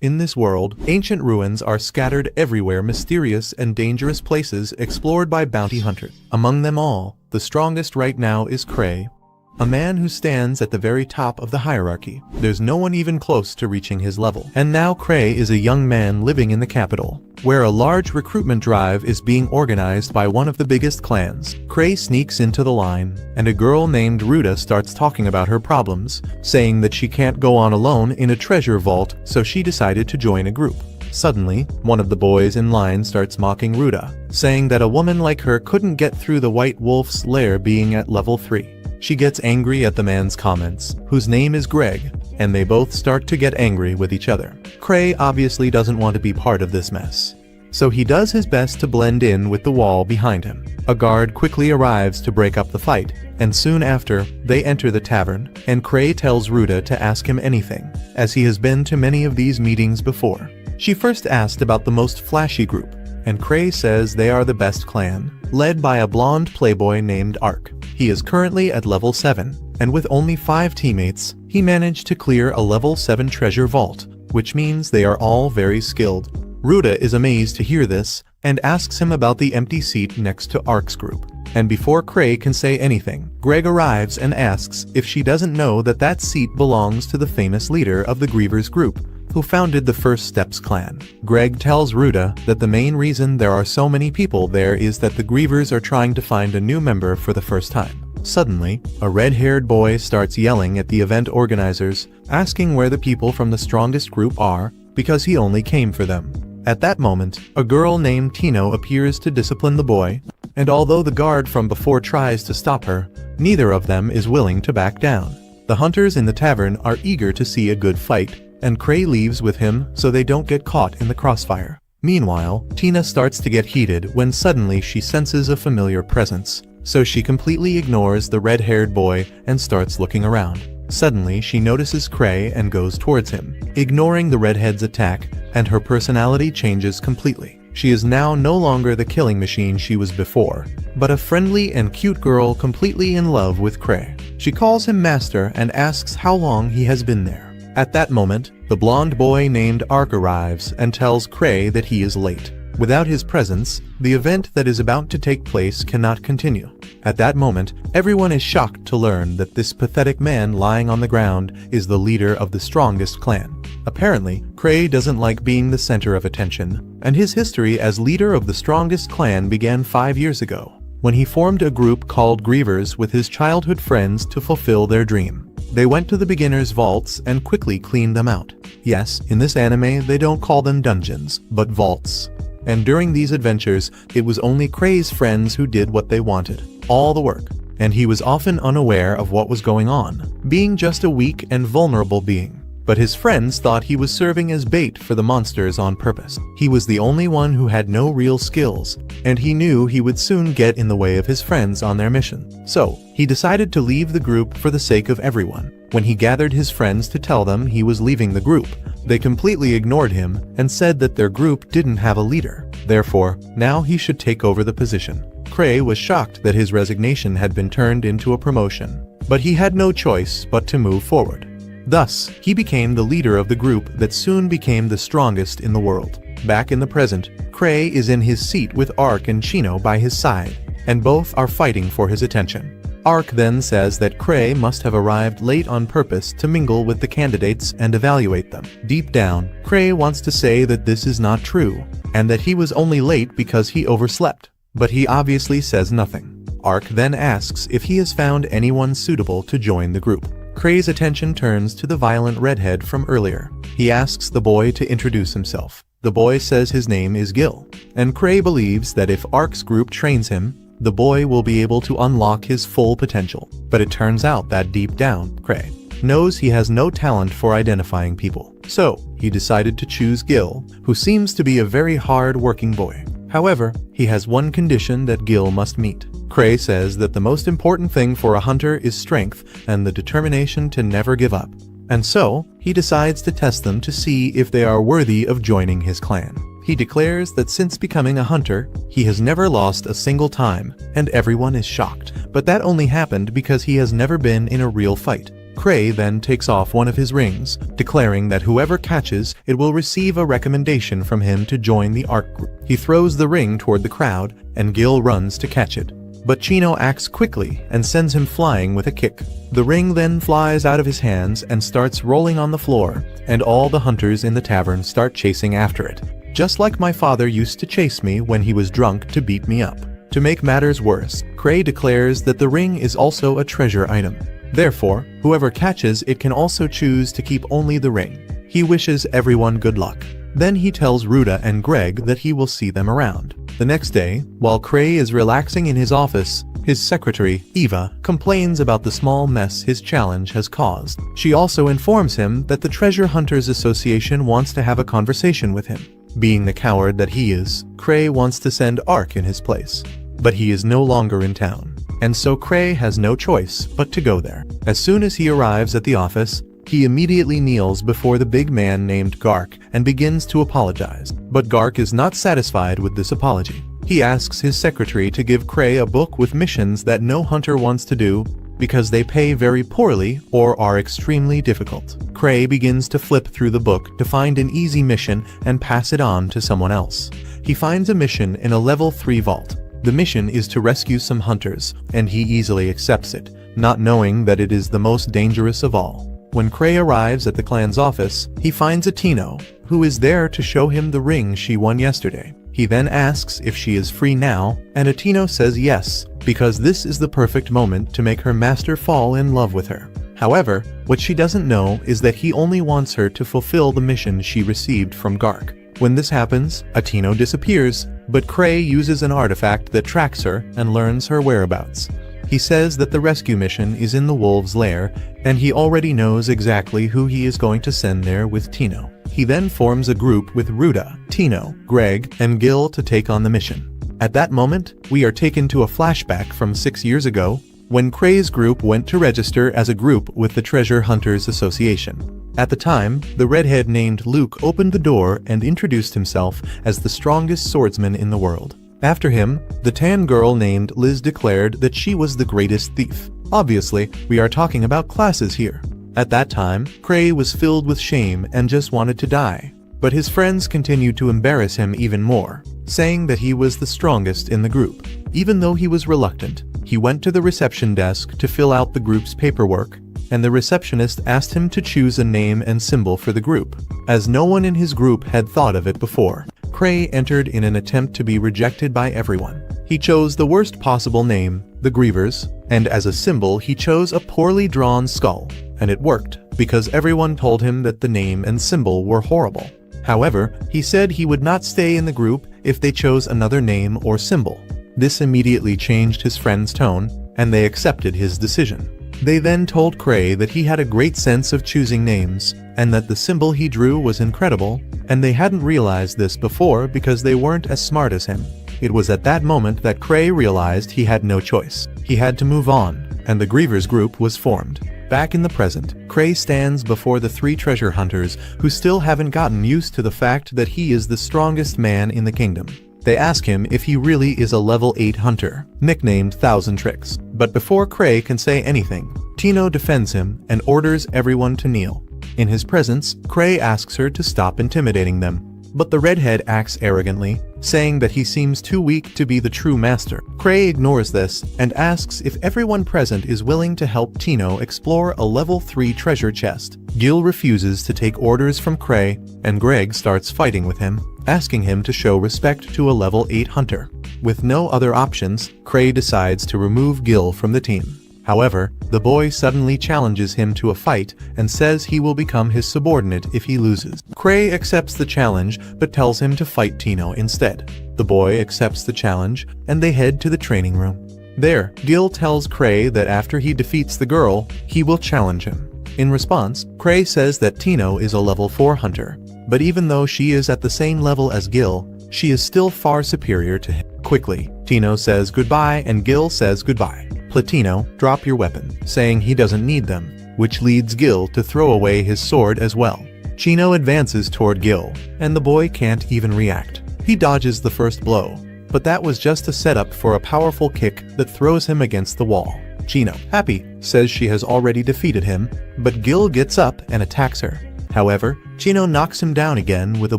In this world, ancient ruins are scattered everywhere, mysterious and dangerous places explored by bounty hunters. Among them all, the strongest right now is Cray, a man who stands at the very top of the hierarchy. There's no one even close to reaching his level. And now Cray is a young man living in the capital, where a large recruitment drive is being organized by one of the biggest clans. Cray sneaks into the line, and a girl named Ruta starts talking about her problems, saying that she can't go on alone in a treasure vault, so she decided to join a group. Suddenly, one of the boys in line starts mocking Ruta, saying that a woman like her couldn't get through the White Wolf's lair being at level 3. She gets angry at the man's comments, whose name is Greg, and they both start to get angry with each other. Cray obviously doesn't want to be part of this mess, so he does his best to blend in with the wall behind him. A guard quickly arrives to break up the fight, and soon after, they enter the tavern, and Cray tells Ruta to ask him anything, as he has been to many of these meetings before. She first asked about the most flashy group, and Cray says they are the best clan, led by a blonde playboy named Ark. He is currently at level 7, and with only 5 teammates, he managed to clear a level 7 treasure vault, which means they are all very skilled. Ruta is amazed to hear this, and asks him about the empty seat next to Ark's group. And before Cray can say anything, Greg arrives and asks if she doesn't know that that seat belongs to the famous leader of the Grievers group, who founded the First Steps clan. Greg tells Ruta that the main reason there are so many people there is that the Grievers are trying to find a new member for the first time. Suddenly, a red-haired boy starts yelling at the event organizers, asking where the people from the strongest group are, because he only came for them. At that moment, a girl named Tino appears to discipline the boy, and although the guard from before tries to stop her, neither of them is willing to back down. The hunters in the tavern are eager to see a good fight, and Cray leaves with him so they don't get caught in the crossfire. Meanwhile, Tina starts to get heated when suddenly she senses a familiar presence, so she completely ignores the red-haired boy and starts looking around. Suddenly, she notices Cray and goes towards him, ignoring the redhead's attack, and her personality changes completely. She is now no longer the killing machine she was before, but a friendly and cute girl completely in love with Cray. She calls him Master and asks how long he has been there. At that moment, the blonde boy named Ark arrives and tells Cray that he is late. Without his presence, the event that is about to take place cannot continue. At that moment, everyone is shocked to learn that this pathetic man lying on the ground is the leader of the strongest clan. Apparently, Cray doesn't like being the center of attention, and his history as leader of the strongest clan began 5 years ago, when he formed a group called Grievers with his childhood friends to fulfill their dream. They went to the beginners' vaults and quickly cleaned them out. Yes, in this anime they don't call them dungeons, but vaults. And during these adventures, it was only Cray's friends who did what they wanted, all the work, and he was often unaware of what was going on, being just a weak and vulnerable being. But his friends thought he was serving as bait for the monsters on purpose. He was the only one who had no real skills, and he knew he would soon get in the way of his friends on their mission. So, he decided to leave the group for the sake of everyone. When he gathered his friends to tell them he was leaving the group, they completely ignored him and said that their group didn't have a leader. Therefore, now he should take over the position. Cray was shocked that his resignation had been turned into a promotion, but he had no choice but to move forward. Thus, he became the leader of the group that soon became the strongest in the world. Back in the present, Cray is in his seat with Ark and Chino by his side, and both are fighting for his attention. Ark then says that Cray must have arrived late on purpose to mingle with the candidates and evaluate them. Deep down, Cray wants to say that this is not true, and that he was only late because he overslept, but he obviously says nothing. Ark then asks if he has found anyone suitable to join the group. Cray's attention turns to the violent redhead from earlier. He asks the boy to introduce himself. The boy says his name is Gil, and Cray believes that if Ark's group trains him, the boy will be able to unlock his full potential. But it turns out that deep down, Cray knows he has no talent for identifying people. So, he decided to choose Gil, who seems to be a very hard-working boy. However, he has one condition that Gil must meet. Cray says that the most important thing for a hunter is strength and the determination to never give up. And so, he decides to test them to see if they are worthy of joining his clan. He declares that since becoming a hunter, he has never lost a single time, and everyone is shocked. But that only happened because he has never been in a real fight. Cray then takes off one of his rings, declaring that whoever catches it will receive a recommendation from him to join the art group. He throws the ring toward the crowd, and Gil runs to catch it. But Chino acts quickly and sends him flying with a kick. The ring then flies out of his hands and starts rolling on the floor, and all the hunters in the tavern start chasing after it. Just like my father used to chase me when he was drunk to beat me up. To make matters worse, Cray declares that the ring is also a treasure item. Therefore, whoever catches it can also choose to keep only the ring. He wishes everyone good luck. Then he tells Ruda and Greg that he will see them around. The next day, while Cray is relaxing in his office, his secretary, Eva, complains about the small mess his challenge has caused. She also informs him that the Treasure Hunters Association wants to have a conversation with him. Being the coward that he is, Cray wants to send Ark in his place. But he is no longer in town, and so Cray has no choice but to go there. As soon as he arrives at the office, he immediately kneels before the big man named Gark and begins to apologize. But Gark is not satisfied with this apology. He asks his secretary to give Cray a book with missions that no hunter wants to do because they pay very poorly or are extremely difficult. Cray begins to flip through the book to find an easy mission and pass it on to someone else. He finds a mission in a level 3 vault. The mission is to rescue some hunters, and he easily accepts it, not knowing that it is the most dangerous of all. When Cray arrives at the clan's office, he finds Atino, who is there to show him the ring she won yesterday. He then asks if she is free now, and Atino says yes, because this is the perfect moment to make her master fall in love with her. However, what she doesn't know is that he only wants her to fulfill the mission she received from Gark. When this happens, Atino disappears, but Cray uses an artifact that tracks her and learns her whereabouts. He says that the rescue mission is in the wolves' lair, and he already knows exactly who he is going to send there with Tino. He then forms a group with Ruda, Tino, Greg, and Gil to take on the mission. At that moment, we are taken to a flashback from 6 years ago, when Cray's group went to register as a group with the Treasure Hunters Association. At the time, the redhead named Luke opened the door and introduced himself as the strongest swordsman in the world. After him, the tan girl named Liz declared that she was the greatest thief. Obviously, we are talking about classes here. At that time, Cray was filled with shame and just wanted to die. But his friends continued to embarrass him even more, saying that he was the strongest in the group. Even though he was reluctant, he went to the reception desk to fill out the group's paperwork, and the receptionist asked him to choose a name and symbol for the group, as no one in his group had thought of it before. Cray entered in an attempt to be rejected by everyone. He chose the worst possible name, the Grievers, and as a symbol he chose a poorly drawn skull, and it worked, because everyone told him that the name and symbol were horrible. However, he said he would not stay in the group if they chose another name or symbol. This immediately changed his friends' tone, and they accepted his decision. They then told Cray that he had a great sense of choosing names, and that the symbol he drew was incredible, and they hadn't realized this before because they weren't as smart as him. It was at that moment that Cray realized he had no choice. He had to move on, and the Grievers group was formed. Back in the present, Cray stands before the 3 treasure hunters who still haven't gotten used to the fact that he is the strongest man in the kingdom. They ask him if he really is a level 8 hunter, nicknamed Thousand Tricks. But before Cray can say anything, Tino defends him and orders everyone to kneel. In his presence, Cray asks her to stop intimidating them. But the redhead acts arrogantly, saying that he seems too weak to be the true master. Cray ignores this and asks if everyone present is willing to help Tino explore a level 3 treasure chest. Gil refuses to take orders from Cray, and Greg starts fighting with him, asking him to show respect to a level 8 hunter. With no other options, Cray decides to remove Gil from the team. However, the boy suddenly challenges him to a fight and says he will become his subordinate if he loses. Cray accepts the challenge but tells him to fight Tino instead. The boy accepts the challenge and they head to the training room. There, Gil tells Cray that after he defeats the girl, he will challenge him. In response, Cray says that Tino is a level 4 hunter, but even though she is at the same level as Gil, she is still far superior to him. Quickly, Tino says goodbye and Gil says goodbye. Platino, drop your weapon, saying he doesn't need them, which leads Gil to throw away his sword as well. Chino advances toward Gil, and the boy can't even react. He dodges the first blow, but that was just a setup for a powerful kick that throws him against the wall. Chino, happy, says she has already defeated him, but Gil gets up and attacks her. However, Chino knocks him down again with a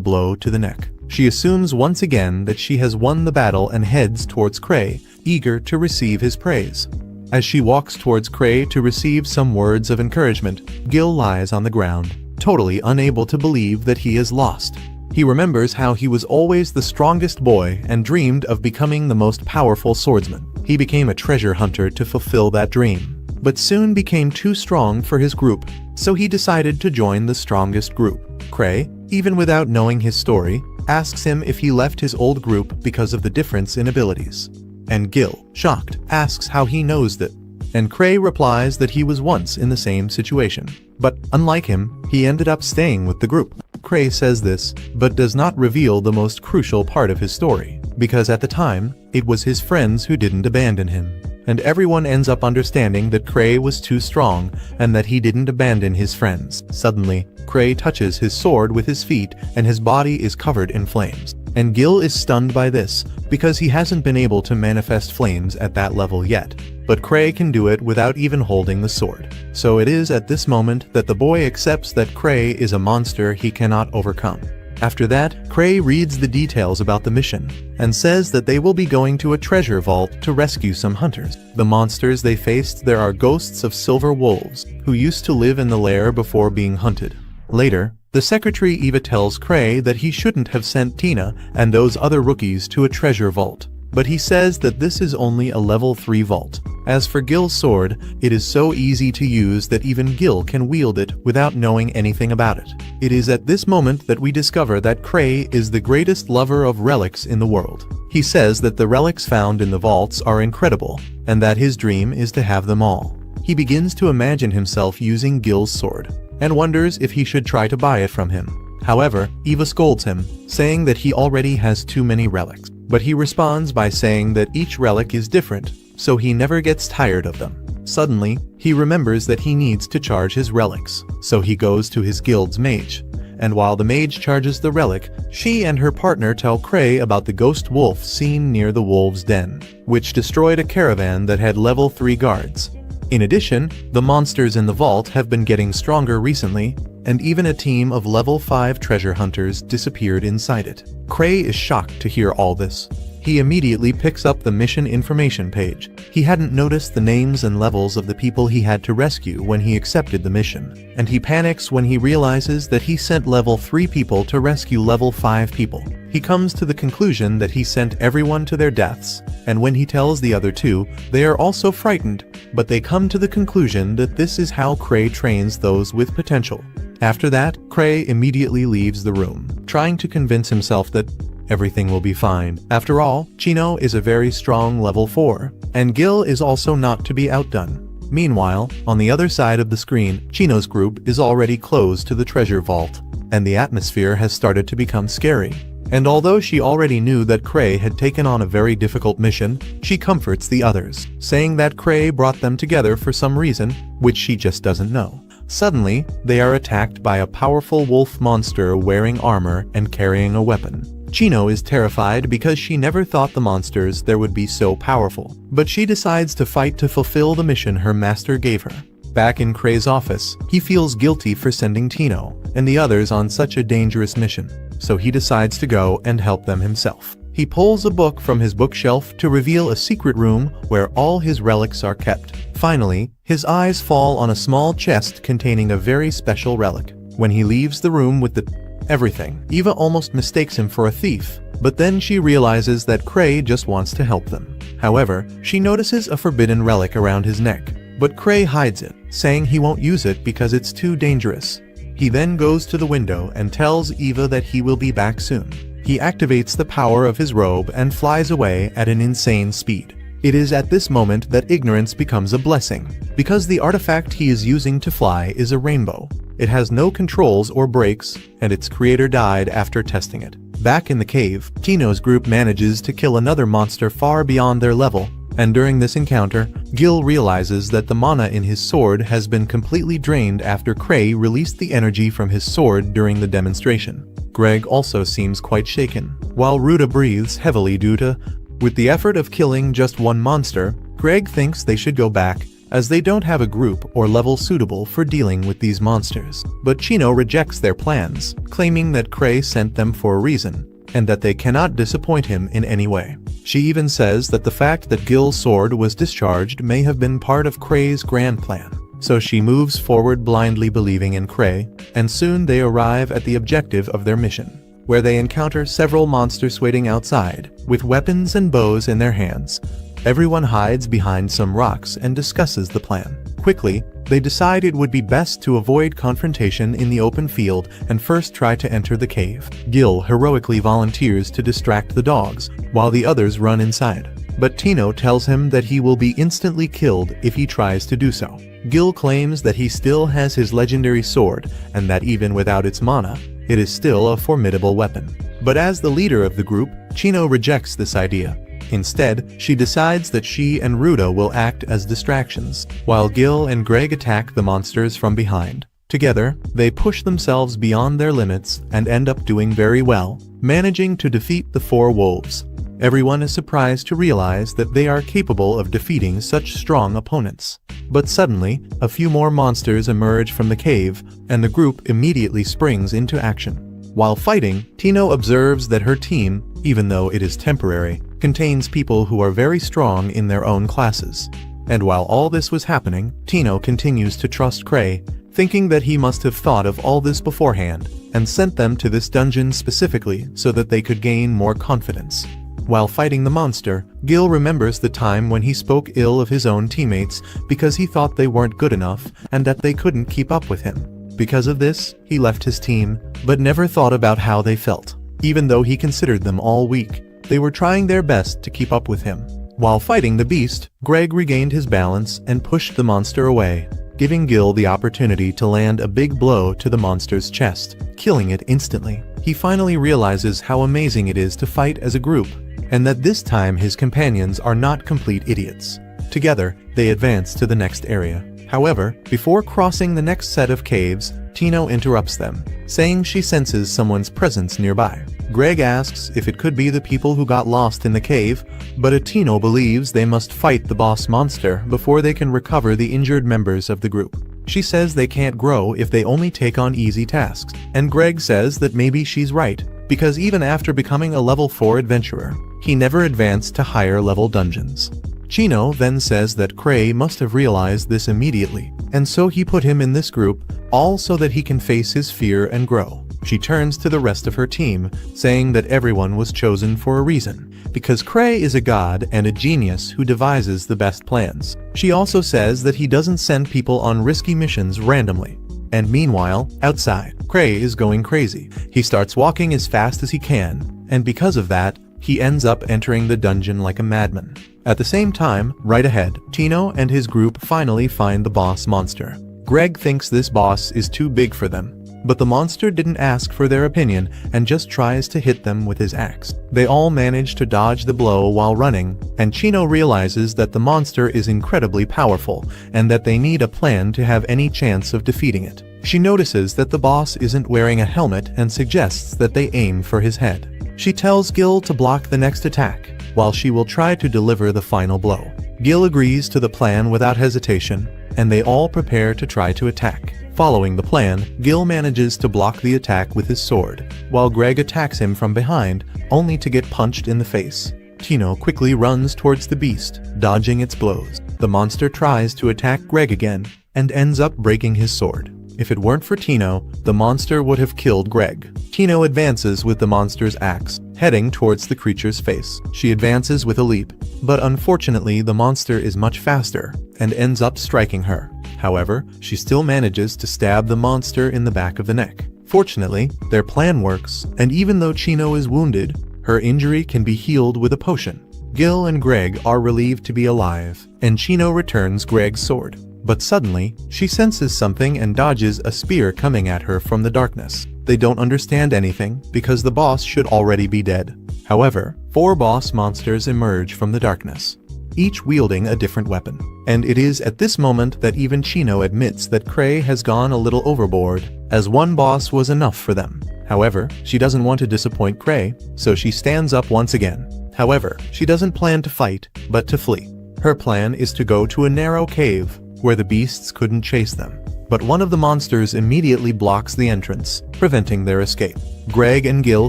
blow to the neck. She assumes once again that she has won the battle and heads towards Cray, eager to receive his praise. As she walks towards Cray to receive some words of encouragement, Gil lies on the ground, totally unable to believe that he is lost. He remembers how he was always the strongest boy and dreamed of becoming the most powerful swordsman. He became a treasure hunter to fulfill that dream, but soon became too strong for his group, so he decided to join the strongest group. Cray, even without knowing his story, asks him if he left his old group because of the difference in abilities. And Gil, shocked, asks how he knows that. And Cray replies that he was once in the same situation. But, unlike him, he ended up staying with the group. Cray says this, but does not reveal the most crucial part of his story, because at the time, it was his friends who didn't abandon him. And everyone ends up understanding that Cray was too strong and that he didn't abandon his friends. Suddenly, Cray touches his sword with his feet and his body is covered in flames. And Gil is stunned by this, because he hasn't been able to manifest flames at that level yet. But Cray can do it without even holding the sword. So it is at this moment that the boy accepts that Cray is a monster he cannot overcome. After that, Cray reads the details about the mission, and says that they will be going to a treasure vault to rescue some hunters. The monsters they faced there are ghosts of silver wolves, who used to live in the lair before being hunted. Later, the secretary Eva tells Cray that he shouldn't have sent Tina and those other rookies to a treasure vault, but he says that this is only a level 3 vault. As for Gil's sword, it is so easy to use that even Gil can wield it without knowing anything about it. It is at this moment that we discover that Cray is the greatest lover of relics in the world. He says that the relics found in the vaults are incredible, and that his dream is to have them all. He begins to imagine himself using Gil's sword, and wonders if he should try to buy it from him. However, Eva scolds him, saying that he already has too many relics. But he responds by saying that each relic is different, so he never gets tired of them. Suddenly, he remembers that he needs to charge his relics, so he goes to his guild's mage. And while the mage charges the relic, she and her partner tell Cray about the ghost wolf seen near the wolves' den, which destroyed a caravan that had level 3 guards. In addition, the monsters in the vault have been getting stronger recently, and even a team of level 5 treasure hunters disappeared inside it. Cray is shocked to hear all this. He immediately picks up the mission information page. He hadn't noticed the names and levels of the people he had to rescue when he accepted the mission, and he panics when he realizes that he sent level 3 people to rescue level 5 people. He comes to the conclusion that he sent everyone to their deaths, and when he tells the other two, they are also frightened, but they come to the conclusion that this is how Cray trains those with potential. After that, Cray immediately leaves the room, trying to convince himself that everything will be fine. After all, Chino is a very strong level 4, and Gil is also not to be outdone. Meanwhile, on the other side of the screen, Chino's group is already close to the treasure vault, and the atmosphere has started to become scary. And although she already knew that Cray had taken on a very difficult mission, she comforts the others, saying that Cray brought them together for some reason, which she just doesn't know. Suddenly, they are attacked by a powerful wolf monster wearing armor and carrying a weapon. Chino is terrified because she never thought the monsters there would be so powerful, but she decides to fight to fulfill the mission her master gave her. Back in Cray's office, he feels guilty for sending Tino and the others on such a dangerous mission, so he decides to go and help them himself. He pulls a book from his bookshelf to reveal a secret room where all his relics are kept. Finally, his eyes fall on a small chest containing a very special relic. When he leaves the room with everything, Eva almost mistakes him for a thief, but then she realizes that Cray just wants to help them. However, she notices a forbidden relic around his neck, but Cray hides it, saying he won't use it because it's too dangerous. He then goes to the window and tells Eva that he will be back soon. He activates the power of his robe and flies away at an insane speed. It is at this moment that ignorance becomes a blessing, because the artifact he is using to fly is a rainbow. It has no controls or brakes, and its creator died after testing it. Back in the cave, Chino's group manages to kill another monster far beyond their level, and during this encounter, Gil realizes that the mana in his sword has been completely drained after Cray released the energy from his sword during the demonstration. Greg also seems quite shaken, while Ruta breathes heavily due to, with the effort of killing just one monster, Greg thinks they should go back as they don't have a group or level suitable for dealing with these monsters. But Chino rejects their plans, claiming that Cray sent them for a reason, and that they cannot disappoint him in any way. She even says that the fact that Gil's sword was discharged may have been part of Cray's grand plan. So she moves forward blindly believing in Cray, and soon they arrive at the objective of their mission, where they encounter several monsters waiting outside, with weapons and bows in their hands. Everyone hides behind some rocks and discusses the plan. Quickly, they decide it would be best to avoid confrontation in the open field and first try to enter the cave. Gil heroically volunteers to distract the dogs, while the others run inside. But Tino tells him that he will be instantly killed if he tries to do so. Gil claims that he still has his legendary sword, and that even without its mana, it is still a formidable weapon. But as the leader of the group, Chino rejects this idea. Instead, she decides that she and Ruda will act as distractions, while Gil and Greg attack the monsters from behind. Together, they push themselves beyond their limits and end up doing very well, managing to defeat the 4 wolves. Everyone is surprised to realize that they are capable of defeating such strong opponents. But suddenly, a few more monsters emerge from the cave, and the group immediately springs into action. While fighting, Tino observes that her team, even though it is temporary, contains people who are very strong in their own classes. And while all this was happening, Tino continues to trust Cray, thinking that he must have thought of all this beforehand, and sent them to this dungeon specifically so that they could gain more confidence. While fighting the monster, Gil remembers the time when he spoke ill of his own teammates because he thought they weren't good enough and that they couldn't keep up with him. Because of this, he left his team, but never thought about how they felt. Even though he considered them all weak, they were trying their best to keep up with him. While fighting the beast, Greg regained his balance and pushed the monster away, giving Gil the opportunity to land a big blow to the monster's chest, killing it instantly. He finally realizes how amazing it is to fight as a group, and that this time his companions are not complete idiots. Together, they advance to the next area. However, before crossing the next set of caves, Tino interrupts them, saying she senses someone's presence nearby. Greg asks if it could be the people who got lost in the cave, but Tino believes they must fight the boss monster before they can recover the injured members of the group. She says they can't grow if they only take on easy tasks, and Greg says that maybe she's right, because even after becoming a level 4 adventurer, he never advanced to higher level dungeons. Chino then says that Cray must have realized this immediately, and so he put him in this group, all so that he can face his fear and grow. She turns to the rest of her team, saying that everyone was chosen for a reason, because Cray is a god and a genius who devises the best plans. She also says that he doesn't send people on risky missions randomly. And meanwhile, outside, Cray is going crazy. He starts walking as fast as he can, and because of that, he ends up entering the dungeon like a madman. At the same time, right ahead, Tino and his group finally find the boss monster. Greg thinks this boss is too big for them, but the monster didn't ask for their opinion and just tries to hit them with his axe. They all manage to dodge the blow while running, and Chino realizes that the monster is incredibly powerful and that they need a plan to have any chance of defeating it. She notices that the boss isn't wearing a helmet and suggests that they aim for his head. She tells Gil to block the next attack, while she will try to deliver the final blow. Gil agrees to the plan without hesitation, and they all prepare to try to attack. Following the plan, Gil manages to block the attack with his sword, while Greg attacks him from behind, only to get punched in the face. Tino quickly runs towards the beast, dodging its blows. The monster tries to attack Greg again, and ends up breaking his sword. If it weren't for Tino, the monster would have killed Greg. Tino advances with the monster's axe, heading towards the creature's face. She advances with a leap, but unfortunately the monster is much faster, and ends up striking her. However, she still manages to stab the monster in the back of the neck. Fortunately, their plan works, and even though Chino is wounded, her injury can be healed with a potion. Gil and Greg are relieved to be alive, and Chino returns Greg's sword. But suddenly, she senses something and dodges a spear coming at her from the darkness. They don't understand anything, because the boss should already be dead. However, 4 boss monsters emerge from the darkness, each wielding a different weapon. And it is at this moment that even Chino admits that Cray has gone a little overboard, as one boss was enough for them. However, she doesn't want to disappoint Cray, so she stands up once again. However, she doesn't plan to fight, but to flee. Her plan is to go to a narrow cave, where the beasts couldn't chase them. But one of the monsters immediately blocks the entrance, preventing their escape. Greg and Gil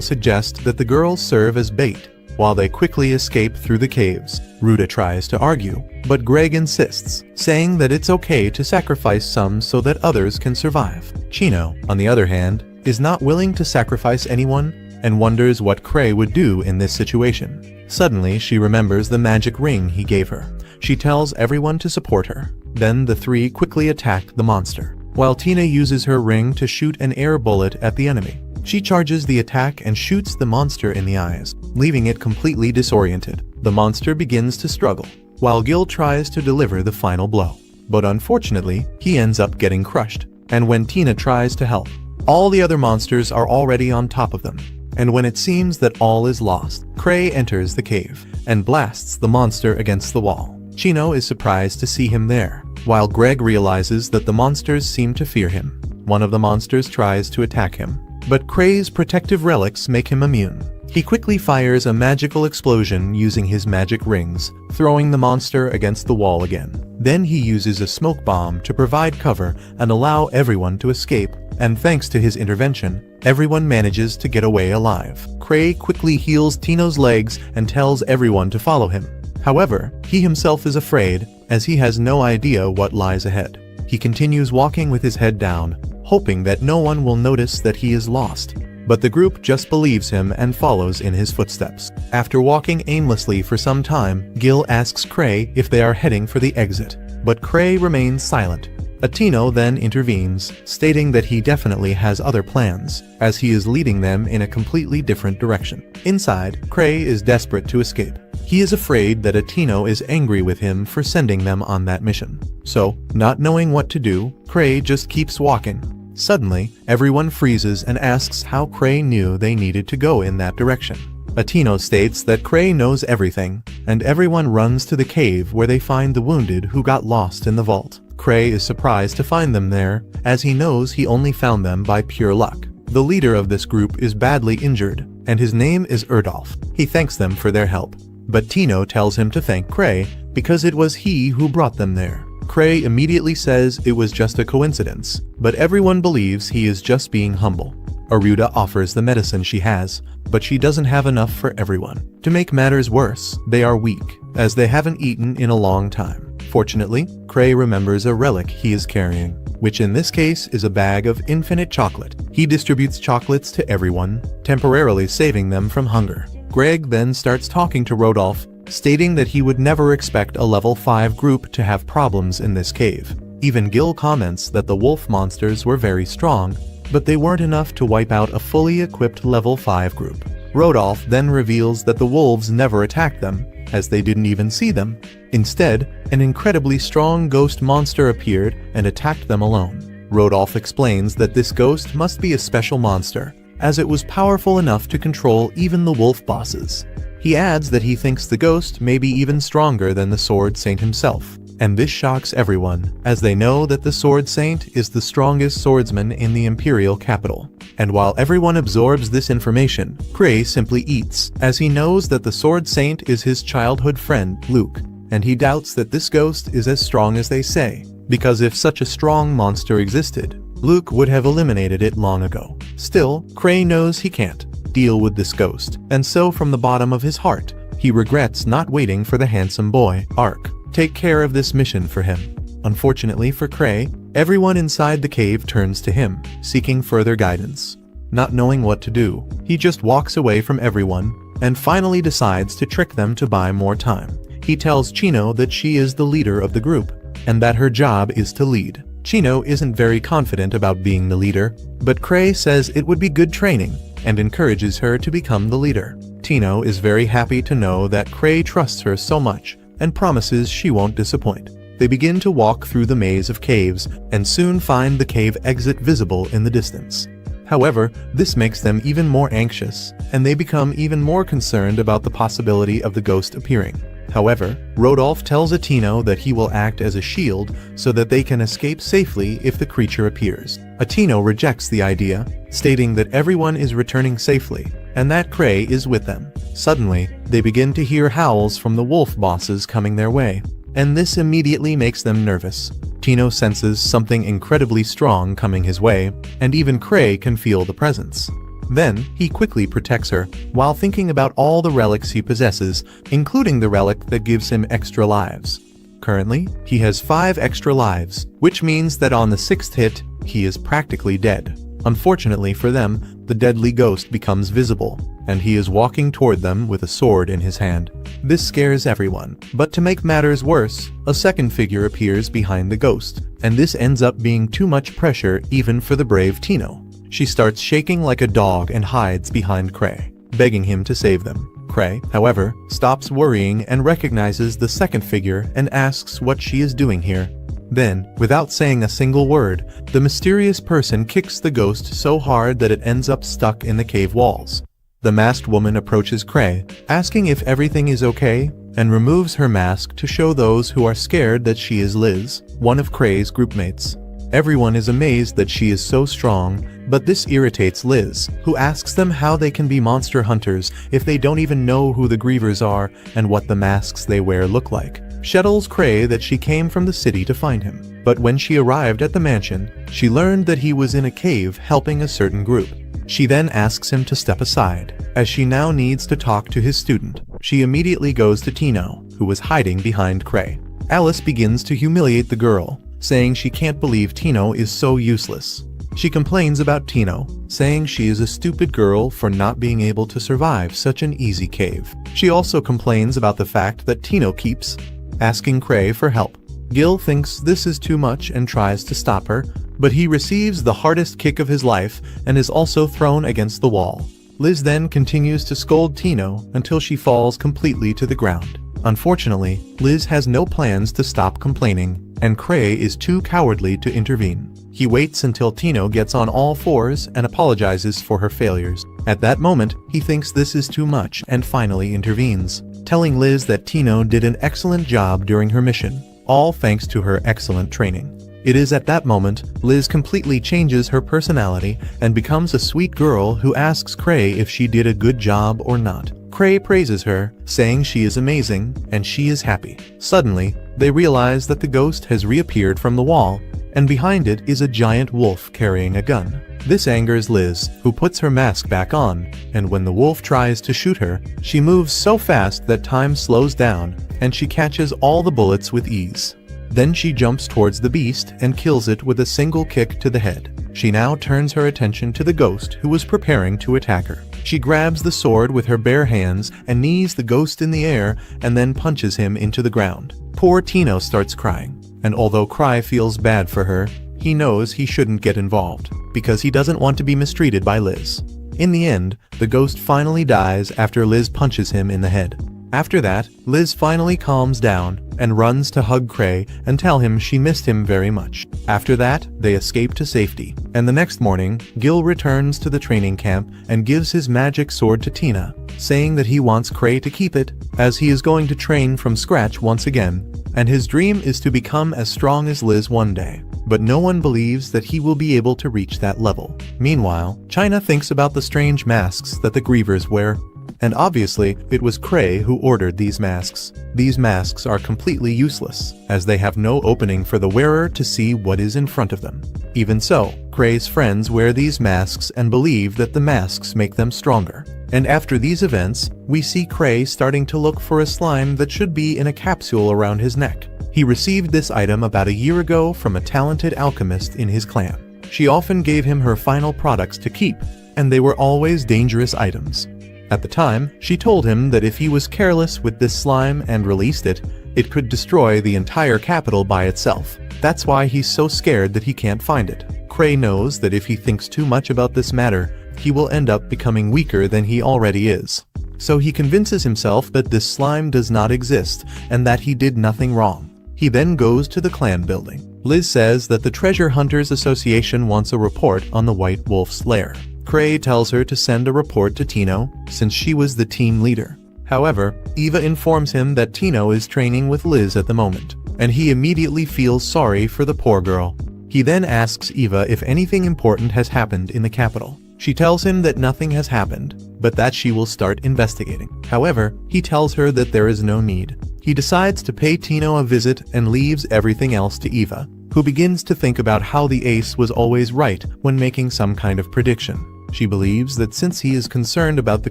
suggest that the girls serve as bait, while they quickly escape through the caves. Ruta tries to argue, but Greg insists, saying that it's okay to sacrifice some so that others can survive. Chino, on the other hand, is not willing to sacrifice anyone and wonders what Cray would do in this situation. Suddenly, she remembers the magic ring he gave her. She tells everyone to support her. Then the three quickly attack the monster, while Tina uses her ring to shoot an air bullet at the enemy. She charges the attack and shoots the monster in the eyes, leaving it completely disoriented. The monster begins to struggle, while Gil tries to deliver the final blow. But unfortunately, he ends up getting crushed. And when Tina tries to help, all the other monsters are already on top of them. And when it seems that all is lost, Cray enters the cave and blasts the monster against the wall. Chino is surprised to see him there, while Greg realizes that the monsters seem to fear him. One of the monsters tries to attack him, but Cray's protective relics make him immune. He quickly fires a magical explosion using his magic rings, throwing the monster against the wall again. Then he uses a smoke bomb to provide cover and allow everyone to escape, and thanks to his intervention, everyone manages to get away alive. Cray quickly heals Tino's legs and tells everyone to follow him. However, he himself is afraid, as he has no idea what lies ahead. He continues walking with his head down, hoping that no one will notice that he is lost. But the group just believes him and follows in his footsteps. After walking aimlessly for some time, Gil asks Cray if they are heading for the exit, but Cray remains silent. Atino then intervenes, stating that he definitely has other plans, as he is leading them in a completely different direction. Inside, Cray is desperate to escape. He is afraid that Atino is angry with him for sending them on that mission. So, not knowing what to do, Cray just keeps walking. Suddenly, everyone freezes and asks how Cray knew they needed to go in that direction. Atino states that Cray knows everything, and everyone runs to the cave where they find the wounded who got lost in the vault. Cray is surprised to find them there, as he knows he only found them by pure luck. The leader of this group is badly injured, and his name is Erdolf. He thanks them for their help, but Tino tells him to thank Cray because it was he who brought them there. Cray immediately says it was just a coincidence, but everyone believes he is just being humble. Aruda offers the medicine she has, but she doesn't have enough for everyone. To make matters worse, they are weak, as they haven't eaten in a long time. Fortunately, Cray remembers a relic he is carrying, which in this case is a bag of infinite chocolate. He distributes chocolates to everyone, temporarily saving them from hunger. Greg then starts talking to Rodolph, stating that he would never expect a level 5 group to have problems in this cave. Even Gil comments that the wolf monsters were very strong, but they weren't enough to wipe out a fully equipped level 5 group. Rodolph then reveals that the wolves never attacked them, as they didn't even see them. Instead, an incredibly strong ghost monster appeared and attacked them alone. Rodolph explains that this ghost must be a special monster, as it was powerful enough to control even the wolf bosses. He adds that he thinks the ghost may be even stronger than the Sword Saint himself, and this shocks everyone, as they know that the Sword Saint is the strongest swordsman in the Imperial capital. And while everyone absorbs this information, Cray simply eats, as he knows that the Sword Saint is his childhood friend, Luke, and he doubts that this ghost is as strong as they say, because if such a strong monster existed, Luke would have eliminated it long ago. Still, Cray knows he can't deal with this ghost, and so from the bottom of his heart, he regrets not waiting for the handsome boy, Ark, take care of this mission for him. Unfortunately for Cray, everyone inside the cave turns to him, seeking further guidance. Not knowing what to do, he just walks away from everyone, and finally decides to trick them to buy more time. He tells Chino that she is the leader of the group, and that her job is to lead. Chino isn't very confident about being the leader, but Cray says it would be good training, and encourages her to become the leader. Tino is very happy to know that Cray trusts her so much, and promises she won't disappoint. They begin to walk through the maze of caves, and soon find the cave exit visible in the distance. However, this makes them even more anxious, and they become even more concerned about the possibility of the ghost appearing. However, Rodolph tells Atino that he will act as a shield so that they can escape safely if the creature appears. Atino rejects the idea, stating that everyone is returning safely, and that Cray is with them. Suddenly, they begin to hear howls from the wolf bosses coming their way, and this immediately makes them nervous. Tino senses something incredibly strong coming his way, and even Cray can feel the presence. Then, he quickly protects her, while thinking about all the relics he possesses, including the relic that gives him extra lives. Currently, he has 5 extra lives, which means that on the 6th hit, he is practically dead. Unfortunately for them, the deadly ghost becomes visible, and he is walking toward them with a sword in his hand. This scares everyone, but to make matters worse, a second figure appears behind the ghost, and this ends up being too much pressure even for the brave Tino. She starts shaking like a dog and hides behind Cray, begging him to save them. Cray, however, stops worrying and recognizes the second figure and asks what she is doing here. Then, without saying a single word, the mysterious person kicks the ghost so hard that it ends up stuck in the cave walls. The masked woman approaches Cray, asking if everything is okay, and removes her mask to show those who are scared that she is Liz, one of Cray's groupmates. Everyone is amazed that she is so strong, but this irritates Liz, who asks them how they can be monster hunters if they don't even know who the Grievers are and what the masks they wear look like. She tells Cray that she came from the city to find him, but when she arrived at the mansion, she learned that he was in a cave helping a certain group. She then asks him to step aside, as she now needs to talk to his student. She immediately goes to Tino, who was hiding behind Cray. Alice begins to humiliate the girl, saying she can't believe Tino is so useless. She complains about Tino, saying she is a stupid girl for not being able to survive such an easy cave. She also complains about the fact that Tino keeps asking Cray for help. Gil thinks this is too much and tries to stop her, but he receives the hardest kick of his life and is also thrown against the wall. Liz then continues to scold Tino until she falls completely to the ground. Unfortunately, Liz has no plans to stop complaining, and Cray is too cowardly to intervene. He waits until Tino gets on all fours and apologizes for her failures. At that moment, he thinks this is too much and finally intervenes, telling Liz that Tino did an excellent job during her mission, all thanks to her excellent training. It is at that moment, Liz completely changes her personality and becomes a sweet girl who asks Cray if she did a good job or not. Cray praises her, saying she is amazing, and she is happy. Suddenly, they realize that the ghost has reappeared from the wall, and behind it is a giant wolf carrying a gun. This angers Liz, who puts her mask back on, and when the wolf tries to shoot her, she moves so fast that time slows down, and she catches all the bullets with ease. Then she jumps towards the beast and kills it with a single kick to the head. She now turns her attention to the ghost who was preparing to attack her. She grabs the sword with her bare hands and knees the ghost in the air and then punches him into the ground. Poor Tino starts crying, and although Cray feels bad for her, he knows he shouldn't get involved, because he doesn't want to be mistreated by Liz. In the end, the ghost finally dies after Liz punches him in the head. After that, Liz finally calms down and runs to hug Cray and tell him she missed him very much. After that, they escape to safety, and the next morning, Gil returns to the training camp and gives his magic sword to Tina, saying that he wants Cray to keep it, as he is going to train from scratch once again, and his dream is to become as strong as Liz one day. But no one believes that he will be able to reach that level. Meanwhile, China thinks about the strange masks that the Grievers wear, and obviously, it was Cray who ordered these masks. These masks are completely useless, as they have no opening for the wearer to see what is in front of them. Even so, Cray's friends wear these masks and believe that the masks make them stronger. And after these events, we see Cray starting to look for a slime that should be in a capsule around his neck. He received this item about a year ago from a talented alchemist in his clan. She often gave him her final products to keep, and they were always dangerous items. At the time, she told him that if he was careless with this slime and released it, it could destroy the entire capital by itself. That's why he's so scared that he can't find it. Cray knows that if he thinks too much about this matter, he will end up becoming weaker than he already is. So he convinces himself that this slime does not exist and that he did nothing wrong. He then goes to the clan building. Liz says that the Treasure Hunters Association wants a report on the White Wolf's lair. Cray tells her to send a report to Tino, since she was the team leader. However, Eva informs him that Tino is training with Liz at the moment, and he immediately feels sorry for the poor girl. He then asks Eva if anything important has happened in the capital. She tells him that nothing has happened, but that she will start investigating. However, he tells her that there is no need. He decides to pay Tino a visit and leaves everything else to Eva. who begins to think about how the ace was always right when making some kind of prediction. She believes that since he is concerned about the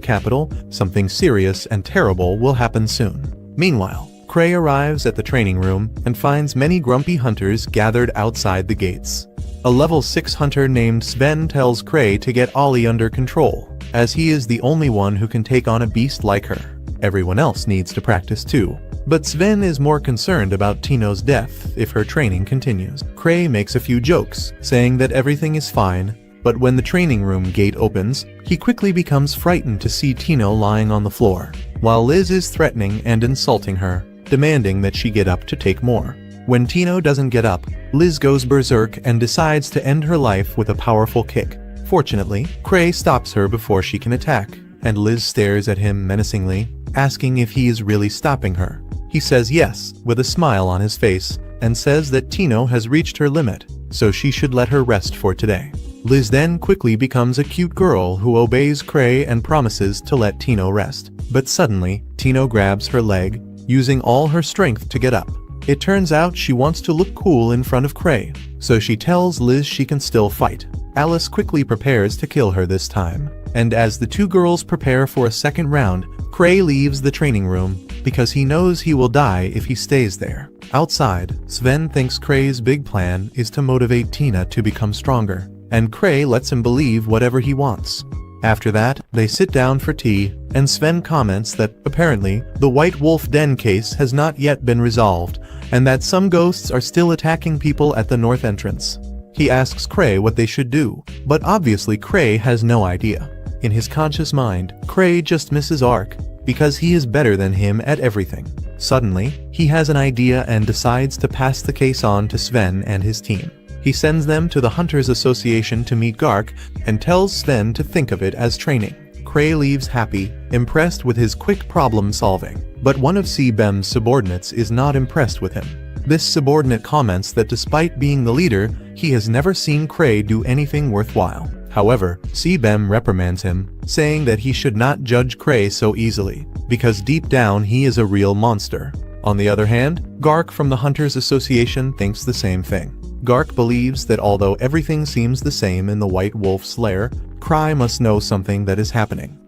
capital, something serious and terrible will happen soon. Meanwhile, Cray arrives at the training room and finds many grumpy hunters gathered outside the gates. A level 6 hunter named Sven tells Cray to get Ollie under control, as he is the only one who can take on a beast like her. Everyone else needs to practice too. But Sven is more concerned about Tino's death if her training continues. Cray makes a few jokes, saying that everything is fine, but when the training room gate opens, he quickly becomes frightened to see Tino lying on the floor, while Liz is threatening and insulting her, demanding that she get up to take more. When Tino doesn't get up, Liz goes berserk and decides to end her life with a powerful kick. Fortunately, Cray stops her before she can attack, and Liz stares at him menacingly, asking if he is really stopping her. He says yes, with a smile on his face, and says that Tino has reached her limit, so she should let her rest for today. Liz then quickly becomes a cute girl who obeys Cray and promises to let Tino rest. But suddenly, Tino grabs her leg, using all her strength to get up. It turns out she wants to look cool in front of Cray, so she tells Liz she can still fight. Alice quickly prepares to kill her this time, and as the two girls prepare for a second round, Cray leaves the training room because he knows he will die if he stays there. Outside, Sven thinks Cray's big plan is to motivate Tina to become stronger, and Cray lets him believe whatever he wants. After that, they sit down for tea, and Sven comments that, apparently, the White Wolf Den case has not yet been resolved, and that some ghosts are still attacking people at the north entrance. He asks Cray what they should do, but obviously Cray has no idea. In his conscious mind, Cray just misses Ark, because he is better than him at everything. Suddenly, he has an idea and decides to pass the case on to Sven and his team. He sends them to the Hunters Association to meet Gark and tells Sven to think of it as training. Cray leaves happy, impressed with his quick problem solving. But one of C-Bem's subordinates is not impressed with him. This subordinate comments that despite being the leader, he has never seen Cray do anything worthwhile. However, C-Bem reprimands him, saying that he should not judge Cray so easily, because deep down he is a real monster. On the other hand, Gark from the Hunters Association thinks the same thing. Gark believes that although everything seems the same in the White Wolf's lair, Cray must know something that is happening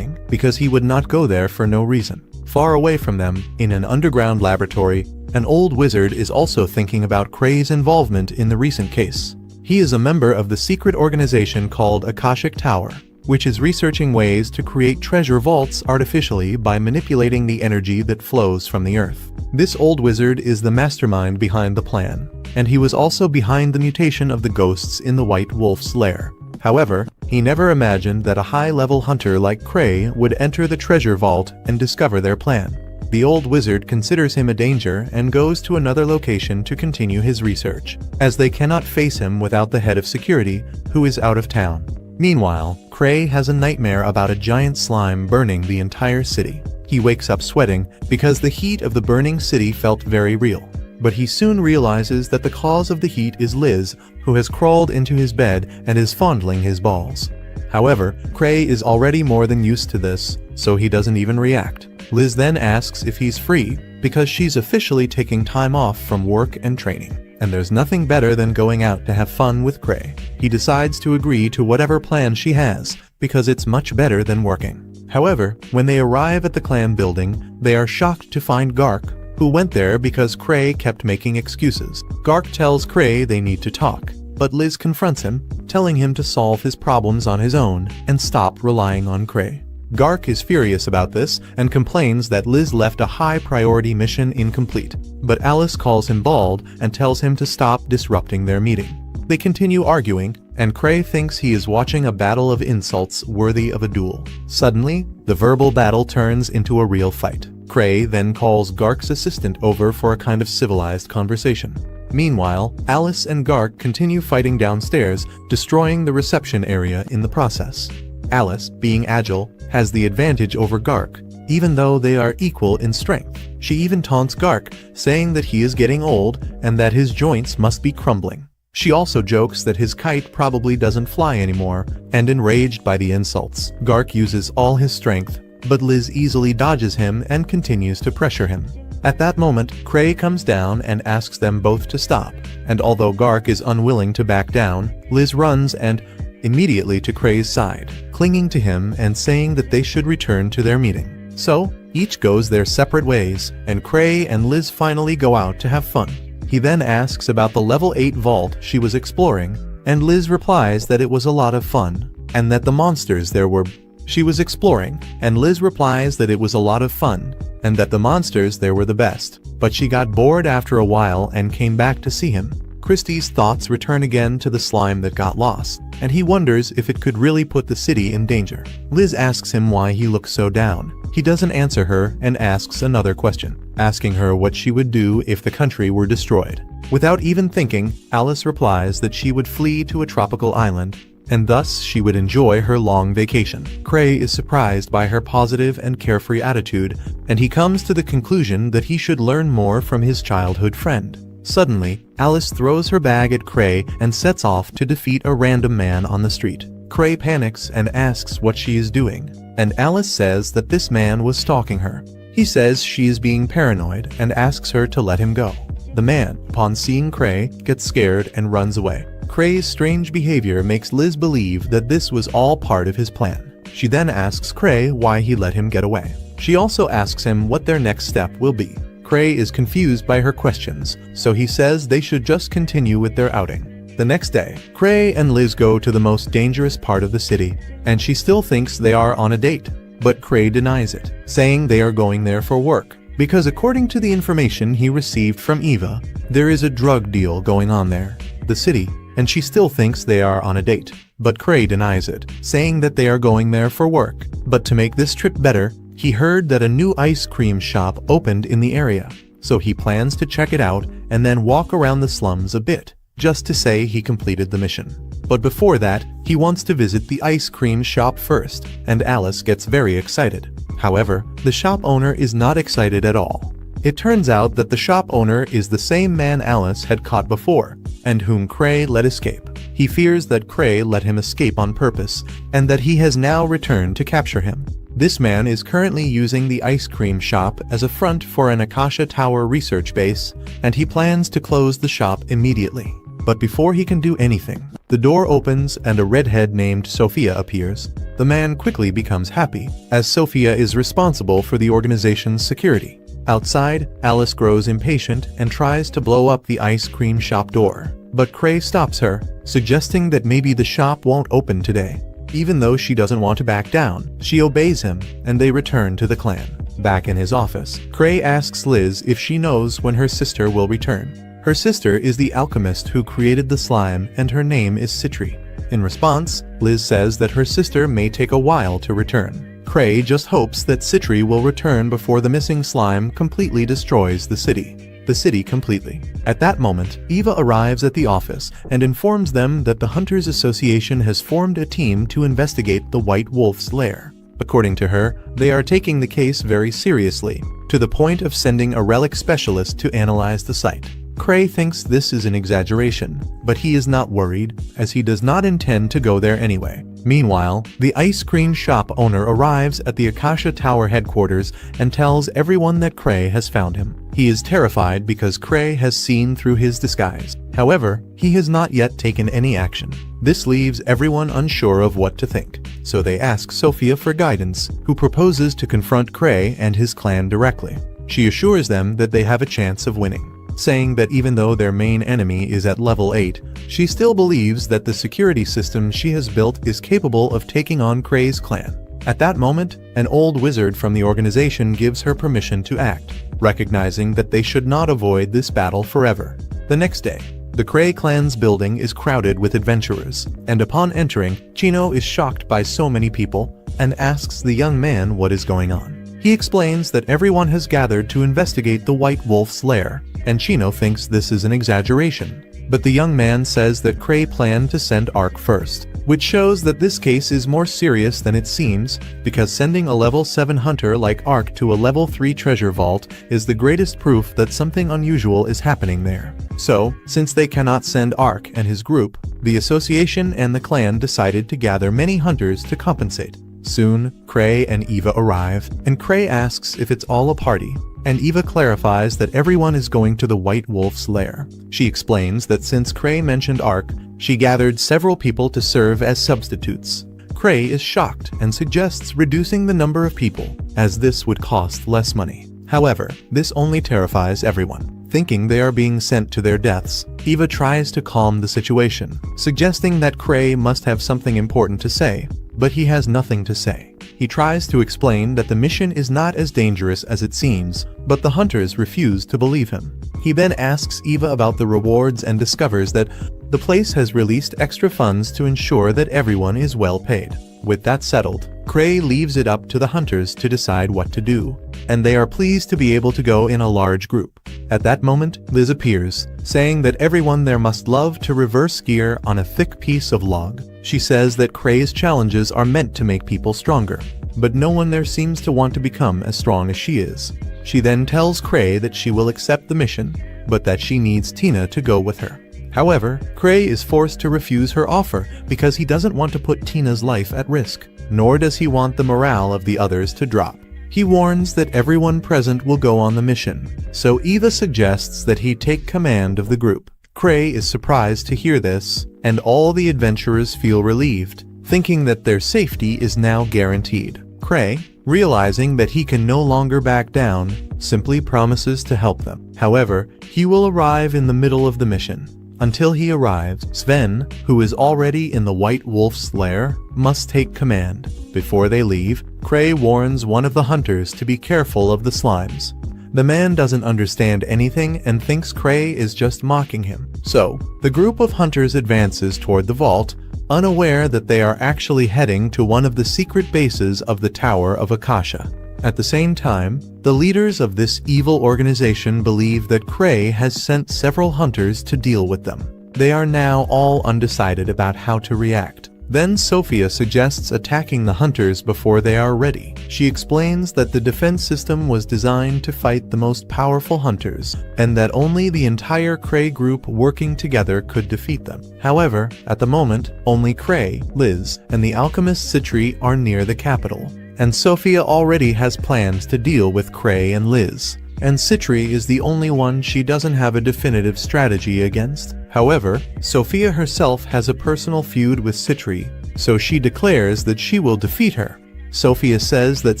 because he would not go there for no reason. Far away from them, in an underground laboratory, an old wizard is also thinking about Cray's involvement in the recent case. He is a member of the secret organization called Akashic Tower, which is researching ways to create treasure vaults artificially by manipulating the energy that flows from the earth. This old wizard is the mastermind behind the plan, and he was also behind the mutation of the ghosts in the White Wolf's lair. However, he never imagined that a high-level hunter like Cray would enter the treasure vault and discover their plan. The old wizard considers him a danger and goes to another location to continue his research, as they cannot face him without the head of security, who is out of town. Meanwhile, Cray has a nightmare about a giant slime burning the entire city. He wakes up sweating because the heat of the burning city felt very real. But he soon realizes that the cause of the heat is Liz, who has crawled into his bed and is fondling his balls. However, Cray is already more than used to this, so he doesn't even react. Liz then asks if he's free, because she's officially taking time off from work and training, and there's nothing better than going out to have fun with Cray. He decides to agree to whatever plan she has, because it's much better than working. However, when they arrive at the clan building, they are shocked to find Gark, who went there because Cray kept making excuses. Gark tells Cray they need to talk, but Liz confronts him, telling him to solve his problems on his own and stop relying on Cray. Gark is furious about this and complains that Liz left a high-priority mission incomplete, but Alice calls him bald and tells him to stop disrupting their meeting. They continue arguing, and Cray thinks he is watching a battle of insults worthy of a duel. Suddenly, the verbal battle turns into a real fight. Cray then calls Gark's assistant over for a kind of civilized conversation. Meanwhile, Alice and Gark continue fighting downstairs, destroying the reception area in the process. Alice, being agile, has the advantage over Gark, even though they are equal in strength. She even taunts Gark, saying that he is getting old and that his joints must be crumbling. She also jokes that his kite probably doesn't fly anymore, and enraged by the insults, Gark uses all his strength, but Liz easily dodges him and continues to pressure him. At that moment, Cray comes down and asks them both to stop, and although Gark is unwilling to back down, Liz runs and immediately to Cray's side, clinging to him and saying that they should return to their meeting. So, each goes their separate ways, and Cray and Liz finally go out to have fun. He then asks about the level 8 vault she was exploring, and Liz replies that it was a lot of fun, and that the monsters there were she was exploring, and Liz replies that it was a lot of fun, and that the monsters there were the best, but she got bored after a while and came back to see him. Christie's thoughts return again to the slime that got lost, and he wonders if it could really put the city in danger. Liz asks him why he looks so down. He doesn't answer her and asks another question, asking her what she would do if the country were destroyed. Without even thinking, Alice replies that she would flee to a tropical island, and thus she would enjoy her long vacation. Cray is surprised by her positive and carefree attitude, and he comes to the conclusion that he should learn more from his childhood friend. Suddenly, Alice throws her bag at Cray and sets off to defeat a random man on the street. Cray panics and asks what she is doing, and Alice says that this man was stalking her. He says she is being paranoid and asks her to let him go. The man, upon seeing Cray, gets scared and runs away. Cray's strange behavior makes Liz believe that this was all part of his plan. She then asks Cray why he let him get away. She also asks him what their next step will be. Cray is confused by her questions, so he says they should just continue with their outing. The next day, Cray and Liz go to the most dangerous part of the city, and she still thinks they are on a date, but Cray denies it, saying they are going there for work, because according to the information he received from Eva, there is a drug deal going on there, the city, and she still thinks they are on a date. But Cray denies it, saying that they are going there for work. But to make this trip better, he heard that a new ice cream shop opened in the area, so he plans to check it out and then walk around the slums a bit, just to say he completed the mission. But before that, he wants to visit the ice cream shop first, and Alice gets very excited. However, the shop owner is not excited at all. It turns out that the shop owner is the same man Alice had caught before, and whom Cray let escape. He fears that Cray let him escape on purpose, and that he has now returned to capture him. This man is currently using the ice cream shop as a front for an Acacia Tower research base, and he plans to close the shop immediately. But before he can do anything, the door opens and a redhead named Sophia appears. The man quickly becomes happy, as Sophia is responsible for the organization's security. Outside, Alice grows impatient and tries to blow up the ice cream shop door, but Cray stops her, suggesting that maybe the shop won't open today. Even though she doesn't want to back down, she obeys him, and they return to the clan. Back in his office, Cray asks Liz if she knows when her sister will return. Her sister is the alchemist who created the slime, and her name is Citri. In response, Liz says that her sister may take a while to return. Cray just hopes that Citri will return before the missing slime completely destroys the city completely. At that moment, Eva arrives at the office and informs them that the Hunters Association has formed a team to investigate the White Wolf's lair. According to her, they are taking the case very seriously, to the point of sending a relic specialist to analyze the site. Cray thinks this is an exaggeration, but he is not worried, as he does not intend to go there anyway. Meanwhile, the ice cream shop owner arrives at the Acacia Tower headquarters and tells everyone that Cray has found him. He is terrified because Cray has seen through his disguise. However, he has not yet taken any action. This leaves everyone unsure of what to think, so they ask Sophia for guidance, who proposes to confront Cray and his clan directly. She assures them that they have a chance of winning, saying that even though their main enemy is at level 8, she still believes that the security system she has built is capable of taking on Cray's clan. At that moment, an old wizard from the organization gives her permission to act, recognizing that they should not avoid this battle forever. The next day, the Cray clan's building is crowded with adventurers, and upon entering, Chino is shocked by so many people and asks the young man what is going on. He explains that everyone has gathered to investigate the White Wolf's lair, and Chino thinks this is an exaggeration. But the young man says that Cray planned to send Ark first, which shows that this case is more serious than it seems, because sending a level 7 hunter like Ark to a level 3 treasure vault is the greatest proof that something unusual is happening there. So, since they cannot send Ark and his group, the association and the clan decided to gather many hunters to compensate. Soon, Cray and Eva arrive, and Cray asks if it's all a party, and Eva clarifies that everyone is going to the White Wolf's lair. She explains that since Cray mentioned Ark, she gathered several people to serve as substitutes. Cray is shocked and suggests reducing the number of people, as this would cost less money. However, this only terrifies everyone. Thinking they are being sent to their deaths, Eva tries to calm the situation, suggesting that Cray must have something important to say, but he has nothing to say. He tries to explain that the mission is not as dangerous as it seems, but the hunters refuse to believe him. He then asks Eva about the rewards and discovers that the place has released extra funds to ensure that everyone is well paid. With that settled, Cray leaves it up to the hunters to decide what to do, and they are pleased to be able to go in a large group. At that moment, Liz appears, saying that everyone there must love to reverse gear on a thick piece of log. She says that Cray's challenges are meant to make people stronger, but no one there seems to want to become as strong as she is. She then tells Cray that she will accept the mission, but that she needs Tina to go with her. However, Cray is forced to refuse her offer because he doesn't want to put Tina's life at risk, nor does he want the morale of the others to drop. He warns that everyone present will go on the mission, so Eva suggests that he take command of the group. Cray is surprised to hear this, and all the adventurers feel relieved, thinking that their safety is now guaranteed. Cray, realizing that he can no longer back down, simply promises to help them. However, he will arrive in the middle of the mission. Until he arrives, Sven, who is already in the White Wolf's lair, must take command. Before they leave, Cray warns one of the hunters to be careful of the slimes. The man doesn't understand anything and thinks Cray is just mocking him. So, the group of hunters advances toward the vault, unaware that they are actually heading to one of the secret bases of the Tower of Akasha. At the same time, the leaders of this evil organization believe that Cray has sent several hunters to deal with them. They are now all undecided about how to react. Then Sophia suggests attacking the hunters before they are ready. She explains that the defense system was designed to fight the most powerful hunters, and that only the entire Cray group working together could defeat them. However, at the moment, only Cray, Liz, and the alchemist Citri are near the capital, and Sophia already has plans to deal with Cray and Liz, and Citri is the only one she doesn't have a definitive strategy against. However, Sophia herself has a personal feud with Citri, so she declares that she will defeat her. Sophia says that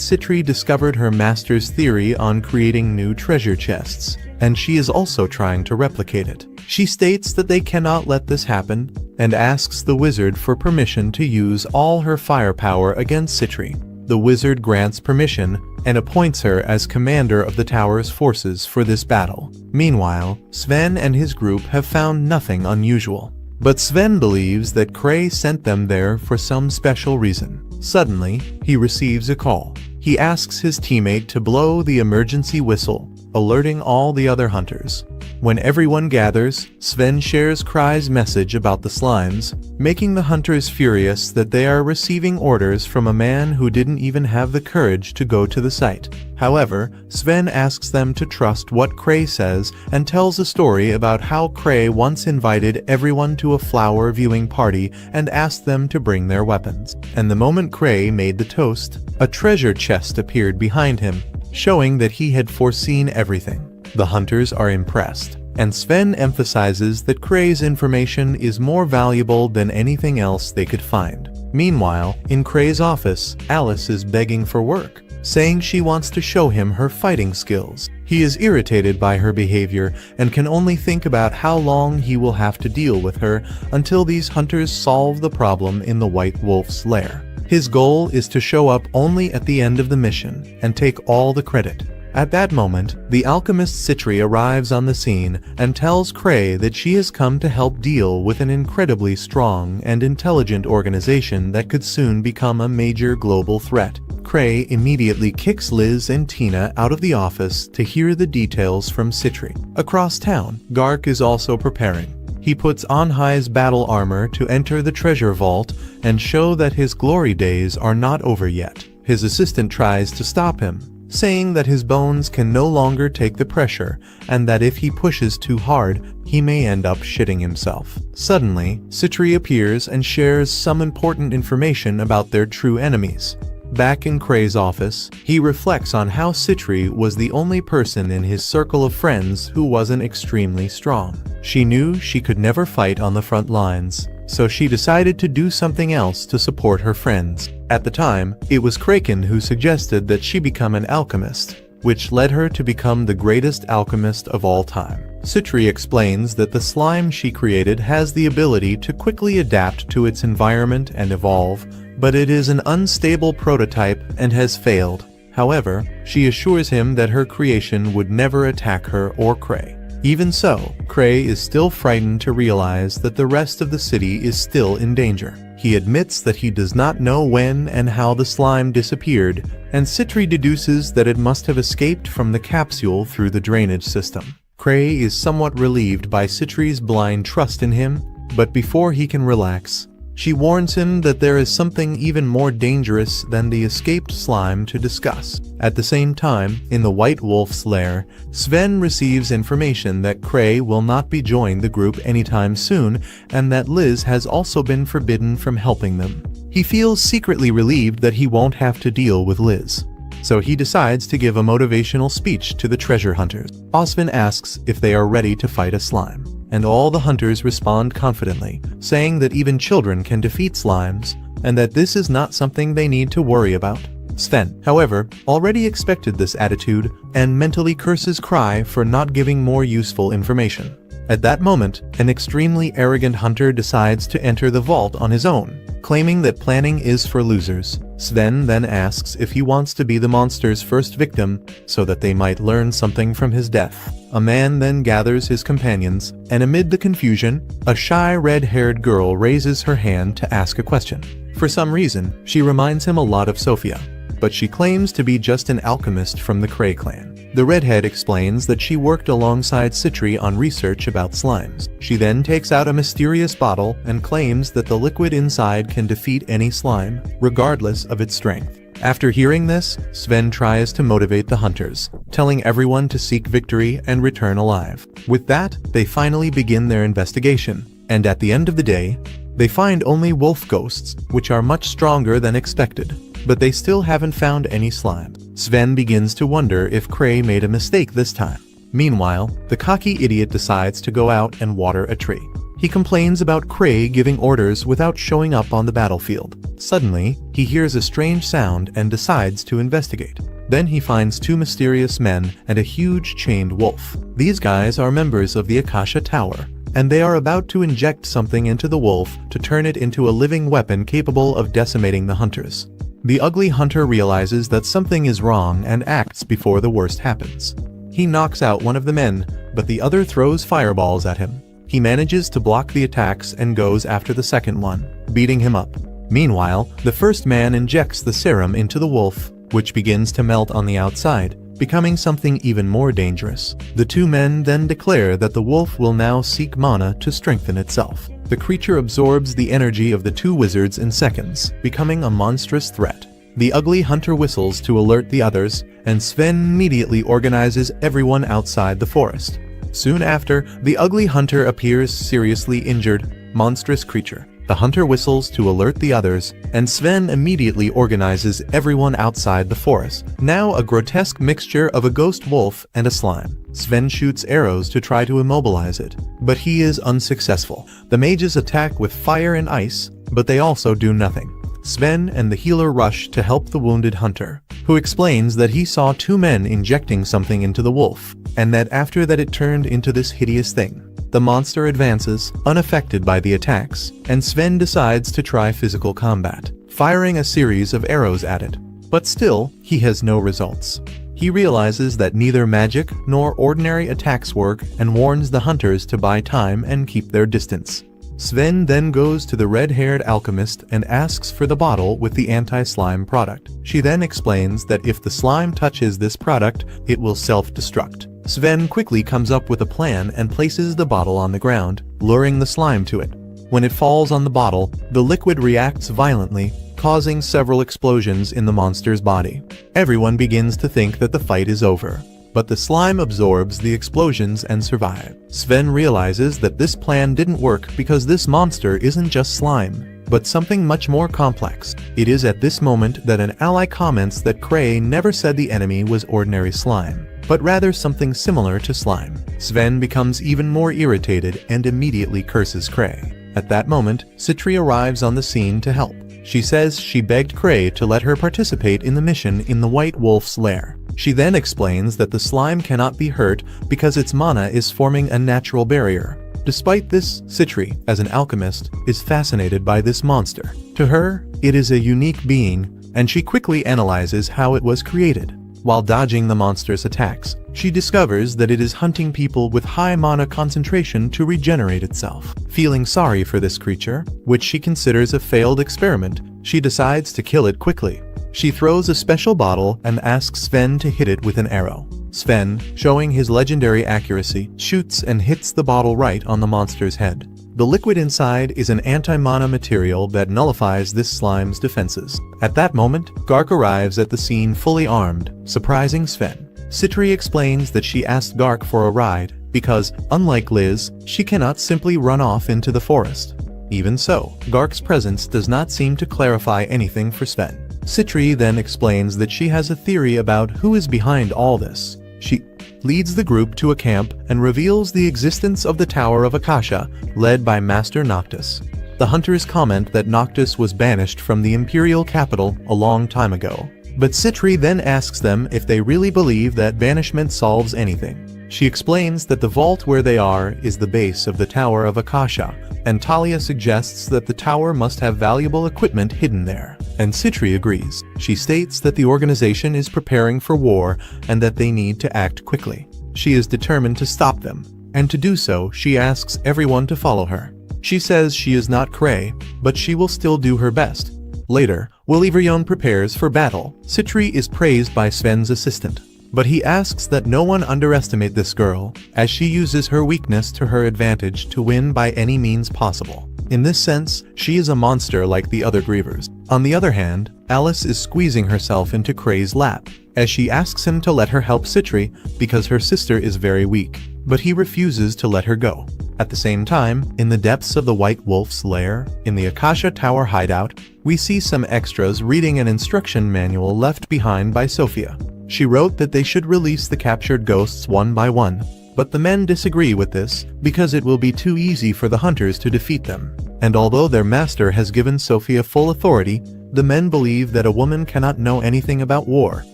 Citri discovered her master's theory on creating new treasure chests, and she is also trying to replicate it. She states that they cannot let this happen, and asks the wizard for permission to use all her firepower against Citri. The wizard grants permission and appoints her as commander of the tower's forces for this battle. Meanwhile, Sven and his group have found nothing unusual. But Sven believes that Cray sent them there for some special reason. Suddenly, he receives a call. He asks his teammate to blow the emergency whistle, alerting all the other hunters. When everyone gathers, Sven shares Cray's message about the slimes, making the hunters furious that they are receiving orders from a man who didn't even have the courage to go to the site. However, Sven asks them to trust what Cray says and tells a story about how Cray once invited everyone to a flower viewing party and asked them to bring their weapons. And the moment Cray made the toast, a treasure chest appeared behind him, showing that he had foreseen everything. The hunters are impressed, and Sven emphasizes that Cray's information is more valuable than anything else they could find. Meanwhile, in Cray's office, Alice is begging for work, saying she wants to show him her fighting skills. He is irritated by her behavior and can only think about how long he will have to deal with her until these hunters solve the problem in the White Wolf's lair. His goal is to show up only at the end of the mission and take all the credit. At that moment, the alchemist Citri arrives on the scene and tells Cray that she has come to help deal with an incredibly strong and intelligent organization that could soon become a major global threat. Cray immediately kicks Liz and Tina out of the office to hear the details from Citri. Across town, Gark is also preparing. He puts on High's battle armor to enter the treasure vault and show that his glory days are not over yet. His assistant tries to stop him, saying that his bones can no longer take the pressure and that if he pushes too hard, he may end up shitting himself. Suddenly, Citri appears and shares some important information about their true enemies. Back in Kray's office, he reflects on how Citri was the only person in his circle of friends who wasn't extremely strong. She knew she could never fight on the front lines, so she decided to do something else to support her friends. At the time, it was Kraken who suggested that she become an alchemist, which led her to become the greatest alchemist of all time. Citri explains that the slime she created has the ability to quickly adapt to its environment and evolve, but it is an unstable prototype and has failed. However, she assures him that her creation would never attack her or Kray. Even so, Kray is still frightened to realize that the rest of the city is still in danger. He admits that he does not know when and how the slime disappeared, and Citri deduces that it must have escaped from the capsule through the drainage system. Kray is somewhat relieved by Citri's blind trust in him, but before he can relax, she warns him that there is something even more dangerous than the escaped slime to discuss. At the same time, in the White Wolf's lair, Sven receives information that Kray will not be joining the group anytime soon, and that Liz has also been forbidden from helping them. He feels secretly relieved that he won't have to deal with Liz, so he decides to give a motivational speech to the treasure hunters. Osvin asks if they are ready to fight a slime, and all the hunters respond confidently, saying that even children can defeat slimes, and that this is not something they need to worry about. Sven, however, already expected this attitude, and mentally curses Kray for not giving more useful information. At that moment, an extremely arrogant hunter decides to enter the vault on his own, claiming that planning is for losers. Sven then asks if he wants to be the monster's first victim, so that they might learn something from his death. A man then gathers his companions, and amid the confusion, a shy red-haired girl raises her hand to ask a question. For some reason, she reminds him a lot of Sophia, but she claims to be just an alchemist from the Kray clan. The redhead explains that she worked alongside Citri on research about slimes. She then takes out a mysterious bottle and claims that the liquid inside can defeat any slime, regardless of its strength. After hearing this, Sven tries to motivate the hunters, telling everyone to seek victory and return alive. With that, they finally begin their investigation, and at the end of the day, they find only wolf ghosts, which are much stronger than expected, but they still haven't found any slime. Sven begins to wonder if Kray made a mistake this time. Meanwhile, the cocky idiot decides to go out and water a tree. He complains about Kray giving orders without showing up on the battlefield. Suddenly, he hears a strange sound and decides to investigate. Then he finds two mysterious men and a huge chained wolf. These guys are members of the Akasha Tower, and they are about to inject something into the wolf to turn it into a living weapon capable of decimating the hunters. The ugly hunter realizes that something is wrong and acts before the worst happens. He knocks out one of the men, but the other throws fireballs at him. He manages to block the attacks and goes after the second one, beating him up. Meanwhile, the first man injects the serum into the wolf, which begins to melt on the outside, becoming something even more dangerous. The two men then declare that the wolf will now seek mana to strengthen itself. The creature absorbs the energy of the two wizards in seconds, becoming a monstrous threat. The ugly hunter whistles to alert the others, and Sven immediately organizes everyone outside the forest. Soon after, the ugly hunter appears seriously injured. Monstrous creature. The hunter whistles to alert the others, and Sven immediately organizes everyone outside the forest. Now a grotesque mixture of a ghost wolf and a slime. Sven shoots arrows to try to immobilize it, but he is unsuccessful. The mages attack with fire and ice, but they also do nothing. Sven and the healer rush to help the wounded hunter, who explains that he saw two men injecting something into the wolf, and that after that it turned into this hideous thing. The monster advances, unaffected by the attacks, and Sven decides to try physical combat, firing a series of arrows at it. But still, he has no results. He realizes that neither magic nor ordinary attacks work and warns the hunters to buy time and keep their distance. Sven then goes to the red-haired alchemist and asks for the bottle with the anti-slime product. She then explains that if the slime touches this product, it will self-destruct. Sven quickly comes up with a plan and places the bottle on the ground, luring the slime to it. When it falls on the bottle, the liquid reacts violently, causing several explosions in the monster's body. Everyone begins to think that the fight is over, but the slime absorbs the explosions and survives. Sven realizes that this plan didn't work because this monster isn't just slime. but something much more complex. It is at this moment that an ally comments that Cray never said the enemy was ordinary slime, but rather something similar to slime. Sven becomes even more irritated and immediately curses Cray. At that moment, Citri arrives on the scene to help. She says she begged Cray to let her participate in the mission in the White Wolf's lair. She then explains that the slime cannot be hurt because its mana is forming a natural barrier. Despite this, Citri, as an alchemist, is fascinated by this monster. To her, it is a unique being, and she quickly analyzes how it was created. While dodging the monster's attacks, she discovers that it is hunting people with high mana concentration to regenerate itself. Feeling sorry for this creature, which she considers a failed experiment, she decides to kill it quickly. She throws a special bottle and asks Sven to hit it with an arrow. Sven, showing his legendary accuracy, shoots and hits the bottle right on the monster's head. The liquid inside is an anti-mana material that nullifies this slime's defenses. At that moment, Gark arrives at the scene fully armed, surprising Sven. Citri explains that she asked Gark for a ride because, unlike Liz, she cannot simply run off into the forest. Even so, Gark's presence does not seem to clarify anything for Sven. Citri then explains that she has a theory about who is behind all this. She leads the group to a camp and reveals the existence of the Tower of Akasha, led by Master Noctis. The hunters comment that Noctis was banished from the Imperial capital a long time ago. But Citri then asks them if they really believe that banishment solves anything. She explains that the vault where they are is the base of the Tower of Akasha, and Talia suggests that the tower must have valuable equipment hidden there. And Citri agrees. She states that the organization is preparing for war and that they need to act quickly. She is determined to stop them, and to do so, she asks everyone to follow her. She says she is not Cray, but she will still do her best. Later, while Iverion prepares for battle, Citri is praised by Sven's assistant. But he asks that no one underestimate this girl, as she uses her weakness to her advantage to win by any means possible. In this sense, she is a monster like the other grievers. On the other hand, Alice is squeezing herself into Cray's lap, as she asks him to let her help Citri because her sister is very weak, but he refuses to let her go. At the same time, in the depths of the White Wolf's lair, in the Akasha Tower hideout, we see some extras reading an instruction manual left behind by Sophia. She wrote that they should release the captured ghosts one by one, but the men disagree with this because it will be too easy for the hunters to defeat them. And although their master has given Sophia full authority, the men believe that a woman cannot know anything about war,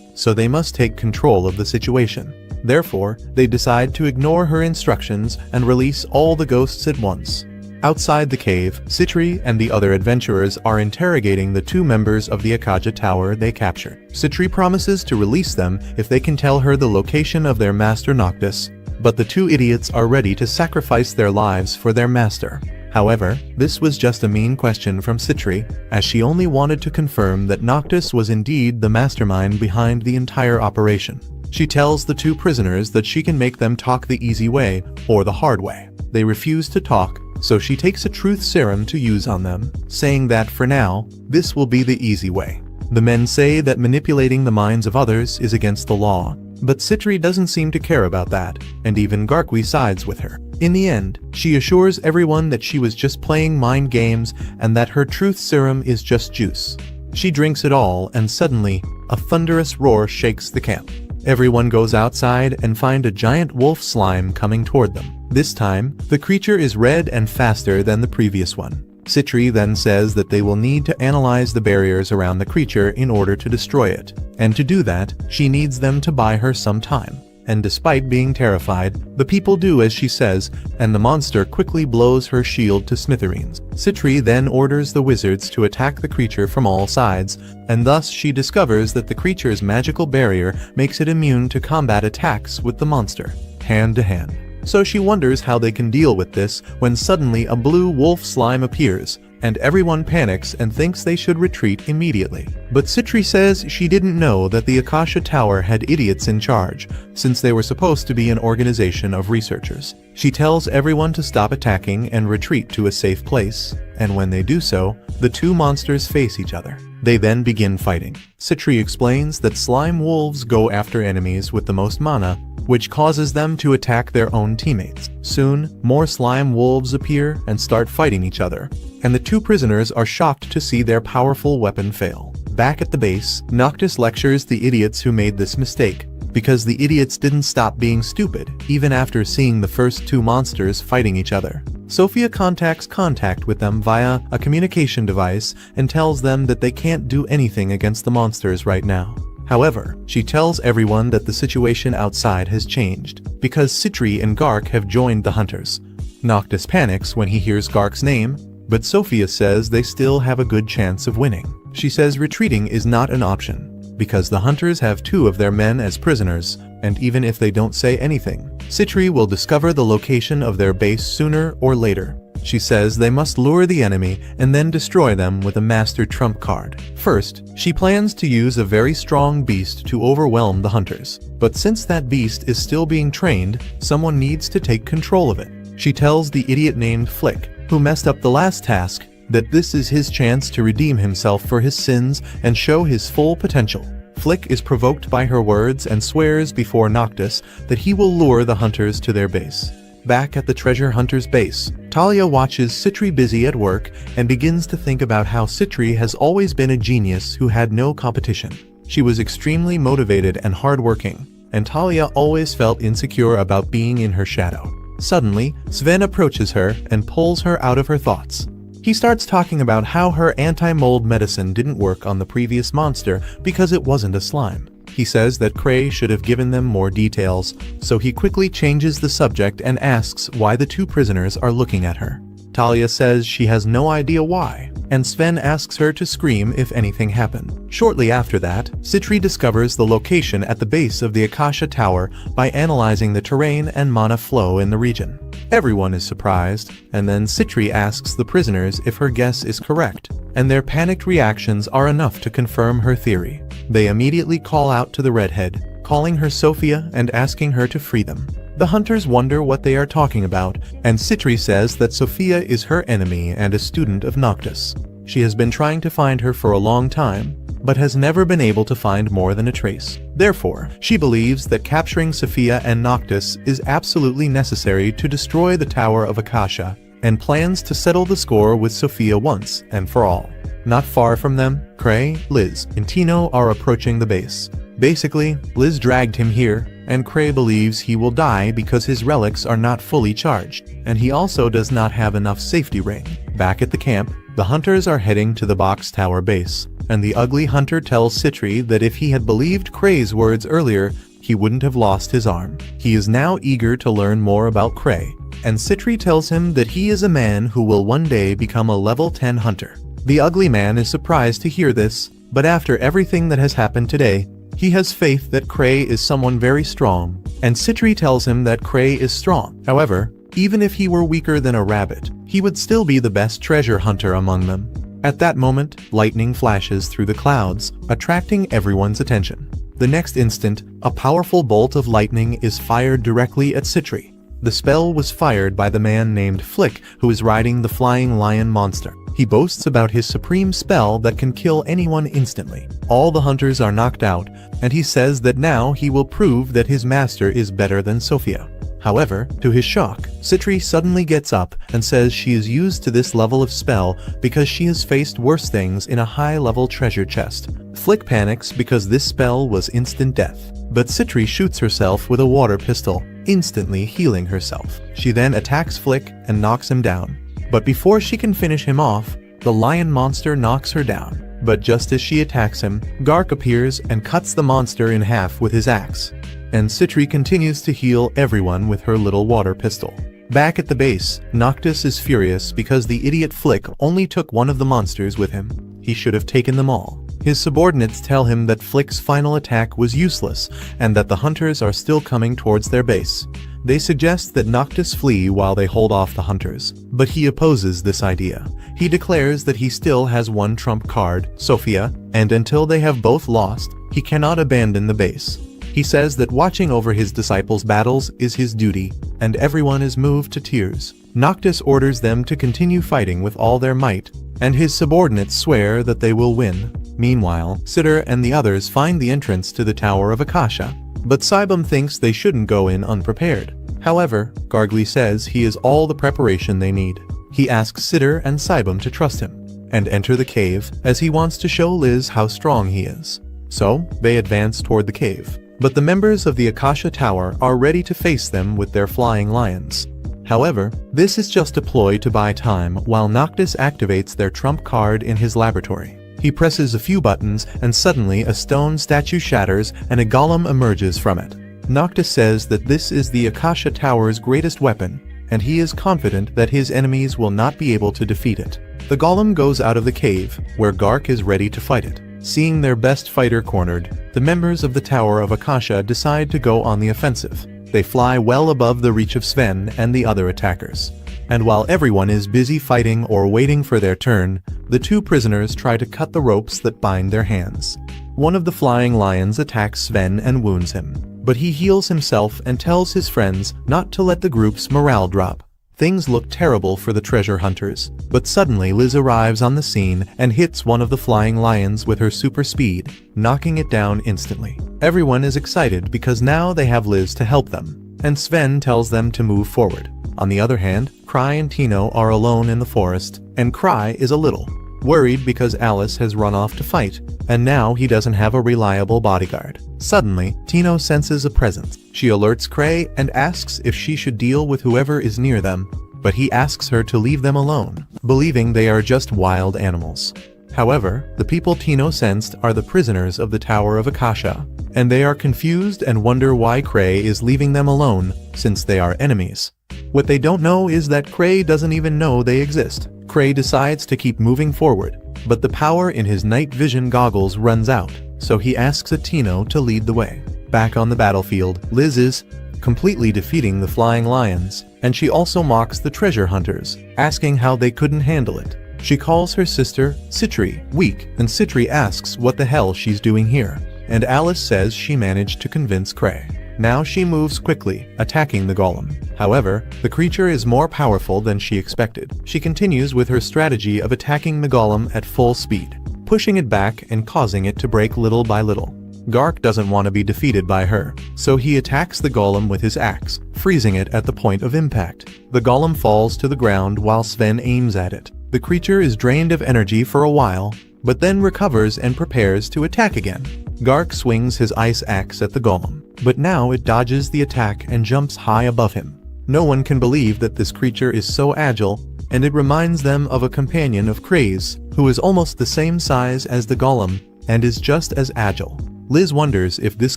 so they must take control of the situation. Therefore, they decide to ignore her instructions and release all the ghosts at once. Outside the cave, Citri and the other adventurers are interrogating the two members of the Akasha Tower they captured. Citri promises to release them if they can tell her the location of their master Noctis, but the two idiots are ready to sacrifice their lives for their master. However, this was just a mean question from Citri, as she only wanted to confirm that Noctis was indeed the mastermind behind the entire operation. She tells the two prisoners that she can make them talk the easy way or the hard way. They refuse to talk, so she takes a truth serum to use on them, saying that for now, this will be the easy way. The men say that manipulating the minds of others is against the law, but Citri doesn't seem to care about that, and even Garqui sides with her. In the end, she assures everyone that she was just playing mind games and that her truth serum is just juice. She drinks it all and suddenly, a thunderous roar shakes the camp. Everyone goes outside and find a giant wolf slime coming toward them. This time, the creature is red and faster than the previous one. Citri then says that they will need to analyze the barriers around the creature in order to destroy it, and to do that, she needs them to buy her some time. And despite being terrified, the people do as she says, and the monster quickly blows her shield to smithereens. Citri then orders the wizards to attack the creature from all sides, and thus she discovers that the creature's magical barrier makes it immune to combat attacks with the monster, hand to hand. So she wonders how they can deal with this when suddenly a blue wolf slime appears, and everyone panics and thinks they should retreat immediately. But Citri says she didn't know that the Akasha Tower had idiots in charge, since they were supposed to be an organization of researchers. She tells everyone to stop attacking and retreat to a safe place, and when they do so, the two monsters face each other. They then begin fighting. Citri explains that slime wolves go after enemies with the most mana, which causes them to attack their own teammates. Soon, more slime wolves appear and start fighting each other, and the two prisoners are shocked to see their powerful weapon fail. Back at the base, Noctis lectures the idiots who made this mistake, because the idiots didn't stop being stupid, even after seeing the first two monsters fighting each other. Sophia contacts contact with them via a communication device and tells them that they can't do anything against the monsters right now. However, she tells everyone that the situation outside has changed, because Citri and Gark have joined the hunters. Noctis panics when he hears Gark's name, but Sophia says they still have a good chance of winning. She says retreating is not an option, because the hunters have two of their men as prisoners, and even if they don't say anything, Citri will discover the location of their base sooner or later. She says they must lure the enemy and then destroy them with a master trump card. First, she plans to use a very strong beast to overwhelm the hunters. But since that beast is still being trained, someone needs to take control of it. She tells the idiot named Flick, who messed up the last task, that this is his chance to redeem himself for his sins and show his full potential. Flick is provoked by her words and swears before Noctis that he will lure the hunters to their base. Back at the treasure hunter's base, Talia watches Citri busy at work and begins to think about how Citri has always been a genius who had no competition. She was extremely motivated and hardworking, and Talia always felt insecure about being in her shadow. Suddenly, Sven approaches her and pulls her out of her thoughts. He starts talking about how her anti-mold medicine didn't work on the previous monster because it wasn't a slime. He says that Cray should have given them more details, so he quickly changes the subject and asks why the two prisoners are looking at her. Talia says she has no idea why, and Sven asks her to scream if anything happened. Shortly after that, Citri discovers the location at the base of the Akasha Tower by analyzing the terrain and mana flow in the region. Everyone is surprised, and then Citri asks the prisoners if her guess is correct, and their panicked reactions are enough to confirm her theory. They immediately call out to the redhead, calling her Sophia and asking her to free them. The hunters wonder what they are talking about, and Citri says that Sophia is her enemy and a student of Noctis. She has been trying to find her for a long time, but has never been able to find more than a trace. Therefore, she believes that capturing Sophia and Noctis is absolutely necessary to destroy the Tower of Akasha, and plans to settle the score with Sophia once and for all. Not far from them, Cray, Liz, and Tino are approaching the base. Basically, Liz dragged him here, and Cray believes he will die because his relics are not fully charged, and he also does not have enough safety ring. Back at the camp, the hunters are heading to the box tower base, and the ugly hunter tells Citri that if he had believed Cray's words earlier, he wouldn't have lost his arm. He is now eager to learn more about Cray, and Citri tells him that he is a man who will one day become a level 10 hunter. The ugly man is surprised to hear this, but after everything that has happened today, he has faith that Cray is someone very strong, and Citri tells him that Cray is strong. However, even if he were weaker than a rabbit, he would still be the best treasure hunter among them. At that moment, lightning flashes through the clouds, attracting everyone's attention. The next instant, a powerful bolt of lightning is fired directly at Citri. The spell was fired by the man named Flick, who is riding the flying lion monster. He boasts about his supreme spell that can kill anyone instantly. All the hunters are knocked out, and he says that now he will prove that his master is better than Sophia. However, to his shock, Citri suddenly gets up and says she is used to this level of spell because she has faced worse things in a high-level treasure chest. Flick panics because this spell was instant death, but Citri shoots herself with a water pistol, instantly healing herself. She then attacks Flick and knocks him down. But before she can finish him off, the lion monster knocks her down. But just as she attacks him, Gark appears and cuts the monster in half with his axe. And Citri continues to heal everyone with her little water pistol. Back at the base, Noctis is furious because the idiot Flick only took one of the monsters with him. He should have taken them all. His subordinates tell him that Flick's final attack was useless and that the hunters are still coming towards their base. They suggest that Noctis flee while they hold off the hunters, but he opposes this idea. He declares that he still has one trump card, Sophia, and until they have both lost, he cannot abandon the base. He says that watching over his disciples' battles is his duty, and everyone is moved to tears. Noctis orders them to continue fighting with all their might, and his subordinates swear that they will win. Meanwhile, Sitter and the others find the entrance to the Tower of Akasha, but Cybum thinks they shouldn't go in unprepared. However, Gargly says he is all the preparation they need. He asks Sitter and Cybum to trust him and enter the cave, as he wants to show Liz how strong he is. So, they advance toward the cave, but the members of the Akasha Tower are ready to face them with their flying lions. However, this is just a ploy to buy time while Noctis activates their trump card in his laboratory. He presses a few buttons and suddenly a stone statue shatters and a golem emerges from it. Noctis says that this is the Akasha Tower's greatest weapon, and he is confident that his enemies will not be able to defeat it. The golem goes out of the cave, where Gark is ready to fight it. Seeing their best fighter cornered, the members of the Tower of Akasha decide to go on the offensive. They fly well above the reach of Sven and the other attackers. And while everyone is busy fighting or waiting for their turn, the two prisoners try to cut the ropes that bind their hands. One of the flying lions attacks Sven and wounds him, but he heals himself and tells his friends not to let the group's morale drop. Things look terrible for the treasure hunters, but suddenly Liz arrives on the scene and hits one of the flying lions with her super speed, knocking it down instantly. Everyone is excited because now they have Liz to help them, and Sven tells them to move forward. On the other hand, Cry and Tino are alone in the forest, and Cry is a little worried because Alice has run off to fight, and now he doesn't have a reliable bodyguard. Suddenly, Tino senses a presence. She alerts Cray and asks if she should deal with whoever is near them, but he asks her to leave them alone, believing they are just wild animals. However, the people Tino sensed are the prisoners of the Tower of Akasha, and they are confused and wonder why Cray is leaving them alone since they are enemies. What they don't know is that Cray doesn't even know they exist. Cray decides to keep moving forward, but the power in his night vision goggles runs out, so he asks Tino to lead the way. Back on the battlefield, Liz is completely defeating the flying lions, and she also mocks the treasure hunters, asking how they couldn't handle it. She calls her sister, Citri, weak, and Citri asks what the hell she's doing here, and Alice says she managed to convince Cray. Now she moves quickly, attacking the golem. However, the creature is more powerful than she expected. She continues with her strategy of attacking the golem at full speed, pushing it back and causing it to break little by little. Gark doesn't want to be defeated by her, so he attacks the golem with his axe, freezing it at the point of impact. The golem falls to the ground while Sven aims at it. The creature is drained of energy for a while, but then recovers and prepares to attack again. Gark swings his ice axe at the golem, but now it dodges the attack and jumps high above him. No one can believe that this creature is so agile, and it reminds them of a companion of Cray's, who is almost the same size as the golem and is just as agile. Liz wonders if this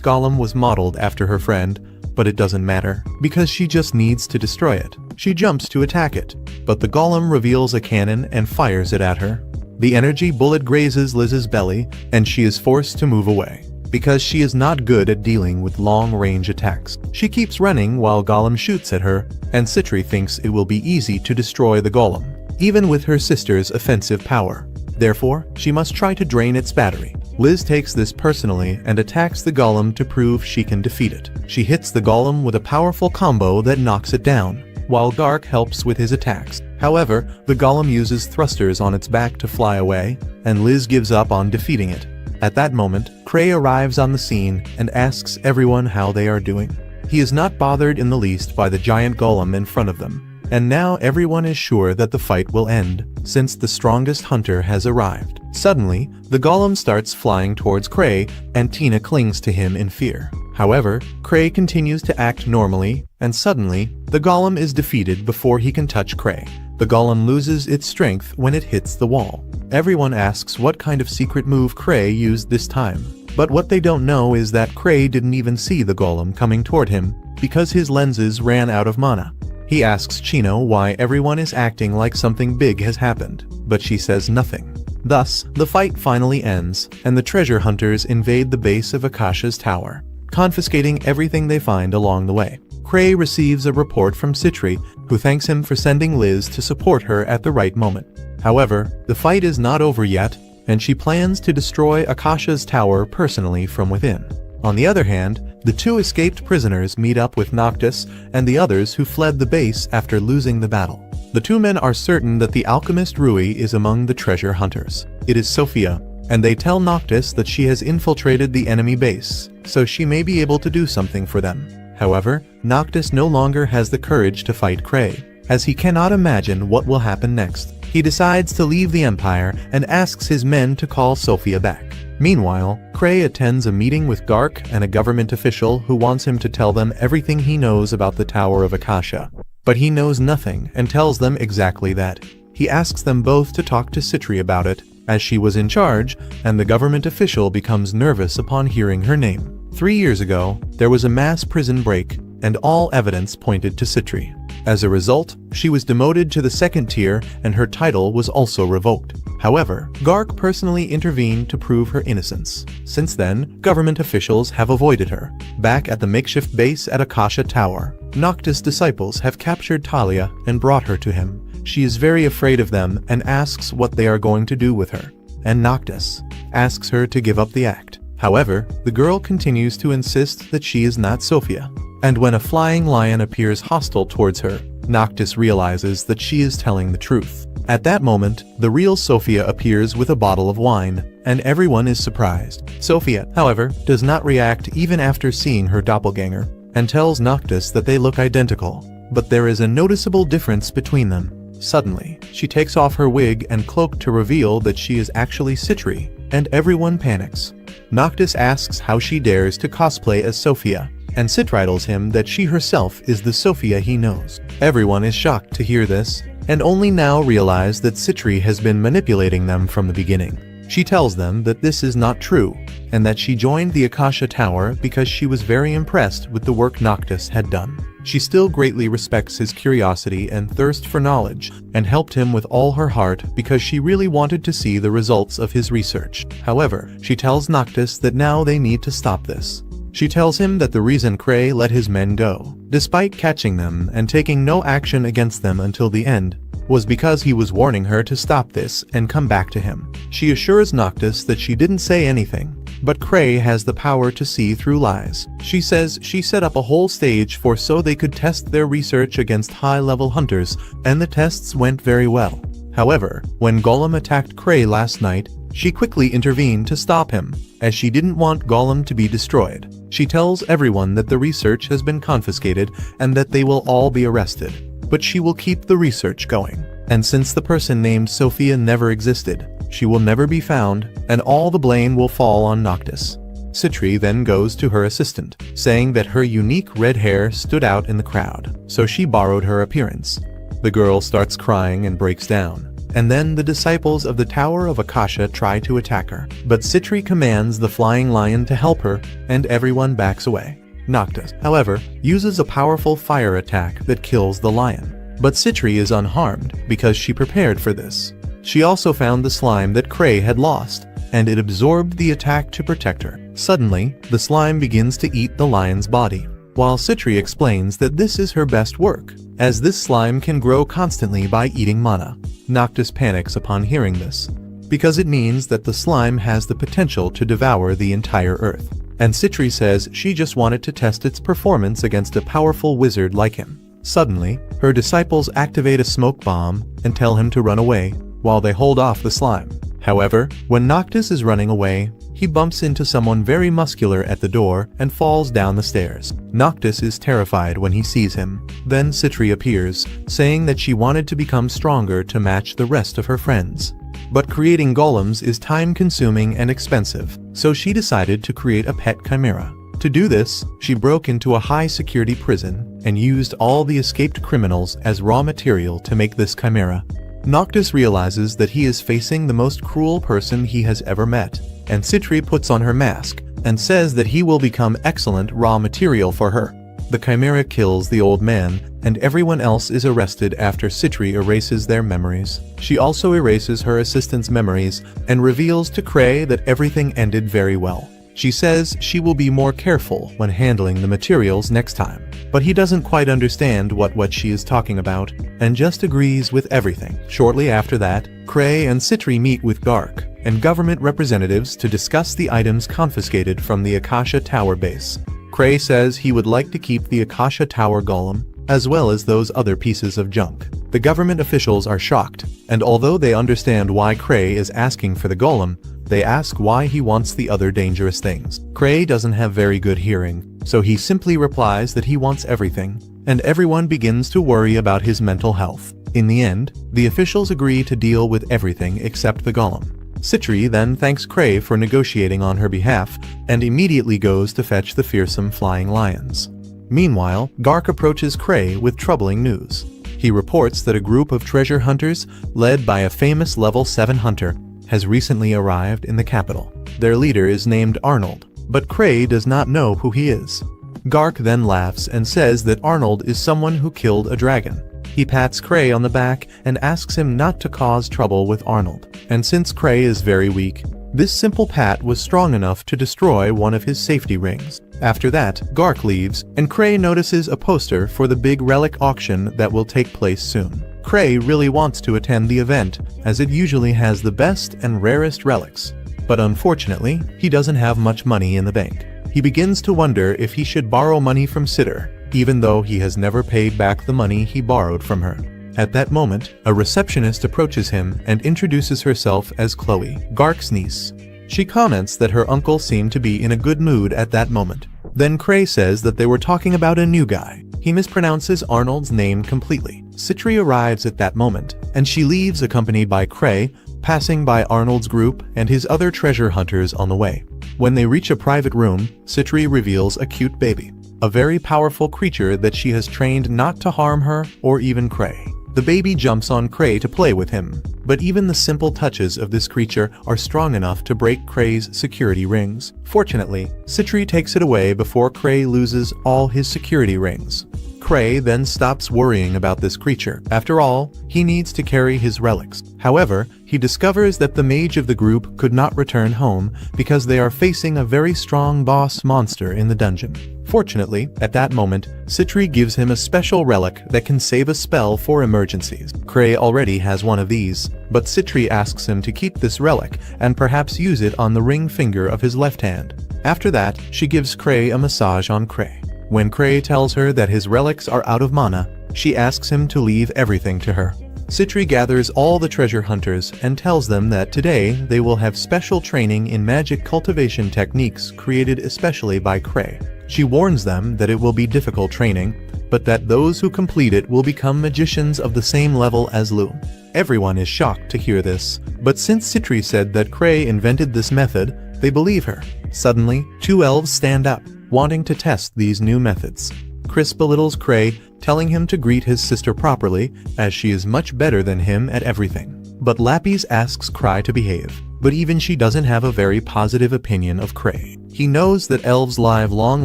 golem was modeled after her friend, but it doesn't matter, because she just needs to destroy it. She jumps to attack it, but the golem reveals a cannon and fires it at her. The energy bullet grazes Liz's belly, and she is forced to move away, because she is not good at dealing with long-range attacks. She keeps running while Golem shoots at her, and Citri thinks it will be easy to destroy the golem, even with her sister's offensive power. Therefore, she must try to drain its battery. Liz takes this personally and attacks the golem to prove she can defeat it. She hits the golem with a powerful combo that knocks it down, while Gark helps with his attacks. However, the golem uses thrusters on its back to fly away, and Liz gives up on defeating it. At that moment, Cray arrives on the scene and asks everyone how they are doing. He is not bothered in the least by the giant golem in front of them, and now everyone is sure that the fight will end, since the strongest hunter has arrived. Suddenly, the golem starts flying towards Cray, and Tina clings to him in fear. However, Cray continues to act normally, and suddenly, the golem is defeated before he can touch Cray. The golem loses its strength when it hits the wall. Everyone asks what kind of secret move Cray used this time, but what they don't know is that Cray didn't even see the golem coming toward him, because his lenses ran out of mana. He asks Chino why everyone is acting like something big has happened, but she says nothing. Thus, the fight finally ends, and the treasure hunters invade the base of Akasha's tower, confiscating everything they find along the way. Cray receives a report from Citri, who thanks him for sending Liz to support her at the right moment. However, the fight is not over yet, and she plans to destroy Akasha's tower personally from within. On the other hand, the two escaped prisoners meet up with Noctis and the others who fled the base after losing the battle. The two men are certain that the alchemist Rui is among the treasure hunters. It is Sophia, and they tell Noctis that she has infiltrated the enemy base, so she may be able to do something for them. However, Noctis no longer has the courage to fight Cray, as he cannot imagine what will happen next. He decides to leave the Empire and asks his men to call Sophia back. Meanwhile, Cray attends a meeting with Gark and a government official who wants him to tell them everything he knows about the Tower of Akasha. But he knows nothing and tells them exactly that. He asks them both to talk to Citri about it, as she was in charge, and the government official becomes nervous upon hearing her name. 3 years ago, there was a mass prison break, and all evidence pointed to Citri. As a result, she was demoted to the 2nd tier and her title was also revoked. However, Gark personally intervened to prove her innocence. Since then, government officials have avoided her. Back at the makeshift base at Akasha Tower, Noctis' disciples have captured Talia and brought her to him. She is very afraid of them and asks what they are going to do with her, and Noctis asks her to give up the act. However, the girl continues to insist that she is not Sophia. And when a flying lion appears hostile towards her, Noctis realizes that she is telling the truth. At that moment, the real Sophia appears with a bottle of wine, and everyone is surprised. Sophia, however, does not react even after seeing her doppelganger, and tells Noctis that they look identical. But there is a noticeable difference between them. Suddenly, she takes off her wig and cloak to reveal that she is actually Citri, and everyone panics. Noctis asks how she dares to cosplay as Sophia, and Citridles him that she herself is the Sophia he knows. Everyone is shocked to hear this, and only now realize that Citri has been manipulating them from the beginning. She tells them that this is not true, and that she joined the Akasha Tower because she was very impressed with the work Noctis had done. She still greatly respects his curiosity and thirst for knowledge, and helped him with all her heart because she really wanted to see the results of his research. However, she tells Noctis that now they need to stop this. She tells him that the reason Cray let his men go, despite catching them and taking no action against them until the end, was because he was warning her to stop this and come back to him. She assures Noctis that she didn't say anything, but Cray has the power to see through lies. She says she set up a whole stage so they could test their research against high-level hunters, and the tests went very well. However, when Golem attacked Cray last night, she quickly intervened to stop him, as she didn't want Golem to be destroyed. She tells everyone that the research has been confiscated and that they will all be arrested, but she will keep the research going. And since the person named Sophia never existed, she will never be found, and all the blame will fall on Noctis. Citri then goes to her assistant, saying that her unique red hair stood out in the crowd, so she borrowed her appearance. The girl starts crying and breaks down. And then the disciples of the Tower of Akasha try to attack her. But Citri commands the flying lion to help her, and everyone backs away. Noctis, however, uses a powerful fire attack that kills the lion. But Citri is unharmed, because she prepared for this. She also found the slime that Cray had lost, and it absorbed the attack to protect her. Suddenly, the slime begins to eat the lion's body, while Citri explains that this is her best work, as this slime can grow constantly by eating mana. Noctis panics upon hearing this, because it means that the slime has the potential to devour the entire earth. And Citri says she just wanted to test its performance against a powerful wizard like him. Suddenly, her disciples activate a smoke bomb and tell him to run away, while they hold off the slime. However, when Noctis is running away, he bumps into someone very muscular at the door and falls down the stairs. Noctis is terrified when he sees him. Then Citri appears, saying that she wanted to become stronger to match the rest of her friends. But creating golems is time-consuming and expensive, so she decided to create a pet chimera. To do this, she broke into a high-security prison and used all the escaped criminals as raw material to make this chimera. Noctis realizes that he is facing the most cruel person he has ever met, and Citri puts on her mask and says that he will become excellent raw material for her. The chimera kills the old man, and everyone else is arrested after Citri erases their memories. She also erases her assistant's memories and reveals to Cray that everything ended very well. She says she will be more careful when handling the materials next time. But he doesn't quite understand what she is talking about, and just agrees with everything. Shortly after that, Cray and Citri meet with Gark and government representatives to discuss the items confiscated from the Akasha Tower base. Cray says he would like to keep the Akasha Tower golem, as well as those other pieces of junk. The government officials are shocked, and although they understand why Cray is asking for the golem, They ask why he wants the other dangerous things. Cray doesn't have very good hearing, so he simply replies that he wants everything, and everyone begins to worry about his mental health. In the end, the officials agree to deal with everything except the golem. Citri then thanks Cray for negotiating on her behalf, and immediately goes to fetch the fearsome flying lions. Meanwhile, Gark approaches Cray with troubling news. He reports that a group of treasure hunters, led by a famous level 7 hunter, has recently arrived in the capital. Their leader is named Arnold, but Cray does not know who he is. Gark then laughs and says that Arnold is someone who killed a dragon. He pats Cray on the back and asks him not to cause trouble with Arnold. And since Cray is very weak, this simple pat was strong enough to destroy one of his safety rings. After that, Gark leaves, and Cray notices a poster for the big relic auction that will take place soon. Cray really wants to attend the event, as it usually has the best and rarest relics. But unfortunately, he doesn't have much money in the bank. He begins to wonder if he should borrow money from Sitter, even though he has never paid back the money he borrowed from her. At that moment, a receptionist approaches him and introduces herself as Chloe, Gark's niece. She comments that her uncle seemed to be in a good mood at that moment. Then Cray says that they were talking about a new guy. He mispronounces Arnold's name completely. Citri arrives at that moment, and she leaves accompanied by Cray, passing by Arnold's group and his other treasure hunters on the way. When they reach a private room, Citri reveals a cute baby, a very powerful creature that she has trained not to harm her or even Cray. The baby jumps on Cray to play with him, but even the simple touches of this creature are strong enough to break Cray's security rings. Fortunately, Citri takes it away before Cray loses all his security rings. Cray then stops worrying about this creature. After all, he needs to carry his relics. However, he discovers that the mage of the group could not return home because they are facing a very strong boss monster in the dungeon. Fortunately, at that moment, Citri gives him a special relic that can save a spell for emergencies. Cray already has one of these, but Citri asks him to keep this relic and perhaps use it on the ring finger of his left hand. After that, she gives Cray a massage on Cray. When Cray tells her that his relics are out of mana, she asks him to leave everything to her. Citri gathers all the treasure hunters and tells them that today they will have special training in magic cultivation techniques created especially by Cray. She warns them that it will be difficult training, but that those who complete it will become magicians of the same level as Lu. Everyone is shocked to hear this, but since Citri said that Cray invented this method, they believe her. Suddenly, two elves stand up, wanting to test these new methods. Chris belittles Cray, telling him to greet his sister properly, as she is much better than him at everything. But Lapis asks Cray to behave, but even she doesn't have a very positive opinion of Cray. He knows that elves live long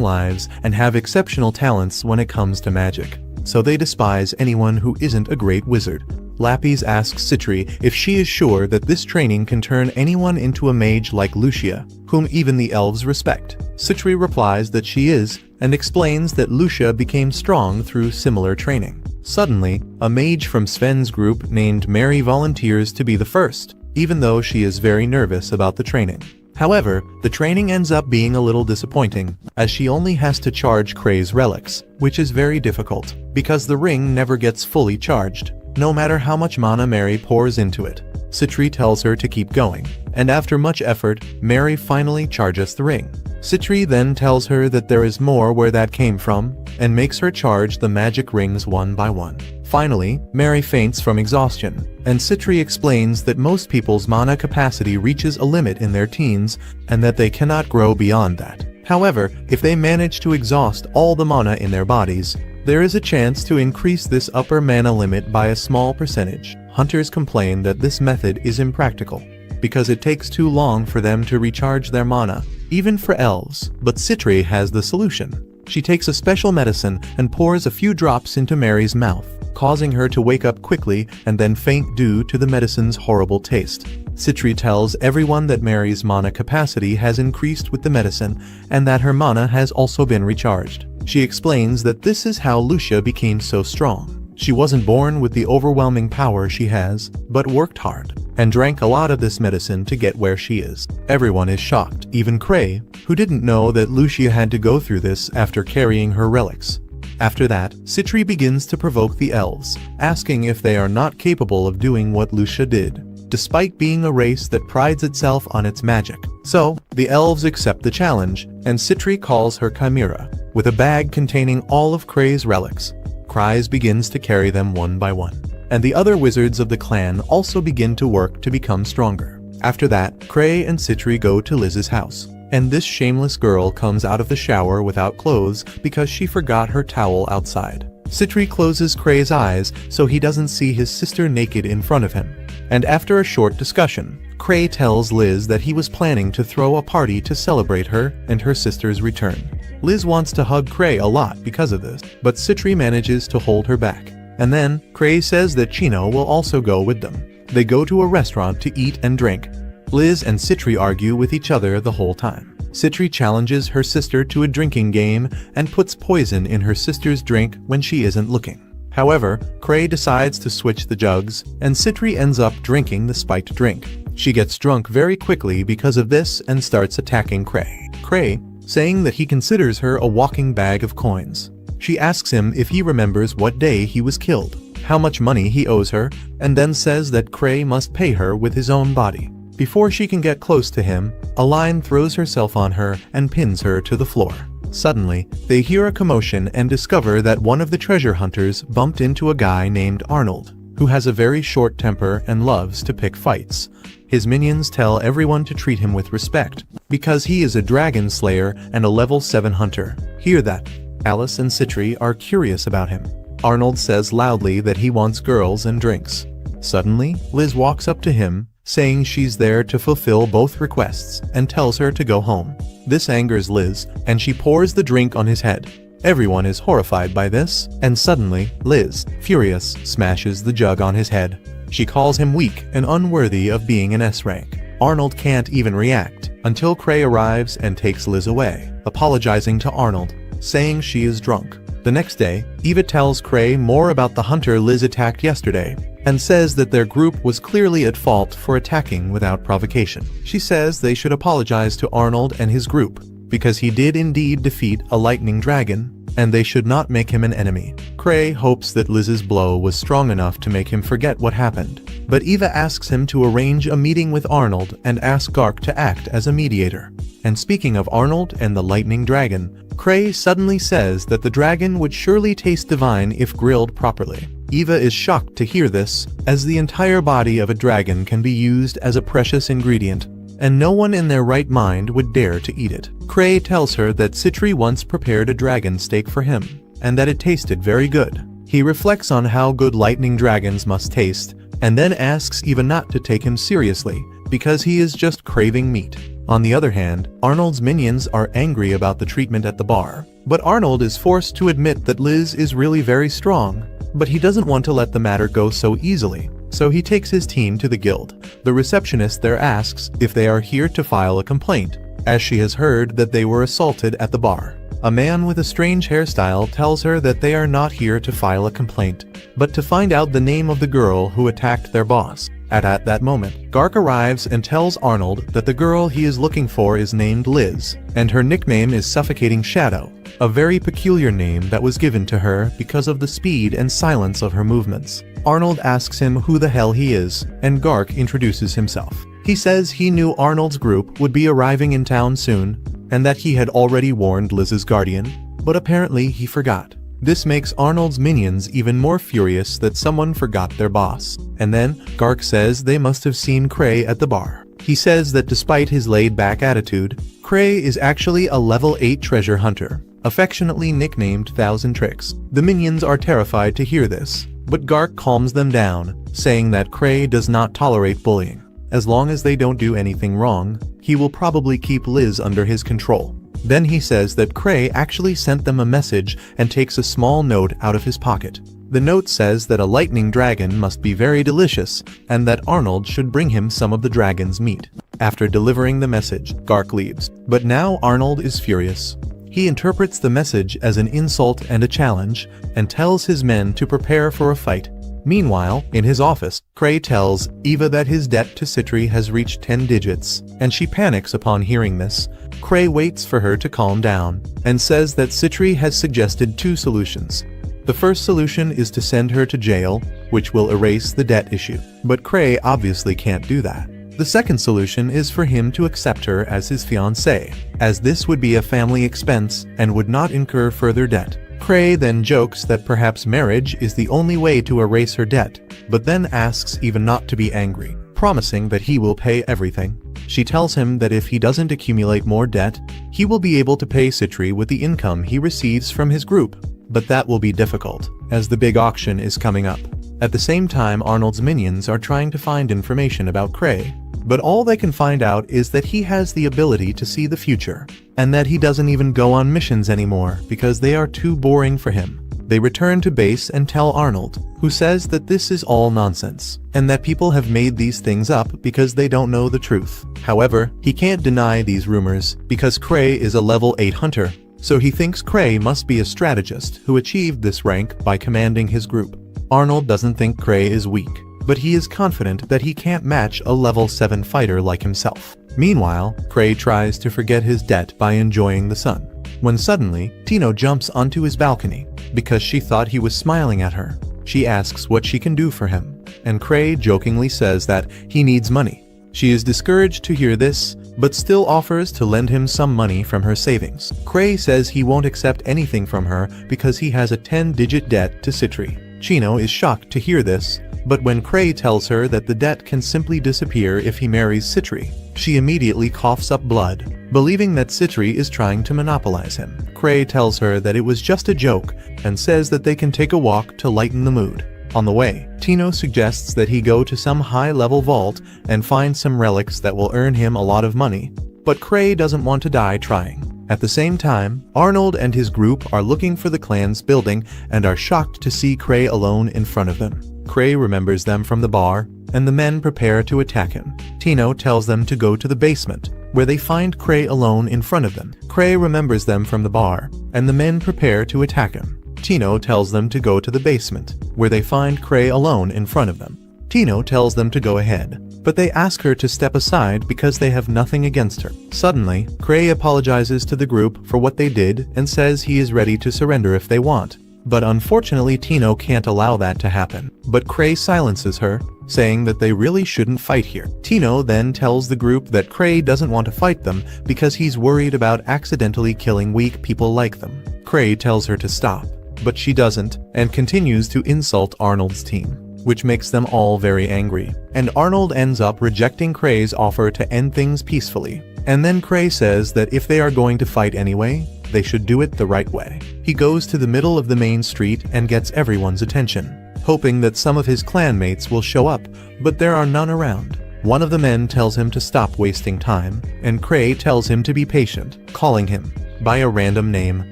lives and have exceptional talents when it comes to magic, so they despise anyone who isn't a great wizard. Lapis asks Citri if she is sure that this training can turn anyone into a mage like Lucia, whom even the elves respect. Citri replies that she is, and explains that Lucia became strong through similar training. Suddenly, a mage from Sven's group named Mary volunteers to be the first, even though she is very nervous about the training. However, the training ends up being a little disappointing, as she only has to charge Cray's relics, which is very difficult, because the ring never gets fully charged, no matter how much mana Mary pours into it. Citri tells her to keep going, and after much effort, Mary finally charges the ring. Citri then tells her that there is more where that came from, and makes her charge the magic rings one by one. Finally, Mary faints from exhaustion, and Citri explains that most people's mana capacity reaches a limit in their teens, and that they cannot grow beyond that. However, if they manage to exhaust all the mana in their bodies, there is a chance to increase this upper mana limit by a small percentage. Hunters complain that this method is impractical, because it takes too long for them to recharge their mana, even for elves, but Citri has the solution. She takes a special medicine and pours a few drops into Mary's mouth, causing her to wake up quickly and then faint due to the medicine's horrible taste. Citri tells everyone that Mary's mana capacity has increased with the medicine and that her mana has also been recharged. She explains that this is how Lucia became so strong. She wasn't born with the overwhelming power she has, but worked hard, and drank a lot of this medicine to get where she is. Everyone is shocked, even Cray, who didn't know that Lucia had to go through this after carrying her relics. After that, Citri begins to provoke the elves, asking if they are not capable of doing what Lucia did. despite being a race that prides itself on its magic. So, the elves accept the challenge, and Citri calls her chimera, with a bag containing all of Cray's relics. Cries begins to carry them one by one, and the other wizards of the clan also begin to work to become stronger. After that, Cray and Citri go to Liz's house, and this shameless girl comes out of the shower without clothes because she forgot her towel outside. Citri closes Cray's eyes so he doesn't see his sister naked in front of him, and after a short discussion, Cray tells Liz that he was planning to throw a party to celebrate her and her sister's return. Liz wants to hug Cray a lot because of this, but Citri manages to hold her back. And then, Cray says that Chino will also go with them. They go to a restaurant to eat and drink. Liz and Citri argue with each other the whole time. Citri challenges her sister to a drinking game and puts poison in her sister's drink when she isn't looking. However, Cray decides to switch the jugs, and Citri ends up drinking the spiked drink. She gets drunk very quickly because of this and starts attacking Cray. Cray, saying that he considers her a walking bag of coins. She asks him if he remembers what day he was killed, how much money he owes her, and then says that Cray must pay her with his own body. Before she can get close to him, a lion throws herself on her and pins her to the floor. Suddenly, they hear a commotion and discover that one of the treasure hunters bumped into a guy named Arnold, who has a very short temper and loves to pick fights. His minions tell everyone to treat him with respect, because he is a dragon slayer and a level 7 hunter. Hear that? Alice and Citri are curious about him. Arnold says loudly that he wants girls and drinks. Suddenly, Liz walks up to him, saying she's there to fulfill both requests, and tells her to go home. This angers Liz, and she pours the drink on his head. Everyone is horrified by this, and suddenly, Liz, furious, smashes the jug on his head. She calls him weak and unworthy of being an S rank. Arnold can't even react, until Cray arrives and takes Liz away, apologizing to Arnold, saying she is drunk. The next day, Eva tells Cray more about the hunter Liz attacked yesterday, and says that their group was clearly at fault for attacking without provocation. She says they should apologize to Arnold and his group, because he did indeed defeat a lightning dragon, and they should not make him an enemy. Cray hopes that Liz's blow was strong enough to make him forget what happened, but Eva asks him to arrange a meeting with Arnold and ask Gark to act as a mediator. And speaking of Arnold and the lightning dragon, Cray suddenly says that the dragon would surely taste divine if grilled properly. Eva is shocked to hear this, as the entire body of a dragon can be used as a precious ingredient, and no one in their right mind would dare to eat it. Cray tells her that Citri once prepared a dragon steak for him, and that it tasted very good. He reflects on how good lightning dragons must taste, and then asks Eva not to take him seriously, because he is just craving meat. On the other hand, Arnold's minions are angry about the treatment at the bar, but Arnold is forced to admit that Liz is really very strong, but he doesn't want to let the matter go so easily, so he takes his team to the guild. The receptionist there asks if they are here to file a complaint, as she has heard that they were assaulted at the bar. A man with a strange hairstyle tells her that they are not here to file a complaint, but to find out the name of the girl who attacked their boss. At that moment, Gark arrives and tells Arnold that the girl he is looking for is named Liz, and her nickname is Suffocating Shadow, a very peculiar name that was given to her because of the speed and silence of her movements. Arnold asks him who the hell he is, and Gark introduces himself. He says he knew Arnold's group would be arriving in town soon, and that he had already warned Liz's guardian, but apparently he forgot. This makes Arnold's minions even more furious that someone forgot their boss. And then, Gark says they must have seen Cray at the bar. He says that despite his laid-back attitude, Cray is actually a level 8 treasure hunter, affectionately nicknamed Thousand Tricks. The minions are terrified to hear this, but Gark calms them down, saying that Cray does not tolerate bullying. As long as they don't do anything wrong, he will probably keep Liz under his control. Then he says that Cray actually sent them a message and takes a small note out of his pocket. The note says that a lightning dragon must be very delicious, and that Arnold should bring him some of the dragon's meat. After delivering the message, Gark leaves. But now Arnold is furious. He interprets the message as an insult and a challenge, and tells his men to prepare for a fight. Meanwhile, in his office, Cray tells Eva that his debt to Citri has reached 10 digits, and she panics upon hearing this. Cray waits for her to calm down, and says that Citri has suggested 2 solutions. The first solution is to send her to jail, which will erase the debt issue. But Cray obviously can't do that. The second solution is for him to accept her as his fiancée, as this would be a family expense and would not incur further debt. Cray then jokes that perhaps marriage is the only way to erase her debt, but then asks even not to be angry, promising that he will pay everything. She tells him that if he doesn't accumulate more debt, he will be able to pay Citri with the income he receives from his group, but that will be difficult, as the big auction is coming up. At the same time, Arnold's minions are trying to find information about Cray, but all they can find out is that he has the ability to see the future, and that he doesn't even go on missions anymore because they are too boring for him. They return to base and tell Arnold, who says that this is all nonsense, and that people have made these things up because they don't know the truth. However, he can't deny these rumors because Cray is a level 8 hunter, so he thinks Cray must be a strategist who achieved this rank by commanding his group. Arnold doesn't think Cray is weak, but he is confident that he can't match a level 7 fighter like himself. Meanwhile, Cray tries to forget his debt by enjoying the sun, when suddenly, Tino jumps onto his balcony. Because she thought he was smiling at her, she asks what she can do for him, and Cray jokingly says that he needs money. She is discouraged to hear this, but still offers to lend him some money from her savings. Cray says he won't accept anything from her because he has a 10-digit debt to Citri. Chino is shocked to hear this, but when Cray tells her that the debt can simply disappear if he marries Citri, she immediately coughs up blood, believing that Citri is trying to monopolize him. Cray tells her that it was just a joke and says that they can take a walk to lighten the mood. On the way, Tino suggests that he go to some high-level vault and find some relics that will earn him a lot of money, but Cray doesn't want to die trying. At the same time, Arnold and his group are looking for the clan's building and are shocked to see Cray alone in front of them. Cray remembers them from the bar, and the men prepare to attack him. Tino tells them to go to the basement, where they find Cray alone in front of them. Cray remembers them from the bar, and the men prepare to attack him. Tino tells them to go to the basement, where they find Cray alone in front of them. Tino tells them to go ahead, but they ask her to step aside because they have nothing against her. Suddenly, Cray apologizes to the group for what they did and says he is ready to surrender if they want. But unfortunately, Tino can't allow that to happen. But Cray silences her, saying that they really shouldn't fight here. Tino then tells the group that Cray doesn't want to fight them because he's worried about accidentally killing weak people like them. Cray tells her to stop, but she doesn't, and continues to insult Arnold's team, which makes them all very angry. And Arnold ends up rejecting Cray's offer to end things peacefully. And then Cray says that if they are going to fight anyway, they should do it the right way. He goes to the middle of the main street and gets everyone's attention, hoping that some of his clanmates will show up, but there are none around. One of the men tells him to stop wasting time, and Cray tells him to be patient, calling him by a random name,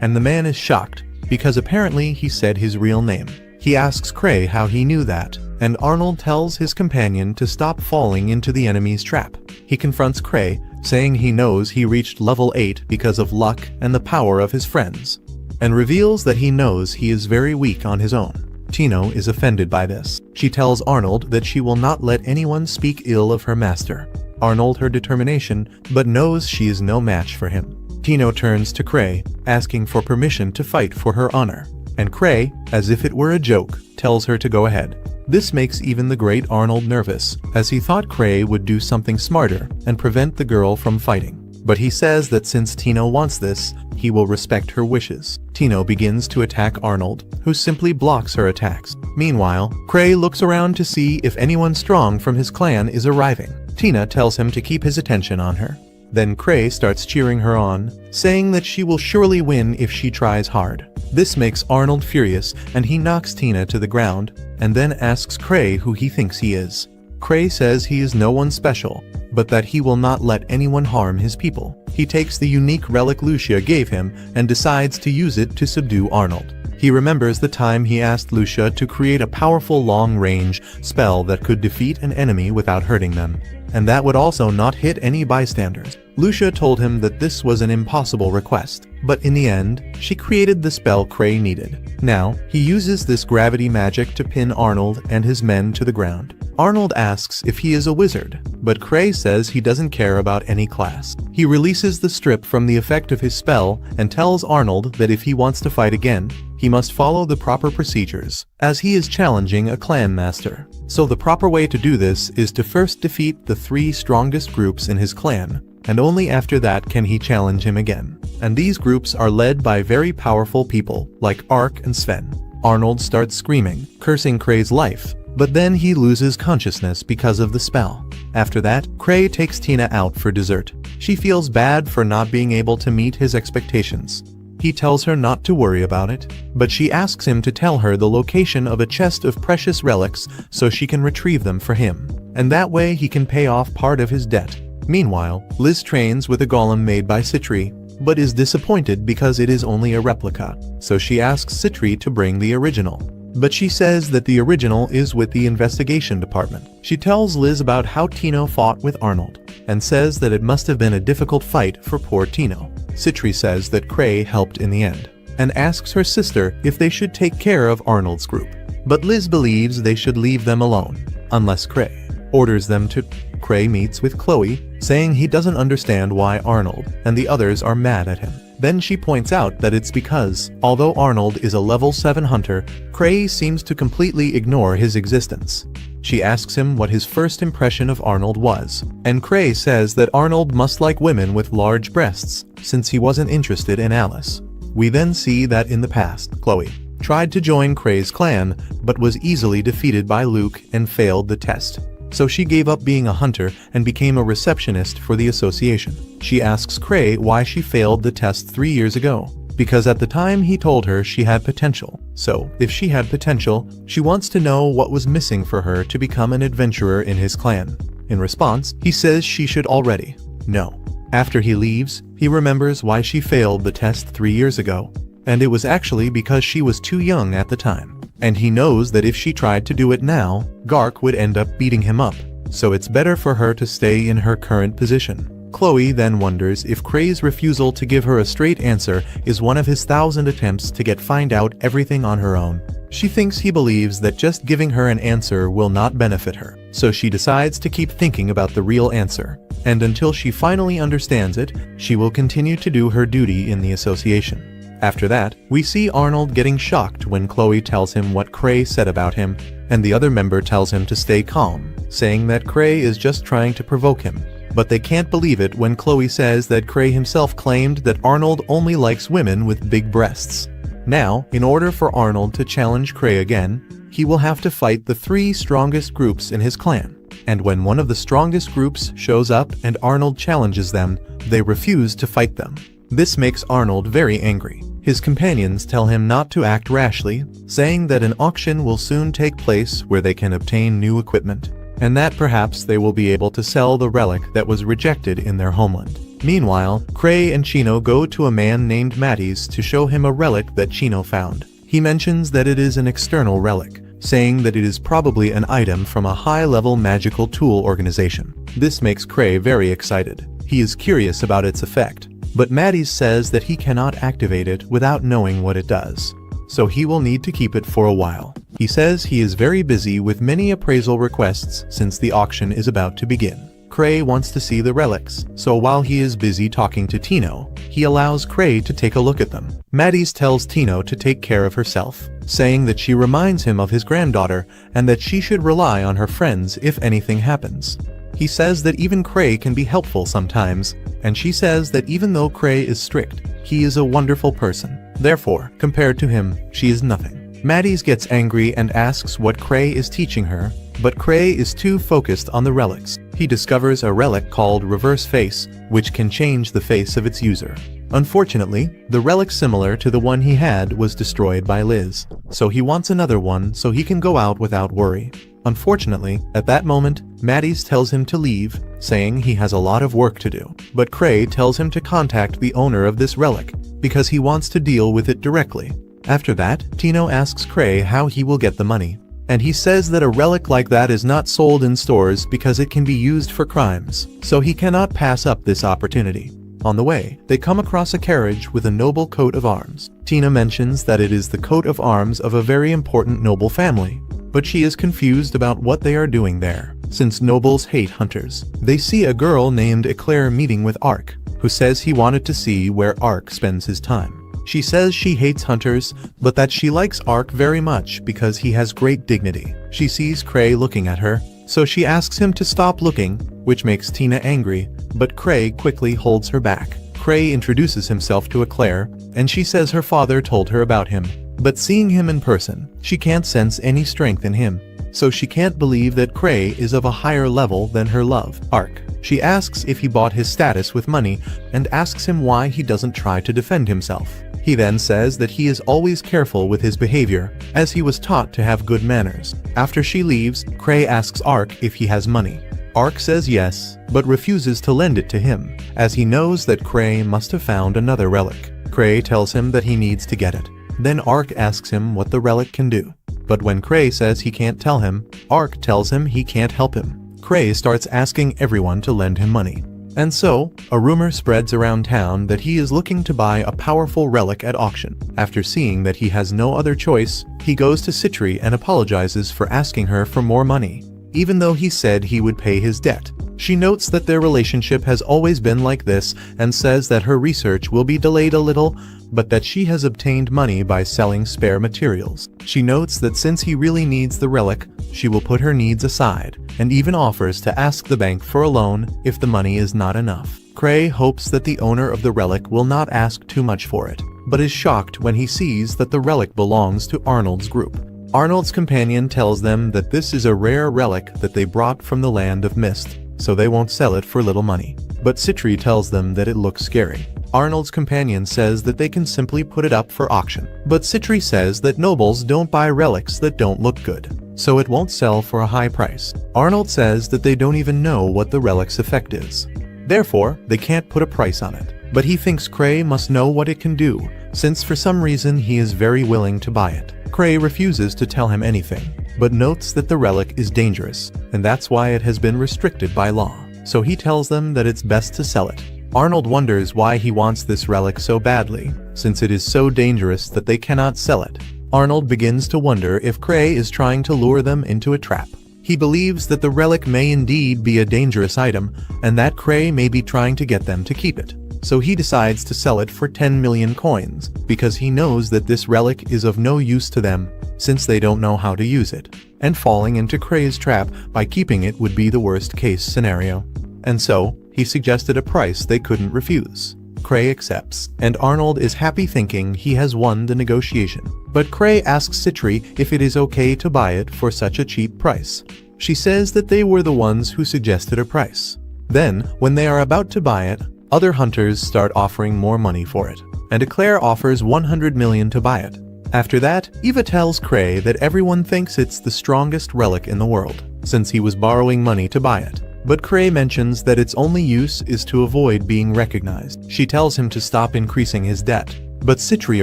and the man is shocked, because apparently he said his real name. He asks Cray how he knew that, and Arnold tells his companion to stop falling into the enemy's trap. He confronts Cray, saying he knows he reached level 8 because of luck and the power of his friends, and reveals that he knows he is very weak on his own. Tino is offended by this. She tells Arnold that she will not let anyone speak ill of her master. Arnold her determination, but knows she is no match for him. Tino turns to Cray, asking for permission to fight for her honor, and Cray, as if it were a joke, tells her to go ahead. This makes even the great Arnold nervous, as he thought Cray would do something smarter and prevent the girl from fighting. But he says that since Tino wants this, he will respect her wishes. Tino begins to attack Arnold, who simply blocks her attacks. Meanwhile, Cray looks around to see if anyone strong from his clan is arriving. Tina tells him to keep his attention on her. Then Cray starts cheering her on, saying that she will surely win if she tries hard. This makes Arnold furious, and he knocks Tina to the ground, and then asks Cray who he thinks he is. Cray says he is no one special, but that he will not let anyone harm his people. He takes the unique relic Lucia gave him and decides to use it to subdue Arnold. He remembers the time he asked Lucia to create a powerful long-range spell that could defeat an enemy without hurting them, and that would also not hit any bystanders. Lucia told him that this was an impossible request, but in the end, she created the spell Cray needed. Now, he uses this gravity magic to pin Arnold and his men to the ground. Arnold asks if he is a wizard, but Cray says he doesn't care about any class. He releases the strip from the effect of his spell and tells Arnold that if he wants to fight again, he must follow the proper procedures, as he is challenging a clan master. So the proper way to do this is to first defeat the 3 strongest groups in his clan, and only after that can he challenge him again. And these groups are led by very powerful people, like Ark and Sven. Arnold starts screaming, cursing Cray's life, but then he loses consciousness because of the spell. After that, Cray takes Tina out for dessert. She feels bad for not being able to meet his expectations. He tells her not to worry about it, but she asks him to tell her the location of a chest of precious relics so she can retrieve them for him, and that way he can pay off part of his debt. Meanwhile, Liz trains with a golem made by Citri, but is disappointed because it is only a replica, so she asks Citri to bring the original. But she says that the original is with the investigation department. She tells Liz about how Tino fought with Arnold, and says that it must have been a difficult fight for poor Tino. Citri says that Cray helped in the end, and asks her sister if they should take care of Arnold's group. But Liz believes they should leave them alone, unless Cray orders them to. Cray meets with Chloe, saying he doesn't understand why Arnold and the others are mad at him. Then she points out that it's because, although Arnold is a level 7 hunter, Cray seems to completely ignore his existence. She asks him what his first impression of Arnold was, and Cray says that Arnold must like women with large breasts, since he wasn't interested in Alice. We then see that in the past, Chloe tried to join Cray's clan, but was easily defeated by Luke and failed the test. So she gave up being a hunter and became a receptionist for the association. She asks Cray why she failed the test 3 years ago, because at the time he told her she had potential. So, if she had potential, she wants to know what was missing for her to become an adventurer in his clan. In response, he says she should already know. After he leaves, he remembers why she failed the test 3 years ago, and it was actually because she was too young at the time. And he knows that if she tried to do it now, Gark would end up beating him up, so it's better for her to stay in her current position. Chloe then wonders if Cray's refusal to give her a straight answer is one of his 1,000 attempts to find out everything on her own. She thinks he believes that just giving her an answer will not benefit her, so she decides to keep thinking about the real answer, and until she finally understands it, she will continue to do her duty in the association. After that, we see Arnold getting shocked when Chloe tells him what Cray said about him, and the other member tells him to stay calm, saying that Cray is just trying to provoke him. But they can't believe it when Chloe says that Cray himself claimed that Arnold only likes women with big breasts. Now, in order for Arnold to challenge Cray again, he will have to fight the 3 strongest groups in his clan. And when one of the strongest groups shows up and Arnold challenges them, they refuse to fight them. This makes Arnold very angry. His companions tell him not to act rashly, saying that an auction will soon take place where they can obtain new equipment, and that perhaps they will be able to sell the relic that was rejected in their homeland. Meanwhile, Cray and Chino go to a man named Matties to show him a relic that Chino found. He mentions that it is an external relic, saying that it is probably an item from a high-level magical tool organization. This makes Cray very excited. He is curious about its effect, but Matties says that he cannot activate it without knowing what it does, so he will need to keep it for a while. He says he is very busy with many appraisal requests since the auction is about to begin. Cray wants to see the relics, so while he is busy talking to Tino, he allows Cray to take a look at them. Matties tells Tino to take care of herself, saying that she reminds him of his granddaughter and that she should rely on her friends if anything happens. He says that even Cray can be helpful sometimes, and she says that even though Cray is strict, he is a wonderful person. Therefore, compared to him, she is nothing. Matties gets angry and asks what Cray is teaching her, but Cray is too focused on the relics. He discovers a relic called Reverse Face, which can change the face of its user. Unfortunately, the relic similar to the one he had was destroyed by Liz, so he wants another one so he can go out without worry. Unfortunately, at that moment, Matties tells him to leave, saying he has a lot of work to do. But Cray tells him to contact the owner of this relic, because he wants to deal with it directly. After that, Tino asks Cray how he will get the money, and he says that a relic like that is not sold in stores because it can be used for crimes, so he cannot pass up this opportunity. On the way, they come across a carriage with a noble coat of arms. Tina mentions that it is the coat of arms of a very important noble family, but she is confused about what they are doing there, since nobles hate hunters. They see a girl named Eclair meeting with Ark, who says he wanted to see where Ark spends his time. She says she hates hunters, but that she likes Ark very much because he has great dignity. She sees Cray looking at her, so she asks him to stop looking, which makes Tina angry, but Cray quickly holds her back. Cray introduces himself to Eclair, and she says her father told her about him, but seeing him in person, she can't sense any strength in him, so she can't believe that Cray is of a higher level than her love, Ark. She asks if he bought his status with money, and asks him why he doesn't try to defend himself. He then says that he is always careful with his behavior, as he was taught to have good manners. After she leaves, Cray asks Ark if he has money. Ark says yes, but refuses to lend it to him, as he knows that Cray must have found another relic. Cray tells him that he needs to get it. Then Ark asks him what the relic can do. But when Cray says he can't tell him, Ark tells him he can't help him. Cray starts asking everyone to lend him money. And so, a rumor spreads around town that he is looking to buy a powerful relic at auction. After seeing that he has no other choice, he goes to Citri and apologizes for asking her for more money, even though he said he would pay his debt. She notes that their relationship has always been like this and says that her research will be delayed a little, but that she has obtained money by selling spare materials. She notes that since he really needs the relic, she will put her needs aside, and even offers to ask the bank for a loan if the money is not enough. Cray hopes that the owner of the relic will not ask too much for it, but is shocked when he sees that the relic belongs to Arnold's group. Arnold's companion tells them that this is a rare relic that they brought from the land of mist, so they won't sell it for little money. But Citri tells them that it looks scary. Arnold's companion says that they can simply put it up for auction. But Citri says that nobles don't buy relics that don't look good, so it won't sell for a high price. Arnold says that they don't even know what the relic's effect is. Therefore, they can't put a price on it. But he thinks Cray must know what it can do, since for some reason he is very willing to buy it. Cray refuses to tell him anything, but notes that the relic is dangerous, and that's why it has been restricted by law. So he tells them that it's best to sell it. Arnold wonders why he wants this relic so badly, since it is so dangerous that they cannot sell it. Arnold begins to wonder if Cray is trying to lure them into a trap. He believes that the relic may indeed be a dangerous item, and that Cray may be trying to get them to keep it. So he decides to sell it for 10 million coins, because he knows that this relic is of no use to them, since they don't know how to use it. And falling into Cray's trap by keeping it would be the worst case scenario. And so, he suggested a price they couldn't refuse. Cray accepts, and Arnold is happy thinking he has won the negotiation. But Cray asks Citri if it is okay to buy it for such a cheap price. She says that they were the ones who suggested a price. Then, when they are about to buy it, other hunters start offering more money for it, and Eclair offers 100 million to buy it. After that, Eva tells Cray that everyone thinks it's the strongest relic in the world, since he was borrowing money to buy it. But Cray mentions that its only use is to avoid being recognized. She tells him to stop increasing his debt. But Citri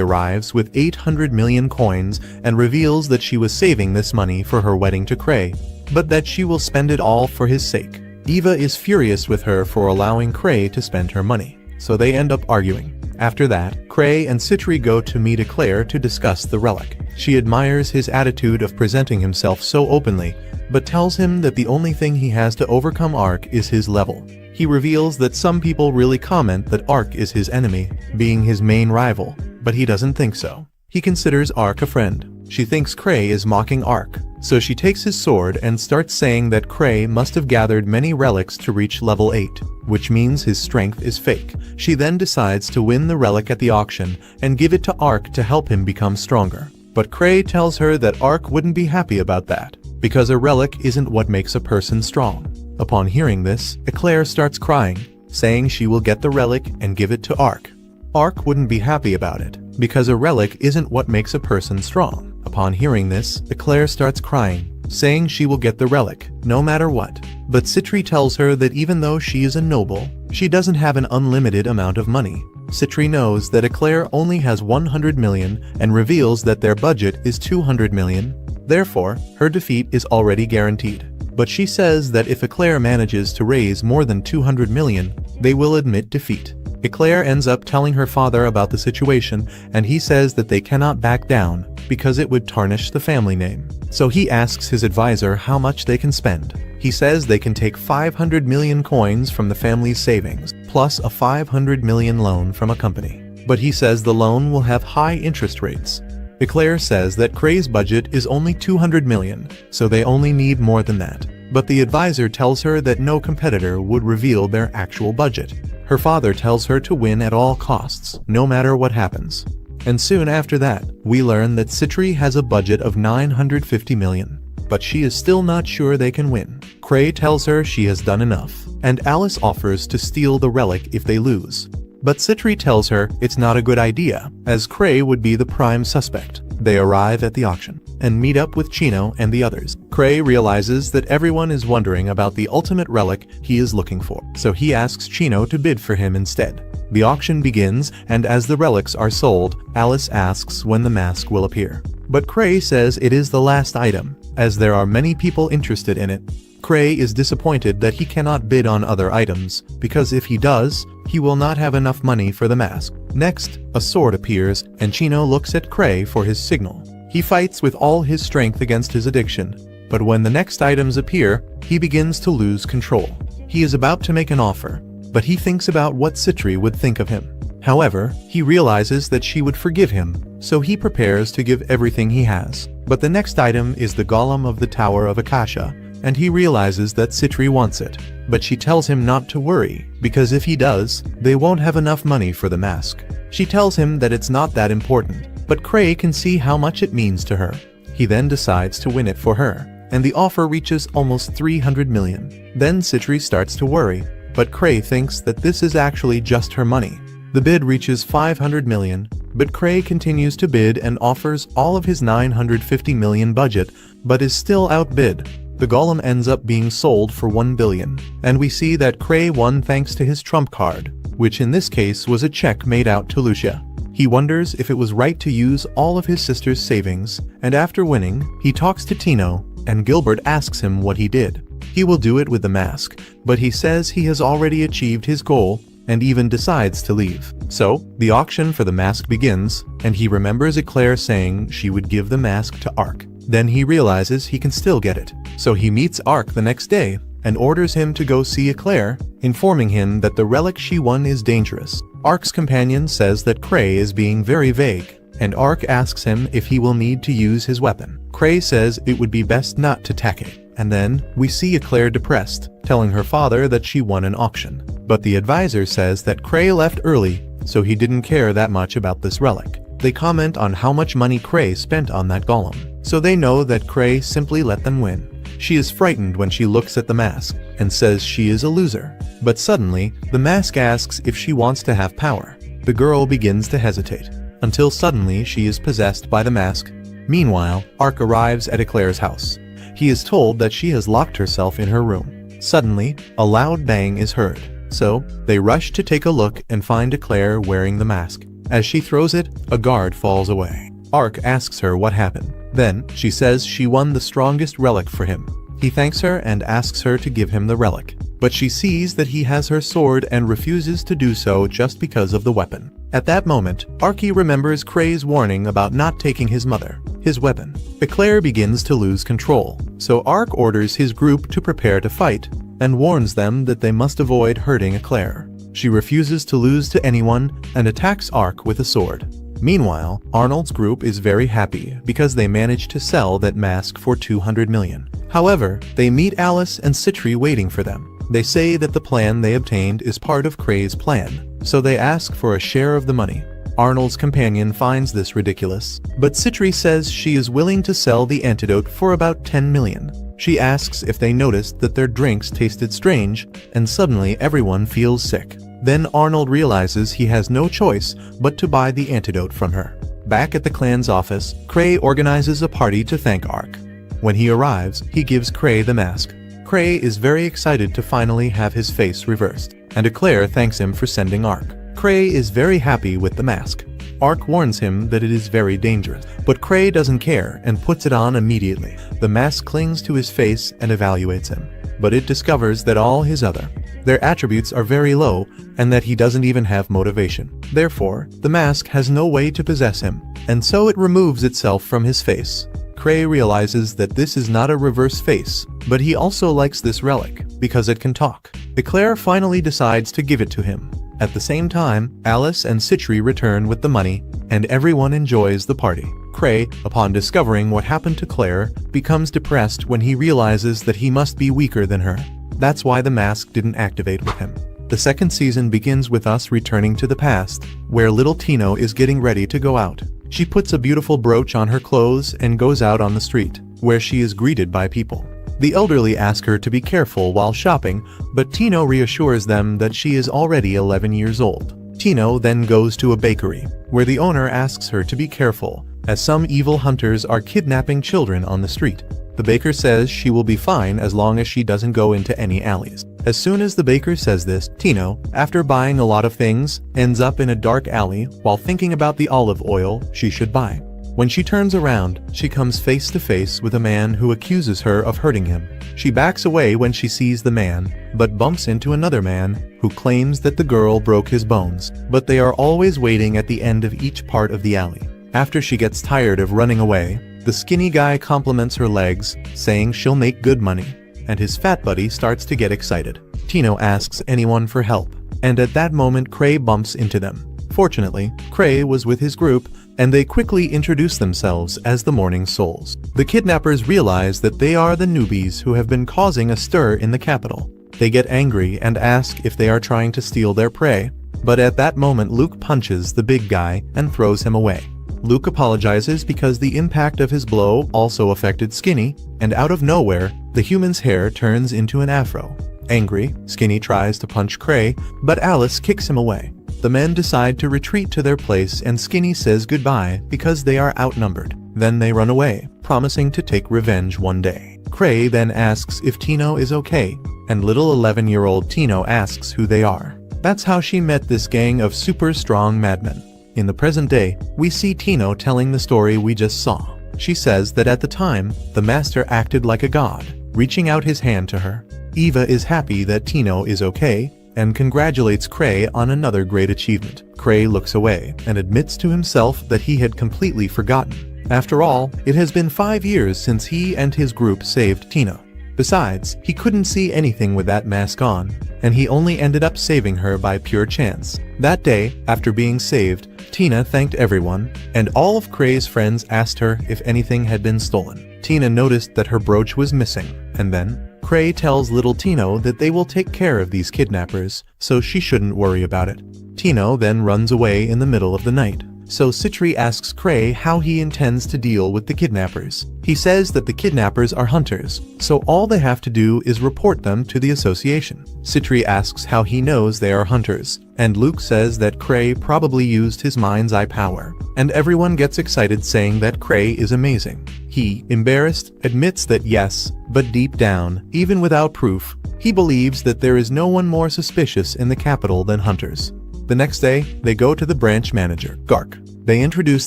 arrives with 800 million coins and reveals that she was saving this money for her wedding to Cray, but that she will spend it all for his sake. Eva is furious with her for allowing Cray to spend her money, so they end up arguing. After that, Cray and Citri go to meet Eclair to discuss the relic. She admires his attitude of presenting himself so openly, but tells him that the only thing he has to overcome Ark is his level. He reveals that some people really comment that Ark is his enemy, being his main rival, but he doesn't think so. He considers Ark a friend. She thinks Cray is mocking Ark, so she takes his sword and starts saying that Cray must have gathered many relics to reach level 8, which means his strength is fake. She then decides to win the relic at the auction and give it to Ark to help him become stronger. But Cray tells her that Ark wouldn't be happy about that, because a relic isn't what makes a person strong. Upon hearing this, Eclair starts crying, saying she will get the relic and give it to Ark. Ark wouldn't be happy about it, because a relic isn't what makes a person strong. Upon hearing this, Eclair starts crying, saying she will get the relic, no matter what. But Citri tells her that even though she is a noble, she doesn't have an unlimited amount of money. Citri knows that Eclair only has 100 million and reveals that their budget is 200 million. Therefore, her defeat is already guaranteed. But she says that if Eclair manages to raise more than 200 million, they will admit defeat. Eclair ends up telling her father about the situation, and he says that they cannot back down, because it would tarnish the family name. So he asks his advisor how much they can spend. He says they can take 500 million coins from the family's savings, plus a 500 million loan from a company. But he says the loan will have high interest rates. Eclair says that Cray's budget is only 200 million, so they only need more than that. But the advisor tells her that no competitor would reveal their actual budget. Her father tells her to win at all costs, no matter what happens. And soon after that, we learn that Citri has a budget of 950 million. But she is still not sure they can win. Cray tells her she has done enough, and Alice offers to steal the relic if they lose. But Citri tells her it's not a good idea, as Cray would be the prime suspect. They arrive at the auction and meet up with Chino and the others. Cray realizes that everyone is wondering about the ultimate relic he is looking for, so he asks Chino to bid for him instead. The auction begins, and as the relics are sold, Alice asks when the mask will appear. But Cray says it is the last item, as there are many people interested in it. Cray is disappointed that he cannot bid on other items, because if he does, he will not have enough money for the mask. Next, a sword appears, and Chino looks at Cray for his signal. He fights with all his strength against his addiction, but when the next items appear, he begins to lose control. He is about to make an offer, but he thinks about what Citri would think of him. However, he realizes that she would forgive him, so he prepares to give everything he has. But the next item is the golem of the Tower of Akasha, and he realizes that Citri wants it. But she tells him not to worry, because if he does, they won't have enough money for the mask. She tells him that it's not that important, but Cray can see how much it means to her. He then decides to win it for her, and the offer reaches almost 300 million. Then Citri starts to worry, but Cray thinks that this is actually just her money. The bid reaches 500 million, but Cray continues to bid and offers all of his 950 million budget, but is still outbid. The golem ends up being sold for 1 billion, and we see that Cray won thanks to his trump card, which in this case was a check made out to Lucia. He wonders if it was right to use all of his sister's savings, and after winning, he talks to Tino, and Gilbert asks him what he did. He will do it with the mask, but he says he has already achieved his goal, and even decides to leave. So, the auction for the mask begins, and he remembers Eclair saying she would give the mask to Ark. Then he realizes he can still get it. So he meets Ark the next day, and orders him to go see Eclair, informing him that the relic she won is dangerous. Ark's companion says that Cray is being very vague, and Ark asks him if he will need to use his weapon. Cray says it would be best not to take it. And then, we see Eclair depressed, telling her father that she won an auction. But the advisor says that Cray left early, so he didn't care that much about this relic. They comment on how much money Cray spent on that golem, so they know that Cray simply let them win. She is frightened when she looks at the mask, and says she is a loser. But suddenly, the mask asks if she wants to have power. The girl begins to hesitate, until suddenly she is possessed by the mask. Meanwhile, Ark arrives at Eclair's house. He is told that she has locked herself in her room. Suddenly, a loud bang is heard. So, they rush to take a look and find Eclair wearing the mask. As she throws it, a guard falls away. Ark asks her what happened. Then, she says she won the strongest relic for him. He thanks her and asks her to give him the relic. But she sees that he has her sword and refuses to do so just because of the weapon. At that moment, Arky remembers Cray's warning about not taking his weapon. Eclair begins to lose control, so Ark orders his group to prepare to fight, and warns them that they must avoid hurting Eclair. She refuses to lose to anyone and attacks Ark with a sword. Meanwhile, Arnold's group is very happy because they managed to sell that mask for 200 million. However, they meet Alice and Citri waiting for them. They say that the plan they obtained is part of Cray's plan, so they ask for a share of the money. Arnold's companion finds this ridiculous, but Citri says she is willing to sell the antidote for about 10 million. She asks if they noticed that their drinks tasted strange, and suddenly everyone feels sick. Then Arnold realizes he has no choice but to buy the antidote from her. Back at the clan's office, Cray organizes a party to thank Ark. When he arrives, he gives Cray the mask. Cray is very excited to finally have his face reversed, and Eclair thanks him for sending Ark. Cray is very happy with the mask. Ark warns him that it is very dangerous, but Cray doesn't care and puts it on immediately. The mask clings to his face and evaluates him, but it discovers that all his other their attributes are very low, and that he doesn't even have motivation. Therefore, the mask has no way to possess him, and so it removes itself from his face. Cray realizes that this is not a reverse face, but he also likes this relic, because it can talk. Eclair finally decides to give it to him. At the same time, Alice and Citri return with the money, and everyone enjoys the party. Cray, upon discovering what happened to Claire, becomes depressed when he realizes that he must be weaker than her. That's why the mask didn't activate with him. The second season begins with us returning to the past, where little Tino is getting ready to go out. She puts a beautiful brooch on her clothes and goes out on the street, where she is greeted by people. The elderly ask her to be careful while shopping, but Tino reassures them that she is already 11 years old. Tino then goes to a bakery, where the owner asks her to be careful, as some evil hunters are kidnapping children on the street. The baker says she will be fine as long as she doesn't go into any alleys. As soon as the baker says this, Tino, after buying a lot of things, ends up in a dark alley while thinking about the olive oil she should buy. When she turns around, she comes face to face with a man who accuses her of hurting him. She backs away when she sees the man, but bumps into another man who claims that the girl broke his bones, but they are always waiting at the end of each part of the alley. After she gets tired of running away, the skinny guy compliments her legs, saying she'll make good money, and his fat buddy starts to get excited. Tino asks anyone for help, and at that moment Cray bumps into them. Fortunately, Cray was with his group, and they quickly introduce themselves as the Morning Souls. The kidnappers realize that they are the newbies who have been causing a stir in the capital. They get angry and ask if they are trying to steal their prey, but at that moment Luke punches the big guy and throws him away. Luke apologizes because the impact of his blow also affected Skinny, and out of nowhere, the human's hair turns into an afro. Angry, Skinny tries to punch Cray, but Alice kicks him away. The men decide to retreat to their place and Skinny says goodbye because they are outnumbered. Then they run away, promising to take revenge one day. Cray then asks if Tino is okay, and little 11-year-old Tino asks who they are. That's how she met this gang of super strong madmen. In the present day, we see Tino telling the story we just saw. She says that at the time, the master acted like a god, reaching out his hand to her. Eva is happy that Tino is okay, and congratulates Cray on another great achievement. Cray looks away and admits to himself that he had completely forgotten. After all, it has been 5 years since he and his group saved Tina. Besides, he couldn't see anything with that mask on, and he only ended up saving her by pure chance. That day, after being saved, Tina thanked everyone, and all of Cray's friends asked her if anything had been stolen. Tina noticed that her brooch was missing, and then Cray tells little Tino that they will take care of these kidnappers, so she shouldn't worry about it. Tino then runs away in the middle of the night. So Citri asks Cray how he intends to deal with the kidnappers. He says that the kidnappers are hunters, so all they have to do is report them to the association. Citri asks how he knows they are hunters, and Luke says that Cray probably used his mind's eye power, and everyone gets excited saying that Cray is amazing. He, embarrassed, admits that yes, but deep down, even without proof, he believes that there is no one more suspicious in the capital than hunters. The next day, they go to the branch manager, Gark. They introduce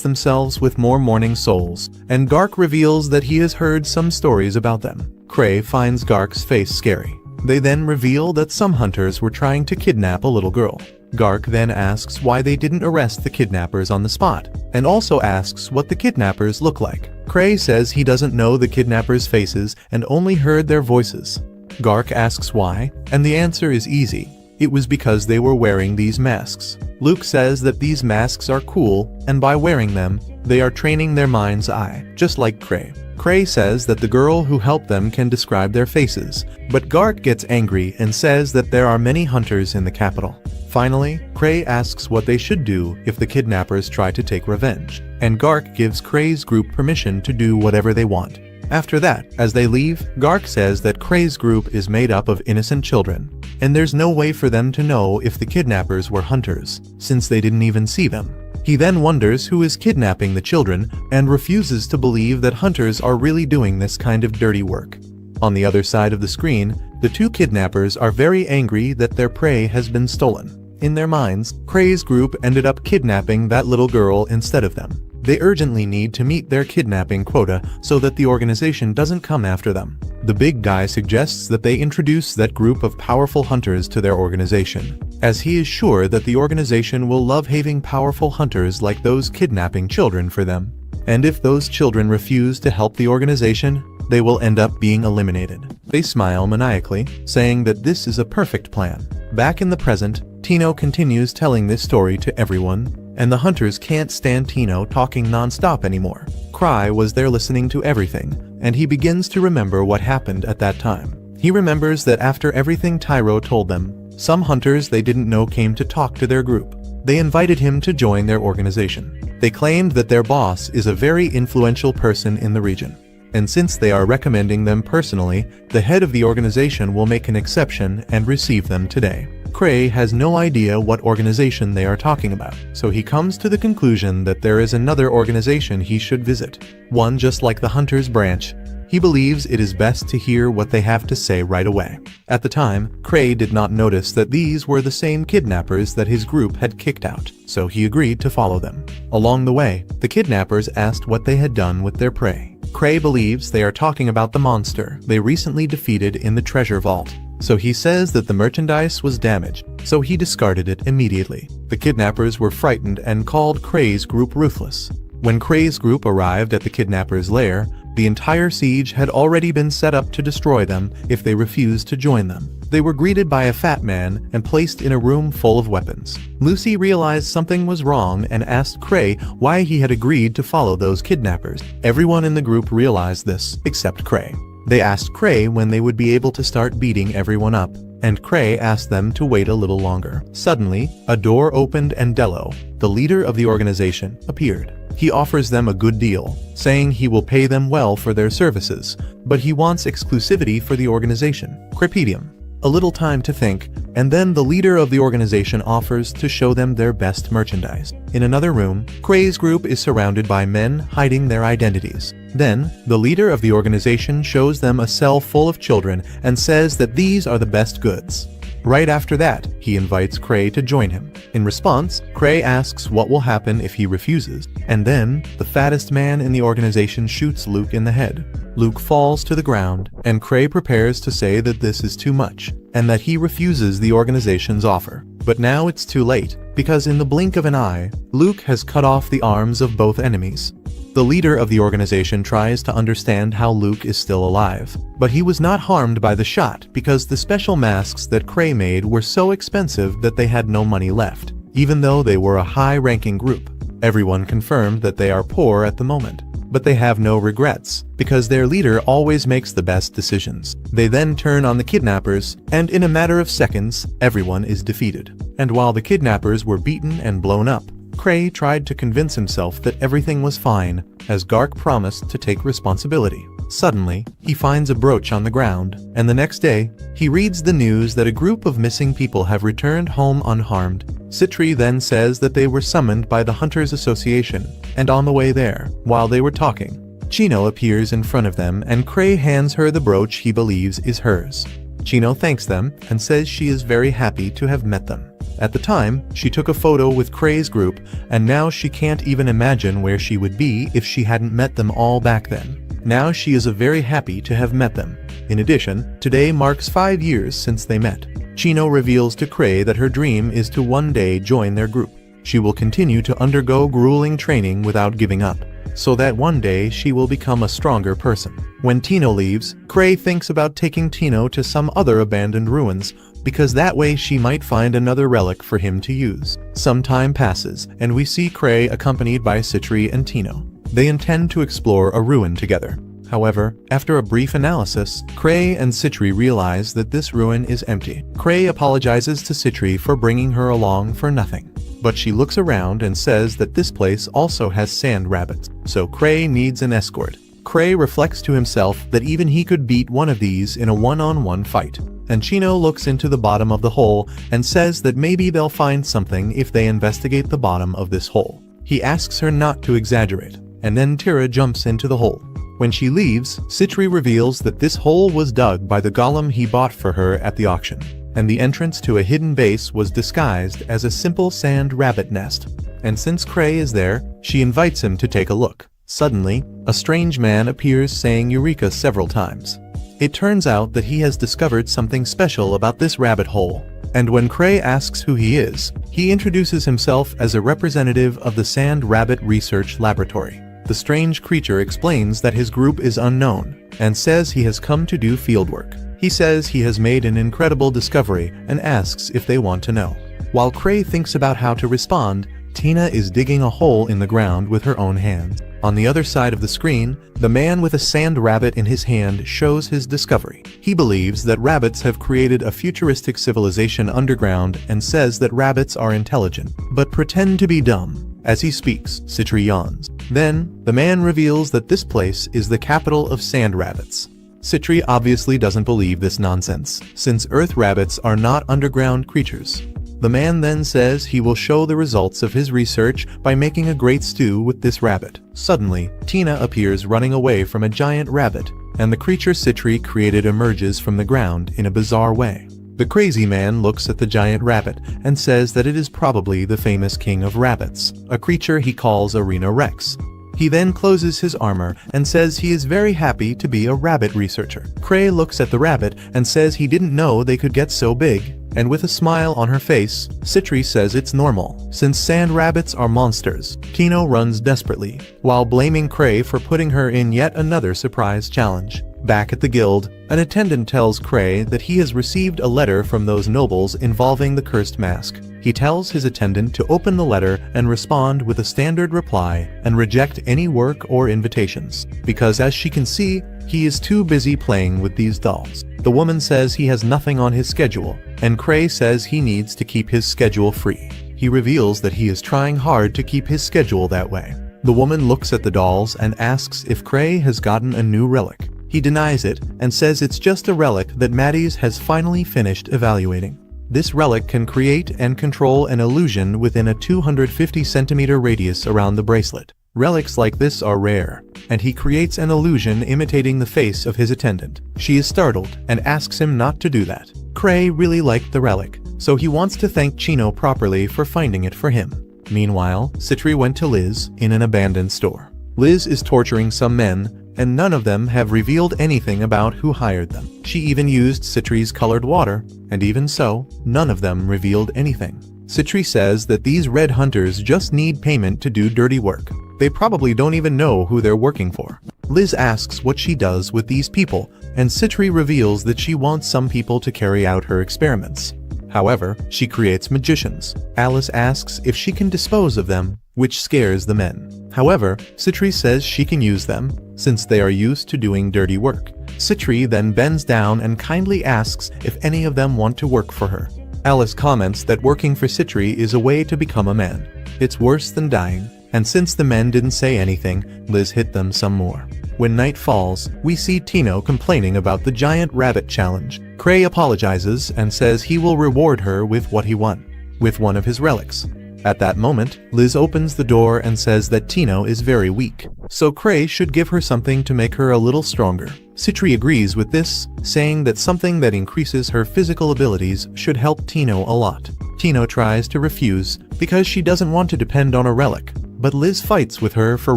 themselves with more Morning Souls, and Gark reveals that he has heard some stories about them. Cray finds Gark's face scary. They then reveal that some hunters were trying to kidnap a little girl. Gark then asks why they didn't arrest the kidnappers on the spot, and also asks what the kidnappers look like. Cray says he doesn't know the kidnappers' faces and only heard their voices. Gark asks why, and the answer is easy. It was because they were wearing these masks. Luke says that these masks are cool, and by wearing them, they are training their mind's eye, just like Cray. Cray says that the girl who helped them can describe their faces, but Gark gets angry and says that there are many hunters in the capital. Finally, Cray asks what they should do if the kidnappers try to take revenge, and Gark gives Cray's group permission to do whatever they want. After that, as they leave, Gark says that Cray's group is made up of innocent children, and there's no way for them to know if the kidnappers were hunters, since they didn't even see them. He then wonders who is kidnapping the children and refuses to believe that hunters are really doing this kind of dirty work. On the other side of the screen, the two kidnappers are very angry that their prey has been stolen. In their minds, Cray's group ended up kidnapping that little girl instead of them. They urgently need to meet their kidnapping quota so that the organization doesn't come after them. The big guy suggests that they introduce that group of powerful hunters to their organization, as he is sure that the organization will love having powerful hunters like those kidnapping children for them. And if those children refuse to help the organization, they will end up being eliminated. They smile maniacally, saying that this is a perfect plan. Back in the present, Tino continues telling this story to everyone, and the hunters can't stand Tino talking non-stop anymore. Cry was there listening to everything, and he begins to remember what happened at that time. He remembers that after everything Tyro told them, some hunters they didn't know came to talk to their group. They invited him to join their organization. They claimed that their boss is a very influential person in the region. And since they are recommending them personally, the head of the organization will make an exception and receive them today. Cray has no idea what organization they are talking about, so he comes to the conclusion that there is another organization he should visit, one just like the Hunters branch. He believes it is best to hear what they have to say right away. At the time, Cray did not notice that these were the same kidnappers that his group had kicked out, so he agreed to follow them. Along the way, the kidnappers asked what they had done with their prey. Cray believes they are talking about the monster they recently defeated in the treasure vault, so he says that the merchandise was damaged, so he discarded it immediately. The kidnappers were frightened and called Cray's group ruthless. When Cray's group arrived at the kidnappers' lair, the entire siege had already been set up to destroy them if they refused to join them. They were greeted by a fat man and placed in a room full of weapons. Lucy realized something was wrong and asked Cray why he had agreed to follow those kidnappers. Everyone in the group realized this, except Cray. They asked Cray when they would be able to start beating everyone up, and Cray asked them to wait a little longer. Suddenly, a door opened and Dello, the leader of the organization, appeared. He offers them a good deal, saying he will pay them well for their services, but he wants exclusivity for the organization. Crepedium. A little time to think, and then the leader of the organization offers to show them their best merchandise. In another room, Cray's group is surrounded by men hiding their identities. Then, the leader of the organization shows them a cell full of children and says that these are the best goods. Right after that, he invites Cray to join him. In response, Cray asks what will happen if he refuses, and then, the fattest man in the organization shoots Luke in the head. Luke falls to the ground, and Cray prepares to say that this is too much, and that he refuses the organization's offer. But now it's too late, because in the blink of an eye, Luke has cut off the arms of both enemies. The leader of the organization tries to understand how Luke is still alive, but he was not harmed by the shot because the special masks that Cray made were so expensive that they had no money left, even though they were a high-ranking group. Everyone confirmed that they are poor at the moment, but they have no regrets, because their leader always makes the best decisions. They then turn on the kidnappers, and in a matter of seconds, everyone is defeated. And while the kidnappers were beaten and blown up, Cray tried to convince himself that everything was fine, as Gark promised to take responsibility. Suddenly, he finds a brooch on the ground, and the next day, he reads the news that a group of missing people have returned home unharmed. Citri then says that they were summoned by the Hunters Association, and on the way there, while they were talking, Chino appears in front of them and Cray hands her the brooch he believes is hers. Chino thanks them and says she is very happy to have met them. At the time, she took a photo with Cray's group, and now she can't even imagine where she would be if she hadn't met them all back then. Now she is very happy to have met them. In addition, today marks 5 years since they met. Chino reveals to Cray that her dream is to one day join their group. She will continue to undergo grueling training without giving up, so that one day she will become a stronger person. When Tino leaves, Cray thinks about taking Tino to some other abandoned ruins, because that way she might find another relic for him to use. Some time passes, and we see Cray accompanied by Citri and Tino. They intend to explore a ruin together. However, after a brief analysis, Cray and Citri realize that this ruin is empty. Cray apologizes to Citri for bringing her along for nothing, but she looks around and says that this place also has sand rabbits, so Cray needs an escort. Cray reflects to himself that even he could beat one of these in a one-on-one fight. And Chino looks into the bottom of the hole and says that maybe they'll find something if they investigate the bottom of this hole. He asks her not to exaggerate, and then Tira jumps into the hole. When she leaves, Citri reveals that this hole was dug by the golem he bought for her at the auction, and the entrance to a hidden base was disguised as a simple sand rabbit nest. and since Cray is there, she invites him to take a look. Suddenly, a strange man appears saying Eureka several times. It turns out that he has discovered something special about this rabbit hole, and when Cray asks who he is, he introduces himself as a representative of the Sand Rabbit Research Laboratory. The strange creature explains that his group is unknown, and says he has come to do fieldwork. He says he has made an incredible discovery and asks if they want to know. While Cray thinks about how to respond, Tina is digging a hole in the ground with her own hands. On the other side of the screen, the man with a sand rabbit in his hand shows his discovery. He believes that rabbits have created a futuristic civilization underground and says that rabbits are intelligent, but pretend to be dumb. As he speaks, Citri yawns. Then, the man reveals that this place is the capital of sand rabbits. Citri obviously doesn't believe this nonsense, since earth rabbits are not underground creatures. The man then says he will show the results of his research by making a great stew with this rabbit. Suddenly, Tina appears running away from a giant rabbit, and the creature Citri created emerges from the ground in a bizarre way. The crazy man looks at the giant rabbit and says that it is probably the famous king of rabbits, a creature he calls Arena Rex. He then closes his armor and says he is very happy to be a rabbit researcher. Cray looks at the rabbit and says he didn't know they could get so big, and with a smile on her face, Citri says it's normal, since sand rabbits are monsters. Tino runs desperately, while blaming Cray for putting her in yet another surprise challenge. Back at the guild, an attendant tells Cray that he has received a letter from those nobles involving the cursed mask. He tells his attendant to open the letter and respond with a standard reply and reject any work or invitations, because as she can see, he is too busy playing with these dolls. The woman says he has nothing on his schedule, and Cray says he needs to keep his schedule free. He reveals that he is trying hard to keep his schedule that way. The woman looks at the dolls and asks if Cray has gotten a new relic. He denies it and says it's just a relic that Maddie's has finally finished evaluating. This relic can create and control an illusion within a 250 centimeter radius around the bracelet. Relics like this are rare, and he creates an illusion imitating the face of his attendant. She is startled and asks him not to do that. Cray really liked the relic, so he wants to thank Chino properly for finding it for him. Meanwhile, Citri went to Liz in an abandoned store. Liz is torturing some men, and none of them have revealed anything about who hired them. She even used Citri's colored water, and even so, none of them revealed anything. Citri says that these red hunters just need payment to do dirty work. They probably don't even know who they're working for. Liz asks what she does with these people, and Citri reveals that she wants some people to carry out her experiments. However, she creates magicians. Alice asks if she can dispose of them, which scares the men. However, Citri says she can use them, since they are used to doing dirty work. Citri then bends down and kindly asks if any of them want to work for her. Alice comments that working for Citri is a way to become a man. It's worse than dying, and since the men didn't say anything, Liz hit them some more. When night falls, we see Tino complaining about the giant rabbit challenge. Cray apologizes and says he will reward her with what he won, with one of his relics. At that moment, Liz opens the door and says that Tino is very weak, so Cray should give her something to make her a little stronger. Citri agrees with this, saying that something that increases her physical abilities should help Tino a lot. Tino tries to refuse because she doesn't want to depend on a relic, but Liz fights with her for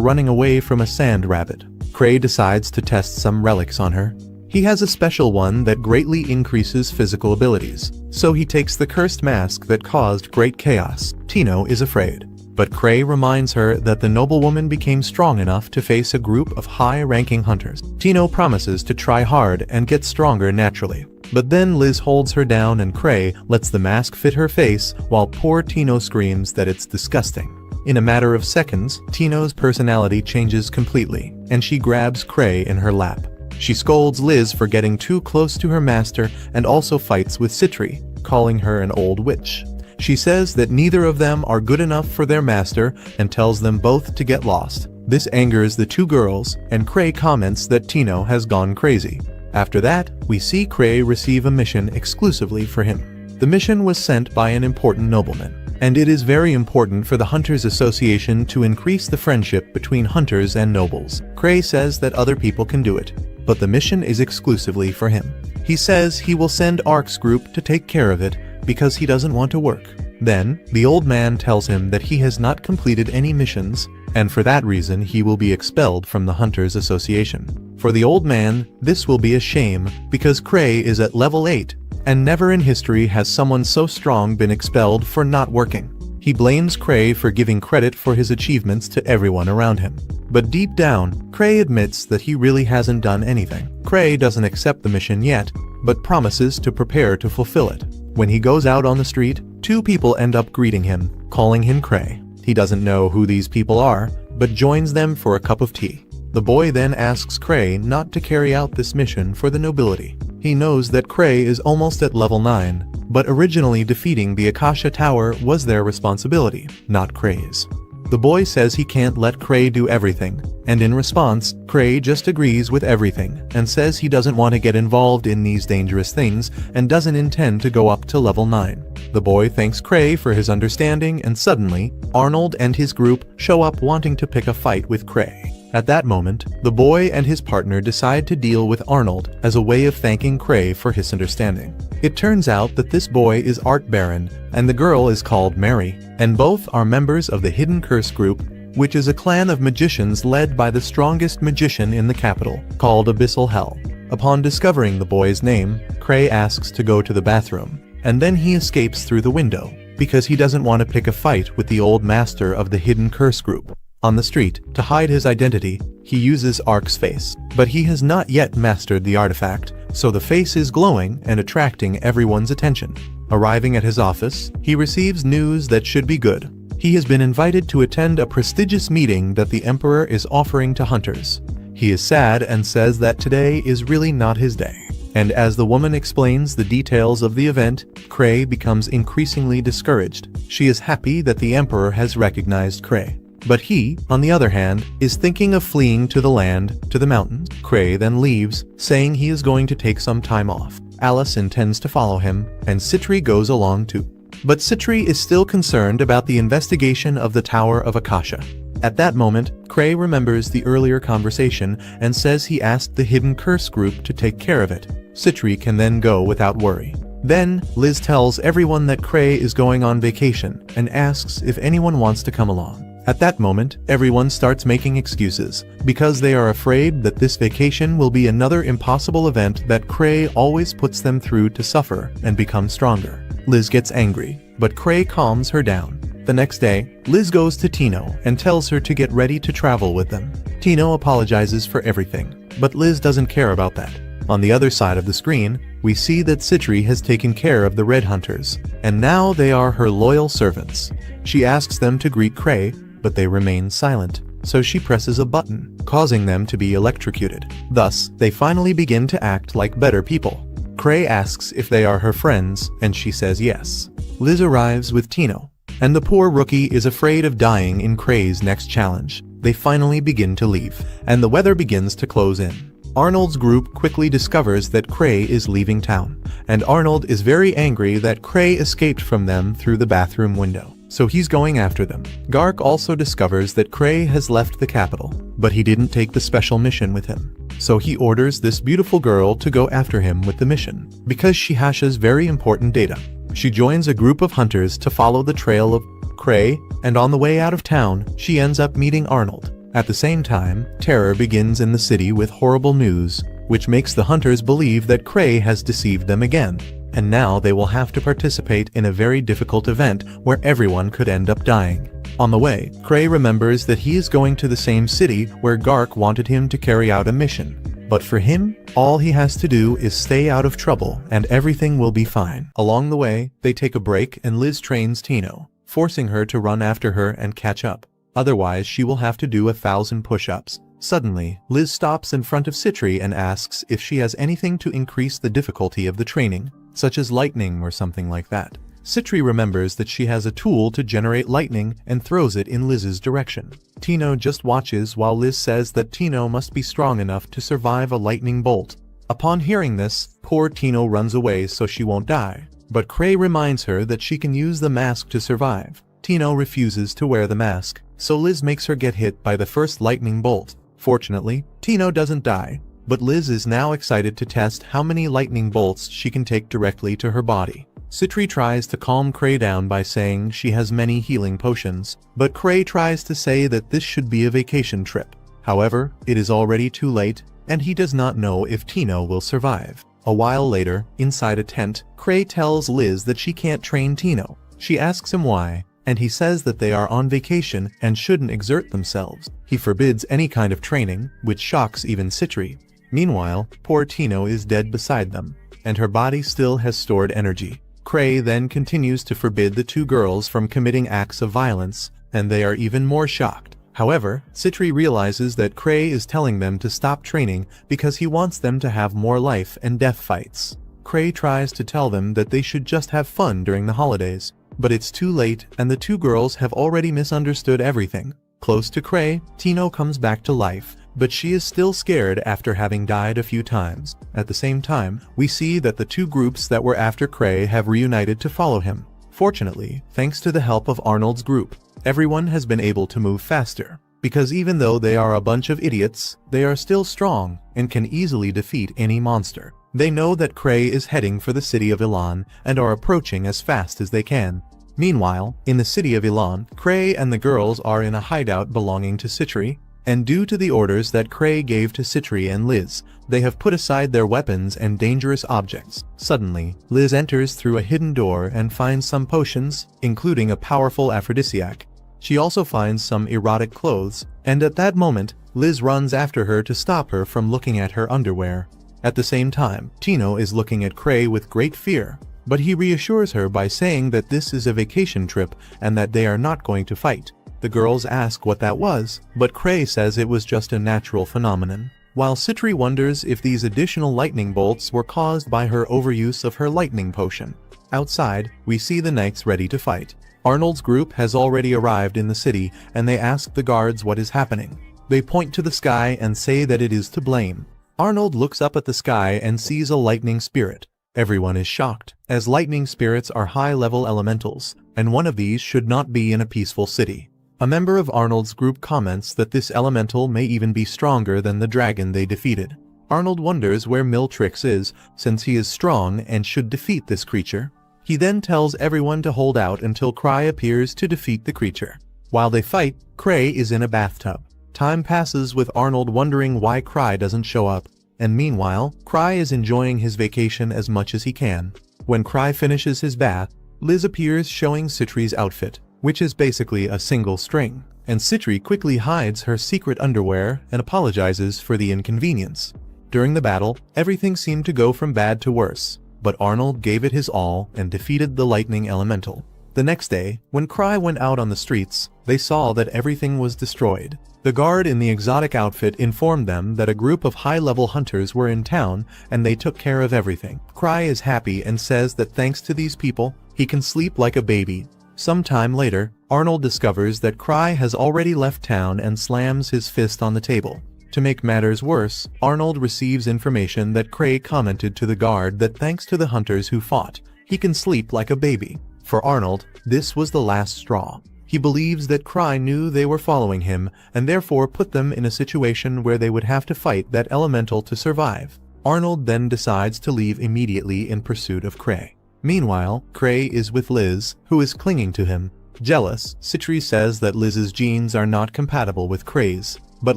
running away from a sand rabbit. Cray decides to test some relics on her. He has a special one that greatly increases physical abilities, so he takes the cursed mask that caused great chaos. Tino is afraid, but Cray reminds her that the noblewoman became strong enough to face a group of high-ranking hunters. Tino promises to try hard and get stronger naturally, but then Liz holds her down and Cray lets the mask fit her face while poor Tino screams that it's disgusting. In a matter of seconds, Tino's personality changes completely, and she grabs Cray in her lap. She scolds Liz for getting too close to her master and also fights with Citri, calling her an old witch. She says that neither of them are good enough for their master and tells them both to get lost. This angers the two girls, and Cray comments that Tino has gone crazy. After that, we see Cray receive a mission exclusively for him. The mission was sent by an important nobleman, and it is very important for the Hunters Association to increase the friendship between hunters and nobles. Cray says that other people can do it, but the mission is exclusively for him. He says he will send Ark's group to take care of it because he doesn't want to work. Then, the old man tells him that he has not completed any missions, and for that reason he will be expelled from the Hunters Association. For the old man, this will be a shame, because Cray is at level 8, and never in history has someone so strong been expelled for not working. He blames Cray for giving credit for his achievements to everyone around him. But deep down, Cray admits that he really hasn't done anything. Cray doesn't accept the mission yet, but promises to prepare to fulfill it. When he goes out on the street, 2 people end up greeting him, calling him Cray. He doesn't know who these people are, but joins them for a cup of tea. The boy then asks Cray not to carry out this mission for the nobility. He knows that Cray is almost at level 9, but originally defeating the Akasha Tower was their responsibility, not Cray's. The boy says he can't let Cray do everything, and in response, Cray just agrees with everything and says he doesn't want to get involved in these dangerous things and doesn't intend to go up to level 9. The boy thanks Cray for his understanding, and suddenly, Arnold and his group show up wanting to pick a fight with Cray. At that moment, the boy and his partner decide to deal with Arnold as a way of thanking Cray for his understanding. It turns out that this boy is Art Baron, and the girl is called Mary, and both are members of the Hidden Curse Group, which is a clan of magicians led by the strongest magician in the capital, called Abyssal Hell. Upon discovering the boy's name, Cray asks to go to the bathroom, and then he escapes through the window, because he doesn't want to pick a fight with the old master of the Hidden Curse Group. On the street, to hide his identity, he uses Ark's face, but he has not yet mastered the artifact, so the face is glowing and attracting everyone's attention. Arriving at his office, he receives news that should be good. He has been invited to attend a prestigious meeting that the Emperor is offering to hunters. He is sad and says that today is really not his day. And as the woman explains the details of the event, Cray becomes increasingly discouraged. She is happy that the Emperor has recognized Cray. But he, on the other hand, is thinking of fleeing to the land, to the mountains. Cray then leaves, saying he is going to take some time off. Alice intends to follow him, and Citri goes along too. But Citri is still concerned about the investigation of the Tower of Akasha. At that moment, Cray remembers the earlier conversation and says he asked the Hidden Curse Group to take care of it. Citri can then go without worry. Then, Liz tells everyone that Cray is going on vacation and asks if anyone wants to come along. At that moment, everyone starts making excuses, because they are afraid that this vacation will be another impossible event that Cray always puts them through to suffer and become stronger. Liz gets angry, but Cray calms her down. The next day, Liz goes to Tino and tells her to get ready to travel with them. Tino apologizes for everything, but Liz doesn't care about that. On the other side of the screen, we see that Citri has taken care of the Red Hunters, and now they are her loyal servants. She asks them to greet Cray, but they remain silent, so she presses a button, causing them to be electrocuted. Thus, they finally begin to act like better people. Cray asks if they are her friends, and she says yes. Liz arrives with Tino, and the poor rookie is afraid of dying in Cray's next challenge. They finally begin to leave, and the weather begins to close in. Arnold's group quickly discovers that Cray is leaving town, and Arnold is very angry that Cray escaped from them through the bathroom window. So he's going after them. Gark also discovers that Cray has left the capital, but he didn't take the special mission with him. So he orders this beautiful girl to go after him with the mission, because she hashes very important data. She joins a group of hunters to follow the trail of Cray, and on the way out of town, she ends up meeting Arnold. At the same time, terror begins in the city with horrible news, which makes the hunters believe that Cray has deceived them again. And now they will have to participate in a very difficult event where everyone could end up dying. On the way, Cray remembers that he is going to the same city where Gark wanted him to carry out a mission. But for him, all he has to do is stay out of trouble and everything will be fine. Along the way, they take a break and Liz trains Tino, forcing her to run after her and catch up. Otherwise, she will have to do 1,000 push-ups. Suddenly, Liz stops in front of Citri and asks if she has anything to increase the difficulty of the training, such as lightning or something like that. Citri remembers that she has a tool to generate lightning and throws it in Liz's direction. Tino just watches while Liz says that Tino must be strong enough to survive a lightning bolt. Upon hearing this, poor Tino runs away so she won't die. But Cray reminds her that she can use the mask to survive. Tino refuses to wear the mask, so Liz makes her get hit by the first lightning bolt. Fortunately, Tino doesn't die, but Liz is now excited to test how many lightning bolts she can take directly to her body. Citri tries to calm Cray down by saying she has many healing potions, but Cray tries to say that this should be a vacation trip. However, it is already too late, and he does not know if Tino will survive. A while later, inside a tent, Cray tells Liz that she can't train Tino. She asks him why, and he says that they are on vacation and shouldn't exert themselves. He forbids any kind of training, which shocks even Citri. Meanwhile, poor Tino is dead beside them, and her body still has stored energy. Cray then continues to forbid the two girls from committing acts of violence, and they are even more shocked. However, Citri realizes that Cray is telling them to stop training because he wants them to have more life and death fights. Cray tries to tell them that they should just have fun during the holidays, but it's too late and the two girls have already misunderstood everything. Close to Cray, Tino comes back to life, but she is still scared after having died a few times. At the same time, we see that the two groups that were after Cray have reunited to follow him. Fortunately, thanks to the help of Arnold's group, everyone has been able to move faster, because even though they are a bunch of idiots, they are still strong and can easily defeat any monster. They know that Cray is heading for the city of Elan and are approaching as fast as they can. Meanwhile, in the city of Elan, Cray and the girls are in a hideout belonging to Citri, and due to the orders that Cray gave to Citri and Liz, they have put aside their weapons and dangerous objects. Suddenly, Liz enters through a hidden door and finds some potions, including a powerful aphrodisiac. She also finds some erotic clothes, and at that moment, Liz runs after her to stop her from looking at her underwear. At the same time, Tino is looking at Cray with great fear, but he reassures her by saying that this is a vacation trip and that they are not going to fight. The girls ask what that was, but Cray says it was just a natural phenomenon, while Citri wonders if these additional lightning bolts were caused by her overuse of her lightning potion. Outside, we see the knights ready to fight. Arnold's group has already arrived in the city and they ask the guards what is happening. They point to the sky and say that it is to blame. Arnold looks up at the sky and sees a lightning spirit. Everyone is shocked, as lightning spirits are high-level elementals, and one of these should not be in a peaceful city. A member of Arnold's group comments that this elemental may even be stronger than the dragon they defeated. Arnold wonders where Miltrix is, since he is strong and should defeat this creature. He then tells everyone to hold out until Cray appears to defeat the creature. While they fight, Cray is in a bathtub. Time passes with Arnold wondering why Cray doesn't show up, and meanwhile, Cray is enjoying his vacation as much as he can. When Cray finishes his bath, Liz appears showing Citri's outfit, which is basically a single string, and Citri quickly hides her secret underwear and apologizes for the inconvenience. During the battle, everything seemed to go from bad to worse, but Arnold gave it his all and defeated the lightning elemental. The next day, when Cray went out on the streets, they saw that everything was destroyed. The guard in the exotic outfit informed them that a group of high-level hunters were in town and they took care of everything. Cray is happy and says that thanks to these people, he can sleep like a baby. Some time later, Arnold discovers that Cray has already left town and slams his fist on the table. To make matters worse, Arnold receives information that Cray commented to the guard that thanks to the hunters who fought, he can sleep like a baby. For Arnold, this was the last straw. He believes that Cray knew they were following him and therefore put them in a situation where they would have to fight that elemental to survive. Arnold then decides to leave immediately in pursuit of Cray. Meanwhile, Cray is with Liz, who is clinging to him. Jealous, Citri says that Liz's genes are not compatible with Cray's, but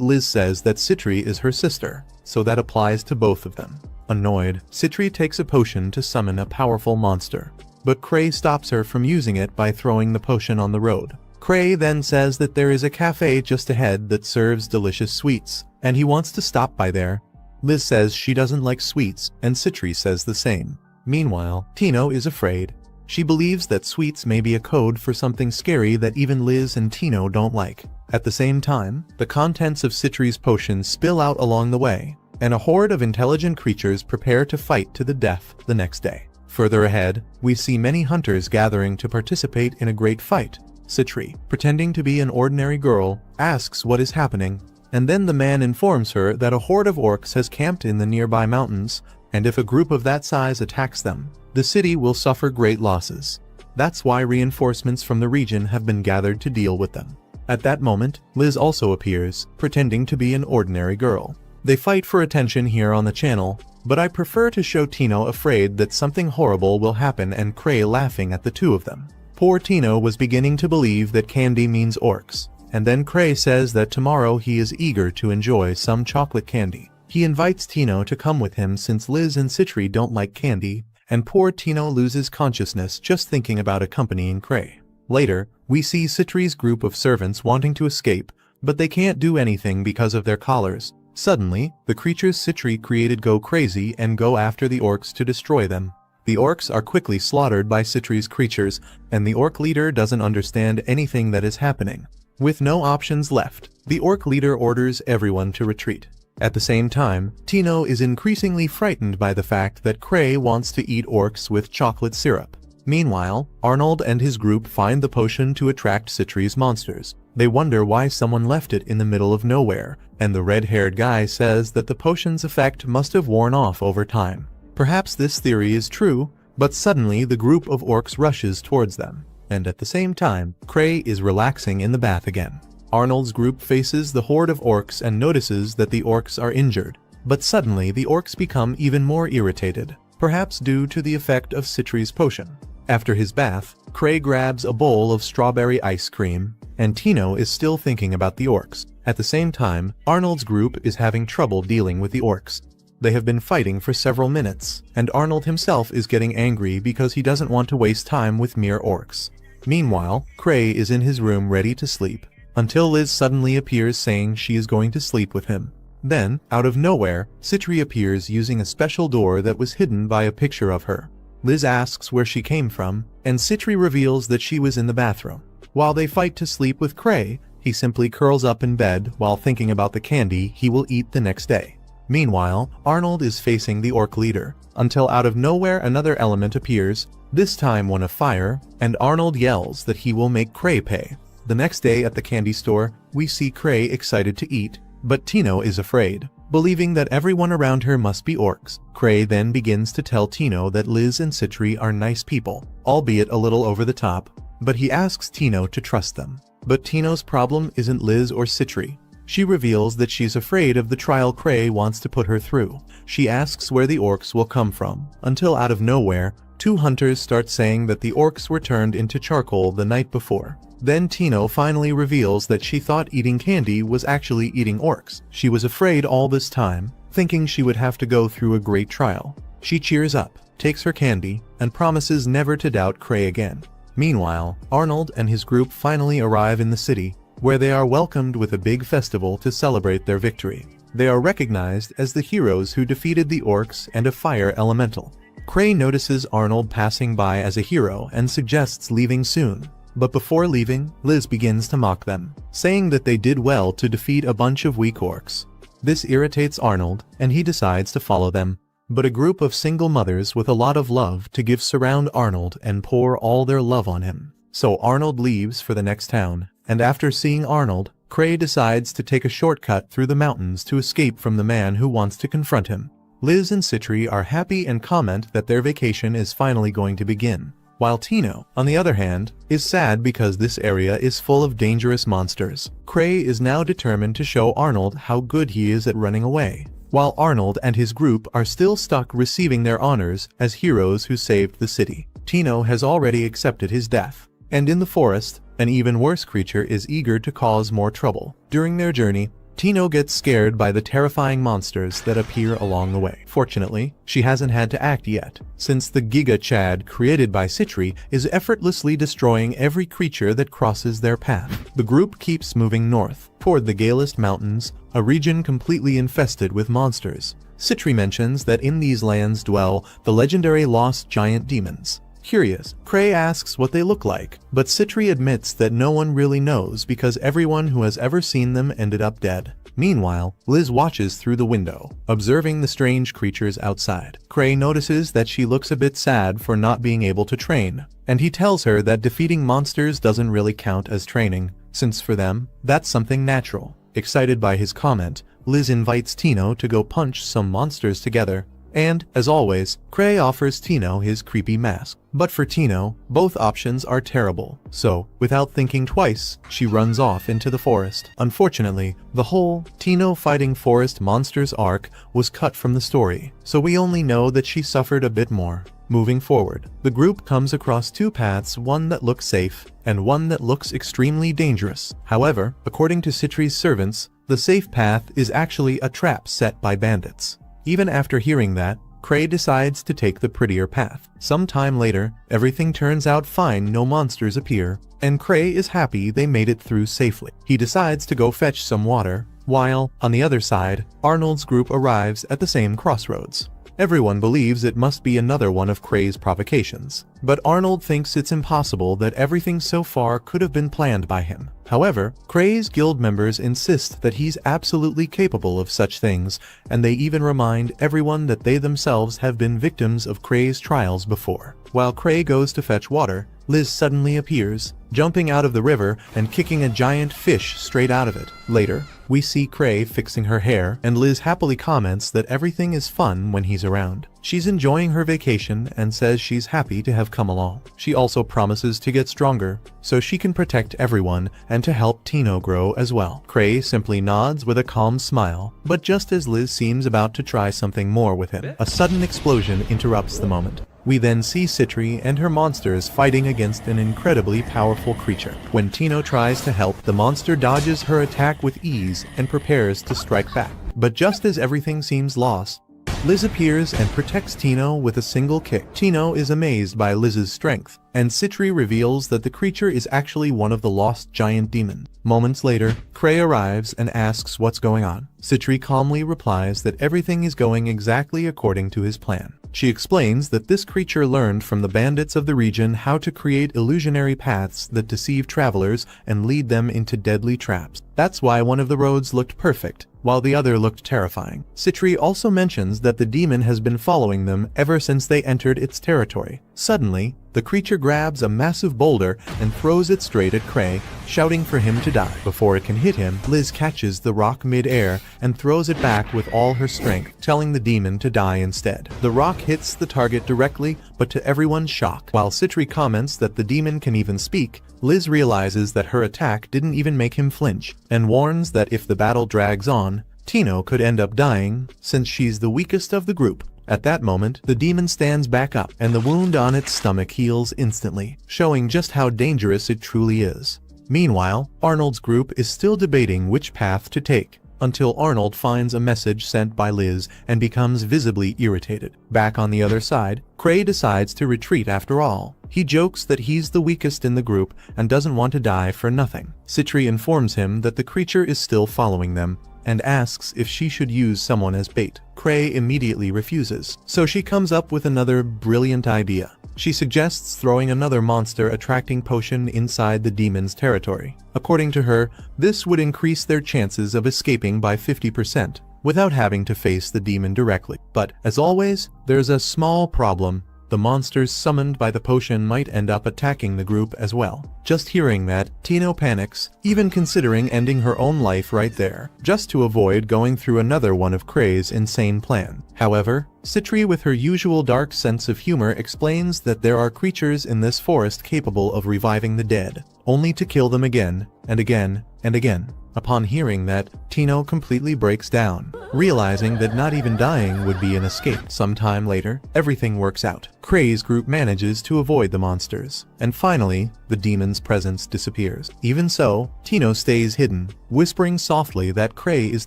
Liz says that Citri is her sister, so that applies to both of them. Annoyed, Citri takes a potion to summon a powerful monster, but Cray stops her from using it by throwing the potion on the road. Cray then says that there is a cafe just ahead that serves delicious sweets, and he wants to stop by there. Liz says she doesn't like sweets, and Citri says the same. Meanwhile, Tino is afraid. She believes that sweets may be a code for something scary that even Liz and Tino don't like. At the same time, the contents of Citri's potion spill out along the way, and a horde of intelligent creatures prepare to fight to the death the next day. Further ahead, we see many hunters gathering to participate in a great fight. Citri, pretending to be an ordinary girl, asks what is happening, and then the man informs her that a horde of orcs has camped in the nearby mountains, and if a group of that size attacks them, the city will suffer great losses. That's why reinforcements from the region have been gathered to deal with them. At that moment, Liz also appears, pretending to be an ordinary girl. They fight for attention here on the channel, but I prefer to show Tino afraid that something horrible will happen and Cray laughing at the two of them. Poor Tino was beginning to believe that candy means orcs, and then Cray says that tomorrow he is eager to enjoy some chocolate candy. He invites Tino to come with him since Liz and Citri don't like candy, and poor Tino loses consciousness just thinking about accompanying Cray. Later, we see Citri's group of servants wanting to escape, but they can't do anything because of their collars. Suddenly, the creatures Citri created go crazy and go after the orcs to destroy them. The orcs are quickly slaughtered by Citri's creatures, and the orc leader doesn't understand anything that is happening. With no options left, the orc leader orders everyone to retreat. At the same time, Tino is increasingly frightened by the fact that Cray wants to eat orcs with chocolate syrup. Meanwhile, Arnold and his group find the potion to attract Citri's monsters. They wonder why someone left it in the middle of nowhere, and the red-haired guy says that the potion's effect must have worn off over time. Perhaps this theory is true, but suddenly the group of orcs rushes towards them, and at the same time, Cray is relaxing in the bath again. Arnold's group faces the horde of orcs and notices that the orcs are injured, but suddenly the orcs become even more irritated, perhaps due to the effect of Citri's potion. After his bath, Cray grabs a bowl of strawberry ice cream, and Tino is still thinking about the orcs. At the same time, Arnold's group is having trouble dealing with the orcs. They have been fighting for several minutes, and Arnold himself is getting angry because he doesn't want to waste time with mere orcs. Meanwhile, Cray is in his room ready to sleep, until Liz suddenly appears saying she is going to sleep with him. Then, out of nowhere, Citri appears using a special door that was hidden by a picture of her. Liz asks where she came from, and Citri reveals that she was in the bathroom. While they fight to sleep with Cray, he simply curls up in bed while thinking about the candy he will eat the next day. Meanwhile, Arnold is facing the orc leader, until out of nowhere another element appears, this time one of fire, and Arnold yells that he will make Cray pay. The next day at the candy store, we see Cray excited to eat, but Tino is afraid. Believing that everyone around her must be orcs, Cray then begins to tell Tino that Liz and Citri are nice people, albeit a little over the top, but he asks Tino to trust them. But Tino's problem isn't Liz or Citri. She reveals that she's afraid of the trial Cray wants to put her through. She asks where the orcs will come from, until out of nowhere, two hunters start saying that the orcs were turned into charcoal the night before. Then Tino finally reveals that she thought eating candy was actually eating orcs. She was afraid all this time, thinking she would have to go through a great trial. She cheers up, takes her candy, and promises never to doubt Cray again. Meanwhile, Arnold and his group finally arrive in the city, where they are welcomed with a big festival to celebrate their victory. They are recognized as the heroes who defeated the orcs and a fire elemental. Cray notices Arnold passing by as a hero and suggests leaving soon. But before leaving, Liz begins to mock them, saying that they did well to defeat a bunch of weak orcs. This irritates Arnold, and he decides to follow them. But a group of single mothers with a lot of love to give surround Arnold and pour all their love on him. So Arnold leaves for the next town, and after seeing Arnold, Cray decides to take a shortcut through the mountains to escape from the man who wants to confront him. Liz and Citri are happy and comment that their vacation is finally going to begin. While Tino, on the other hand, is sad because this area is full of dangerous monsters. Cray is now determined to show Arnold how good he is at running away, while Arnold and his group are still stuck receiving their honors as heroes who saved the city. Tino has already accepted his death, and in the forest, an even worse creature is eager to cause more trouble. During their journey, Tino gets scared by the terrifying monsters that appear along the way. Fortunately, she hasn't had to act yet, since the Giga Chad created by Citri is effortlessly destroying every creature that crosses their path. The group keeps moving north, toward the Galist Mountains, a region completely infested with monsters. Citri mentions that in these lands dwell the legendary lost giant demons. Curious, Cray asks what they look like, but Citri admits that no one really knows because everyone who has ever seen them ended up dead. Meanwhile, Liz watches through the window, observing the strange creatures outside. Cray notices that she looks a bit sad for not being able to train, and he tells her that defeating monsters doesn't really count as training, since for them, that's something natural. Excited by his comment, Liz invites Tino to go punch some monsters together, And, as always, Cray offers Tino his creepy mask. But for Tino, both options are terrible. So, without thinking twice, she runs off into the forest. Unfortunately, the whole Tino fighting forest monsters arc was cut from the story, so we only know that she suffered a bit more. Moving forward, the group comes across two paths, one that looks safe, and one that looks extremely dangerous. However, according to Citri's servants, the safe path is actually a trap set by bandits. Even after hearing that, Cray decides to take the prettier path. Some time later, everything turns out fine, no monsters appear, and Cray is happy they made it through safely. He decides to go fetch some water, while, on the other side, Arnold's group arrives at the same crossroads. Everyone believes it must be another one of Cray's provocations, but Arnold thinks it's impossible that everything so far could have been planned by him. However, Cray's guild members insist that he's absolutely capable of such things, and they even remind everyone that they themselves have been victims of Cray's trials before. While Cray goes to fetch water, Liz suddenly appears, jumping out of the river and kicking a giant fish straight out of it. Later, we see Cray fixing her hair, and Liz happily comments that everything is fun when he's around. She's enjoying her vacation and says she's happy to have come along. She also promises to get stronger, so she can protect everyone and to help Tino grow as well. Cray simply nods with a calm smile, but just as Liz seems about to try something more with him, a sudden explosion interrupts the moment. We then see Citri and her monsters fighting against an incredibly powerful creature. When Tino tries to help, the monster dodges her attack with ease and prepares to strike back. But just as everything seems lost, Liz appears and protects Tino with a single kick. Tino is amazed by Liz's strength, and Citri reveals that the creature is actually one of the lost giant demons. Moments later, Cray arrives and asks what's going on. Citri calmly replies that everything is going exactly according to his plan. She explains that this creature learned from the bandits of the region how to create illusionary paths that deceive travelers and lead them into deadly traps. That's why one of the roads looked perfect, while the other looked terrifying. Citri also mentions that the demon has been following them ever since they entered its territory. Suddenly, the creature grabs a massive boulder and throws it straight at Cray, shouting for him to die. Before it can hit him, Liz catches the rock mid-air and throws it back with all her strength, telling the demon to die instead. The rock hits the target directly, but to everyone's shock. While Citri comments that the demon can even speak, Liz realizes that her attack didn't even make him flinch, and warns that if the battle drags on, Tino could end up dying, since she's the weakest of the group. At that moment, the demon stands back up, and the wound on its stomach heals instantly, showing just how dangerous it truly is. Meanwhile, Arnold's group is still debating which path to take, until Arnold finds a message sent by Liz and becomes visibly irritated. Back on the other side, Cray decides to retreat after all. He jokes that he's the weakest in the group and doesn't want to die for nothing. Citri informs him that the creature is still following them, and asks if she should use someone as bait. Cray immediately refuses, so she comes up with another brilliant idea. She suggests throwing another monster-attracting potion inside the demon's territory. According to her, this would increase their chances of escaping by 50%, without having to face the demon directly. But, as always, there's a small problem. The monsters summoned by the potion might end up attacking the group as well. Just hearing that, Tino panics, even considering ending her own life right there, just to avoid going through another one of Cray's insane plan. However, Citri, with her usual dark sense of humor, explains that there are creatures in this forest capable of reviving the dead, only to kill them again, and again, and again. Upon hearing that, Tino completely breaks down, realizing that not even dying would be an escape. Sometime later, everything works out. Cray's group manages to avoid the monsters, and finally, the demon's presence disappears. Even so, Tino stays hidden, whispering softly that Cray is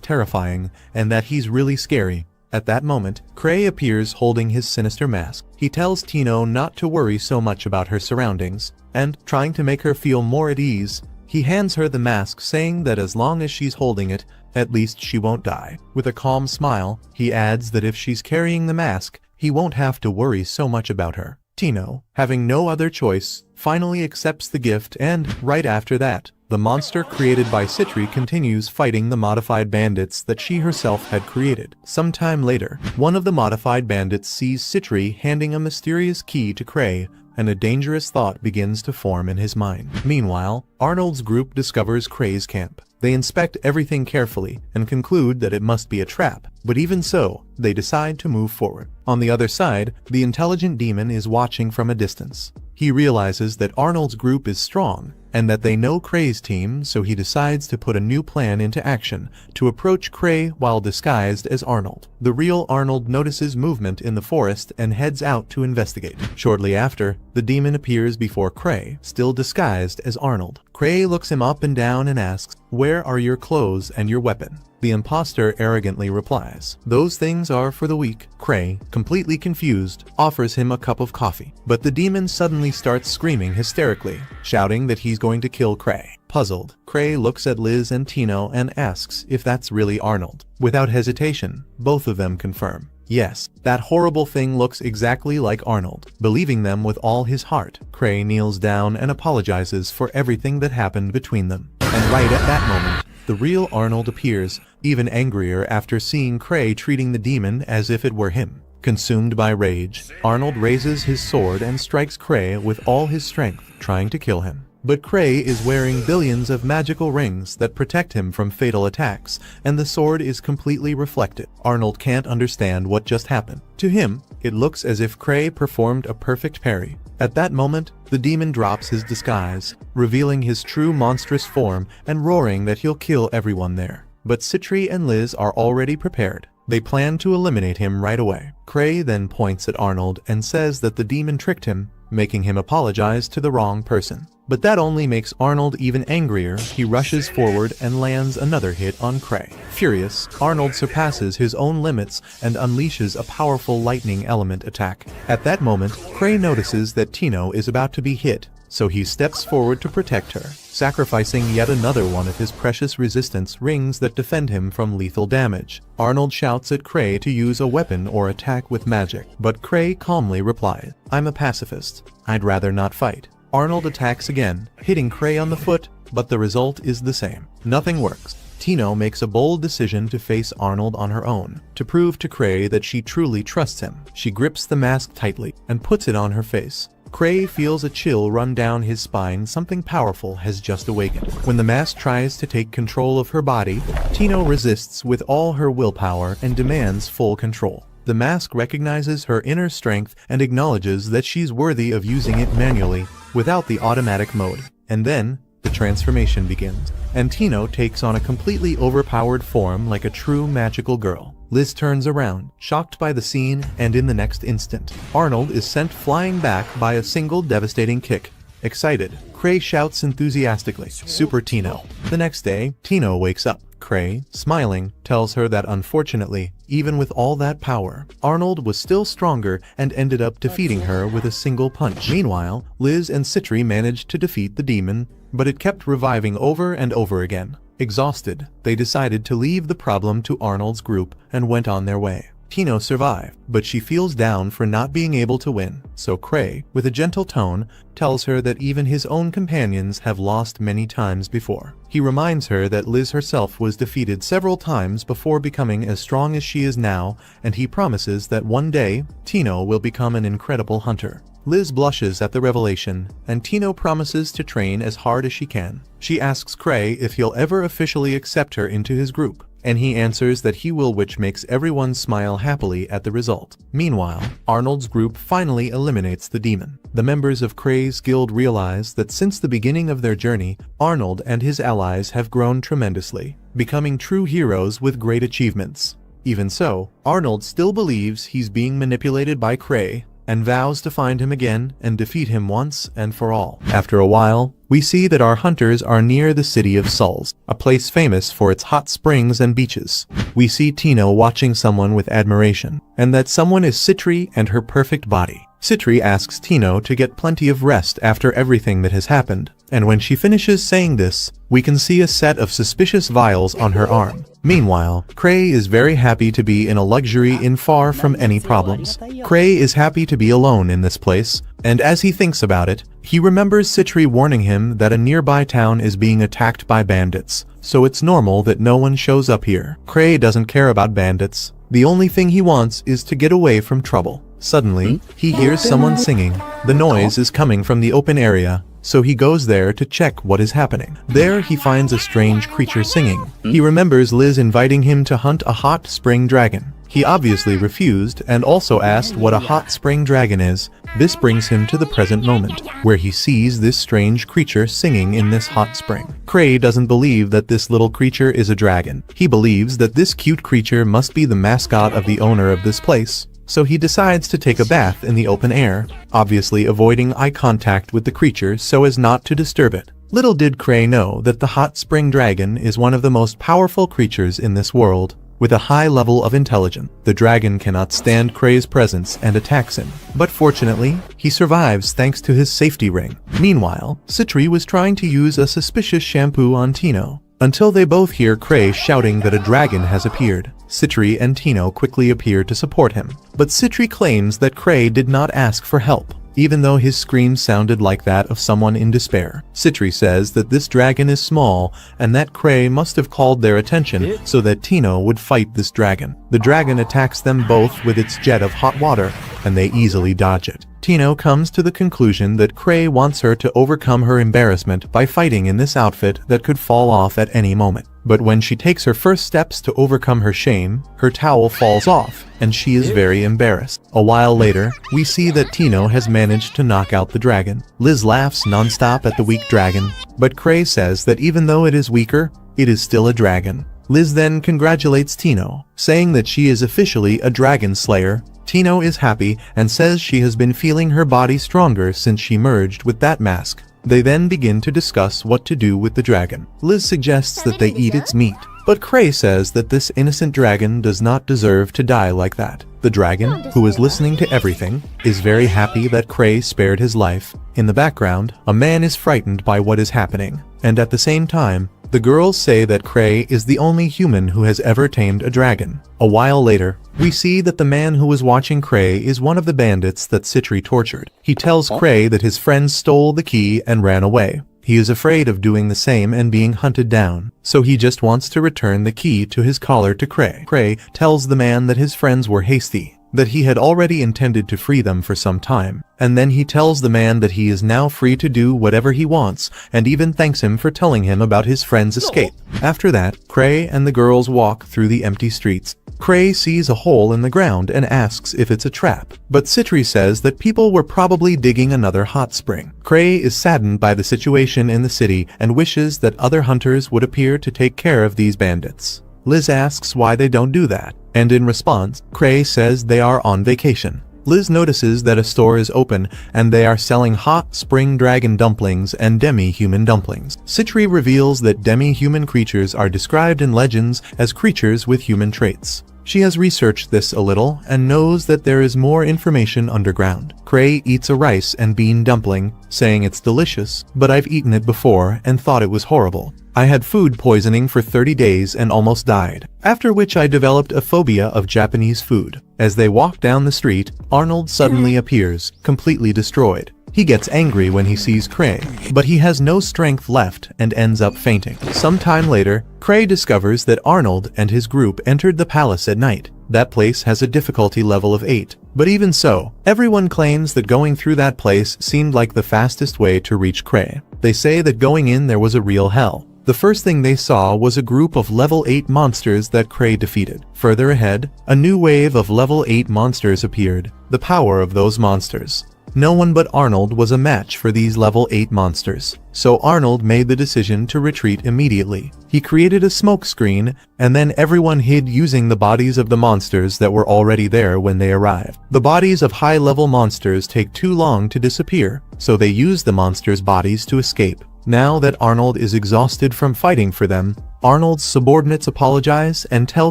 terrifying and that he's really scary. At that moment, Cray appears holding his sinister mask. He tells Tino not to worry so much about her surroundings, and, trying to make her feel more at ease, he hands her the mask, saying that as long as she's holding it, at least she won't die. With a calm smile, he adds that if she's carrying the mask, he won't have to worry so much about her. Tino, having no other choice, finally accepts the gift, and, right after that, the monster created by Citri continues fighting the modified bandits that she herself had created. Sometime later, one of the modified bandits sees Citri handing a mysterious key to Cray, and a dangerous thought begins to form in his mind. Meanwhile, Arnold's group discovers Cray's camp. They inspect everything carefully and conclude that it must be a trap, but even so, they decide to move forward. On the other side, the intelligent demon is watching from a distance. He realizes that Arnold's group is strong and that they know Kray's team, so he decides to put a new plan into action to approach Kray while disguised as Arnold. The real Arnold notices movement in the forest and heads out to investigate. Shortly after, the demon appears before Kray, still disguised as Arnold. Kray looks him up and down and asks, "Where are your clothes and your weapon?" The imposter arrogantly replies, "Those things are for the weak." Kray, completely confused, offers him a cup of coffee. But the demon suddenly starts screaming hysterically, shouting that he's going to kill Kray. Puzzled, Kray looks at Liz and Tino and asks if that's really Arnold. Without hesitation, both of them confirm, yes, that horrible thing looks exactly like Arnold. Believing them with all his heart, Kray kneels down and apologizes for everything that happened between them. And right at that moment, the real Arnold appears, even angrier after seeing Kray treating the demon as if it were him. Consumed by rage, Arnold raises his sword and strikes Kray with all his strength, trying to kill him. But Kray is wearing billions of magical rings that protect him from fatal attacks, and the sword is completely reflected. Arnold can't understand what just happened. To him, it looks as if Kray performed a perfect parry. At that moment, the demon drops his disguise, revealing his true monstrous form and roaring that he'll kill everyone there. But Citri and Liz are already prepared. They plan to eliminate him right away. Kray then points at Arnold and says that the demon tricked him, making him apologize to the wrong person. But that only makes Arnold even angrier. He rushes forward and lands another hit on Kray. Furious, Arnold surpasses his own limits and unleashes a powerful lightning element attack. At that moment, Kray notices that Tino is about to be hit, so he steps forward to protect her, sacrificing yet another one of his precious resistance rings that defend him from lethal damage. Arnold shouts at Kray to use a weapon or attack with magic, but Kray calmly replies, "I'm a pacifist. I'd rather not fight." Arnold attacks again, hitting Kray on the foot, but the result is the same. Nothing works. Tino makes a bold decision to face Arnold on her own. To prove to Kray that she truly trusts him, she grips the mask tightly and puts it on her face. Kray feels a chill run down his spine. Something powerful has just awakened. When the mask tries to take control of her body, Tino resists with all her willpower and demands full control. The mask recognizes her inner strength and acknowledges that she's worthy of using it manually, without the automatic mode. And then, the transformation begins, and Tino takes on a completely overpowered form like a true magical girl. Liz turns around, shocked by the scene, and in the next instant, Arnold is sent flying back by a single devastating kick. Excited, Kray shouts enthusiastically, "Super Tino!" The next day, Tino wakes up. Kray, smiling, tells her that unfortunately, even with all that power, Arnold was still stronger and ended up defeating her with a single punch. Meanwhile, Liz and Citri managed to defeat the demon, but it kept reviving over and over again. Exhausted, they decided to leave the problem to Arnold's group and went on their way. Tino survived, but she feels down for not being able to win, so Kray, with a gentle tone, tells her that even his own companions have lost many times before. He reminds her that Liz herself was defeated several times before becoming as strong as she is now, and he promises that one day, Tino will become an incredible hunter. Liz blushes at the revelation, and Tino promises to train as hard as she can. She asks Kray if he'll ever officially accept her into his group, and he answers that he will, which makes everyone smile happily at the result. Meanwhile, Arnold's group finally eliminates the demon. The members of Kray's guild realize that since the beginning of their journey, Arnold and his allies have grown tremendously, becoming true heroes with great achievements. Even so, Arnold still believes he's being manipulated by Kray, and vows to find him again and defeat him once and for all. After a while, we see that our hunters are near the city of Sulz, a place famous for its hot springs and beaches. We see Tino watching someone with admiration, and that someone is Citri and her perfect body. Citri asks Tino to get plenty of rest after everything that has happened, and when she finishes saying this, we can see a set of suspicious vials on her arm. Meanwhile, Kray is very happy to be in a luxury inn far from any problems. Kray is happy to be alone in this place, and as he thinks about it, he remembers Citri warning him that a nearby town is being attacked by bandits, so it's normal that no one shows up here. Kray doesn't care about bandits. The only thing he wants is to get away from trouble. Suddenly, he hears someone singing. The noise is coming from the open area, so he goes there to check what is happening. There he finds a strange creature singing. He remembers Liz inviting him to hunt a hot spring dragon. He obviously refused and also asked what a hot spring dragon is. This brings him to the present moment, where he sees this strange creature singing in this hot spring. Cray doesn't believe that this little creature is a dragon. He believes that this cute creature must be the mascot of the owner of this place. So he decides to take a bath in the open air, obviously avoiding eye contact with the creature so as not to disturb it. Little did Cray know that the hot spring dragon is one of the most powerful creatures in this world. With a high level of intelligence, the dragon cannot stand Cray's presence and attacks him. But fortunately, he survives thanks to his safety ring. Meanwhile, Citri was trying to use a suspicious shampoo on Tino, until they both hear Cray shouting that a dragon has appeared. Citri and Tino quickly appear to support him, but Citri claims that Cray did not ask for help, even though his screams sounded like that of someone in despair. Citri says that this dragon is small and that Cray must have called their attention so that Tino would fight this dragon. The dragon attacks them both with its jet of hot water, and they easily dodge it. Tino comes to the conclusion that Cray wants her to overcome her embarrassment by fighting in this outfit that could fall off at any moment. But when she takes her first steps to overcome her shame, her towel falls off, and she is very embarrassed. A while later, we see that Tino has managed to knock out the dragon. Liz laughs non-stop at the weak dragon, but Cray says that even though it is weaker, it is still a dragon. Liz then congratulates Tino, saying that she is officially a dragon slayer. Tino is happy and says she has been feeling her body stronger since she merged with that mask. They then begin to discuss what to do with the dragon. Liz suggests that they eat its meat, but Cray says that this innocent dragon does not deserve to die like that. The dragon, who is listening to everything, is very happy that Cray spared his life. In the background, a man is frightened by what is happening, and at the same time, the girls say that Cray is the only human who has ever tamed a dragon. A while later, we see that the man who was watching Cray is one of the bandits that Citri tortured. He tells Cray that his friends stole the key and ran away. He is afraid of doing the same and being hunted down, so he just wants to return the key to his collar to Cray. Cray tells the man that his friends were hasty, that he had already intended to free them for some time, and then he tells the man that he is now free to do whatever he wants, and even thanks him for telling him about his friend's escape. After that, Cray and the girls walk through the empty streets. Cray sees a hole in the ground and asks if it's a trap, but Citri says that people were probably digging another hot spring. Cray is saddened by the situation in the city and wishes that other hunters would appear to take care of these bandits. Liz asks why they don't do that, and in response, Cray says they are on vacation. Liz notices that a store is open and they are selling hot spring dragon dumplings and demi-human dumplings. Citri reveals that demi-human creatures are described in legends as creatures with human traits. She has researched this a little and knows that there is more information underground. Cray eats a rice and bean dumpling, saying it's delicious, but I've eaten it before and thought it was horrible. I had food poisoning for 30 days and almost died, after which I developed a phobia of Japanese food. As they walk down the street, Arnold suddenly appears, completely destroyed. He gets angry when he sees Cray, but he has no strength left and ends up fainting. Sometime later, Cray discovers that Arnold and his group entered the palace at night. That place has a difficulty level of 8. But even so, everyone claims that going through that place seemed like the fastest way to reach Cray. They say that going in there was a real hell. The first thing they saw was a group of level 8 monsters that Cray defeated. Further ahead, a new wave of level 8 monsters appeared. The power of those monsters. No one but Arnold was a match for these level 8 monsters, so Arnold made the decision to retreat immediately. He created a smoke screen, and then everyone hid using the bodies of the monsters that were already there when they arrived. The bodies of high-level monsters take too long to disappear, so they use the monsters' bodies to escape. Now that Arnold is exhausted from fighting for them, Arnold's subordinates apologize and tell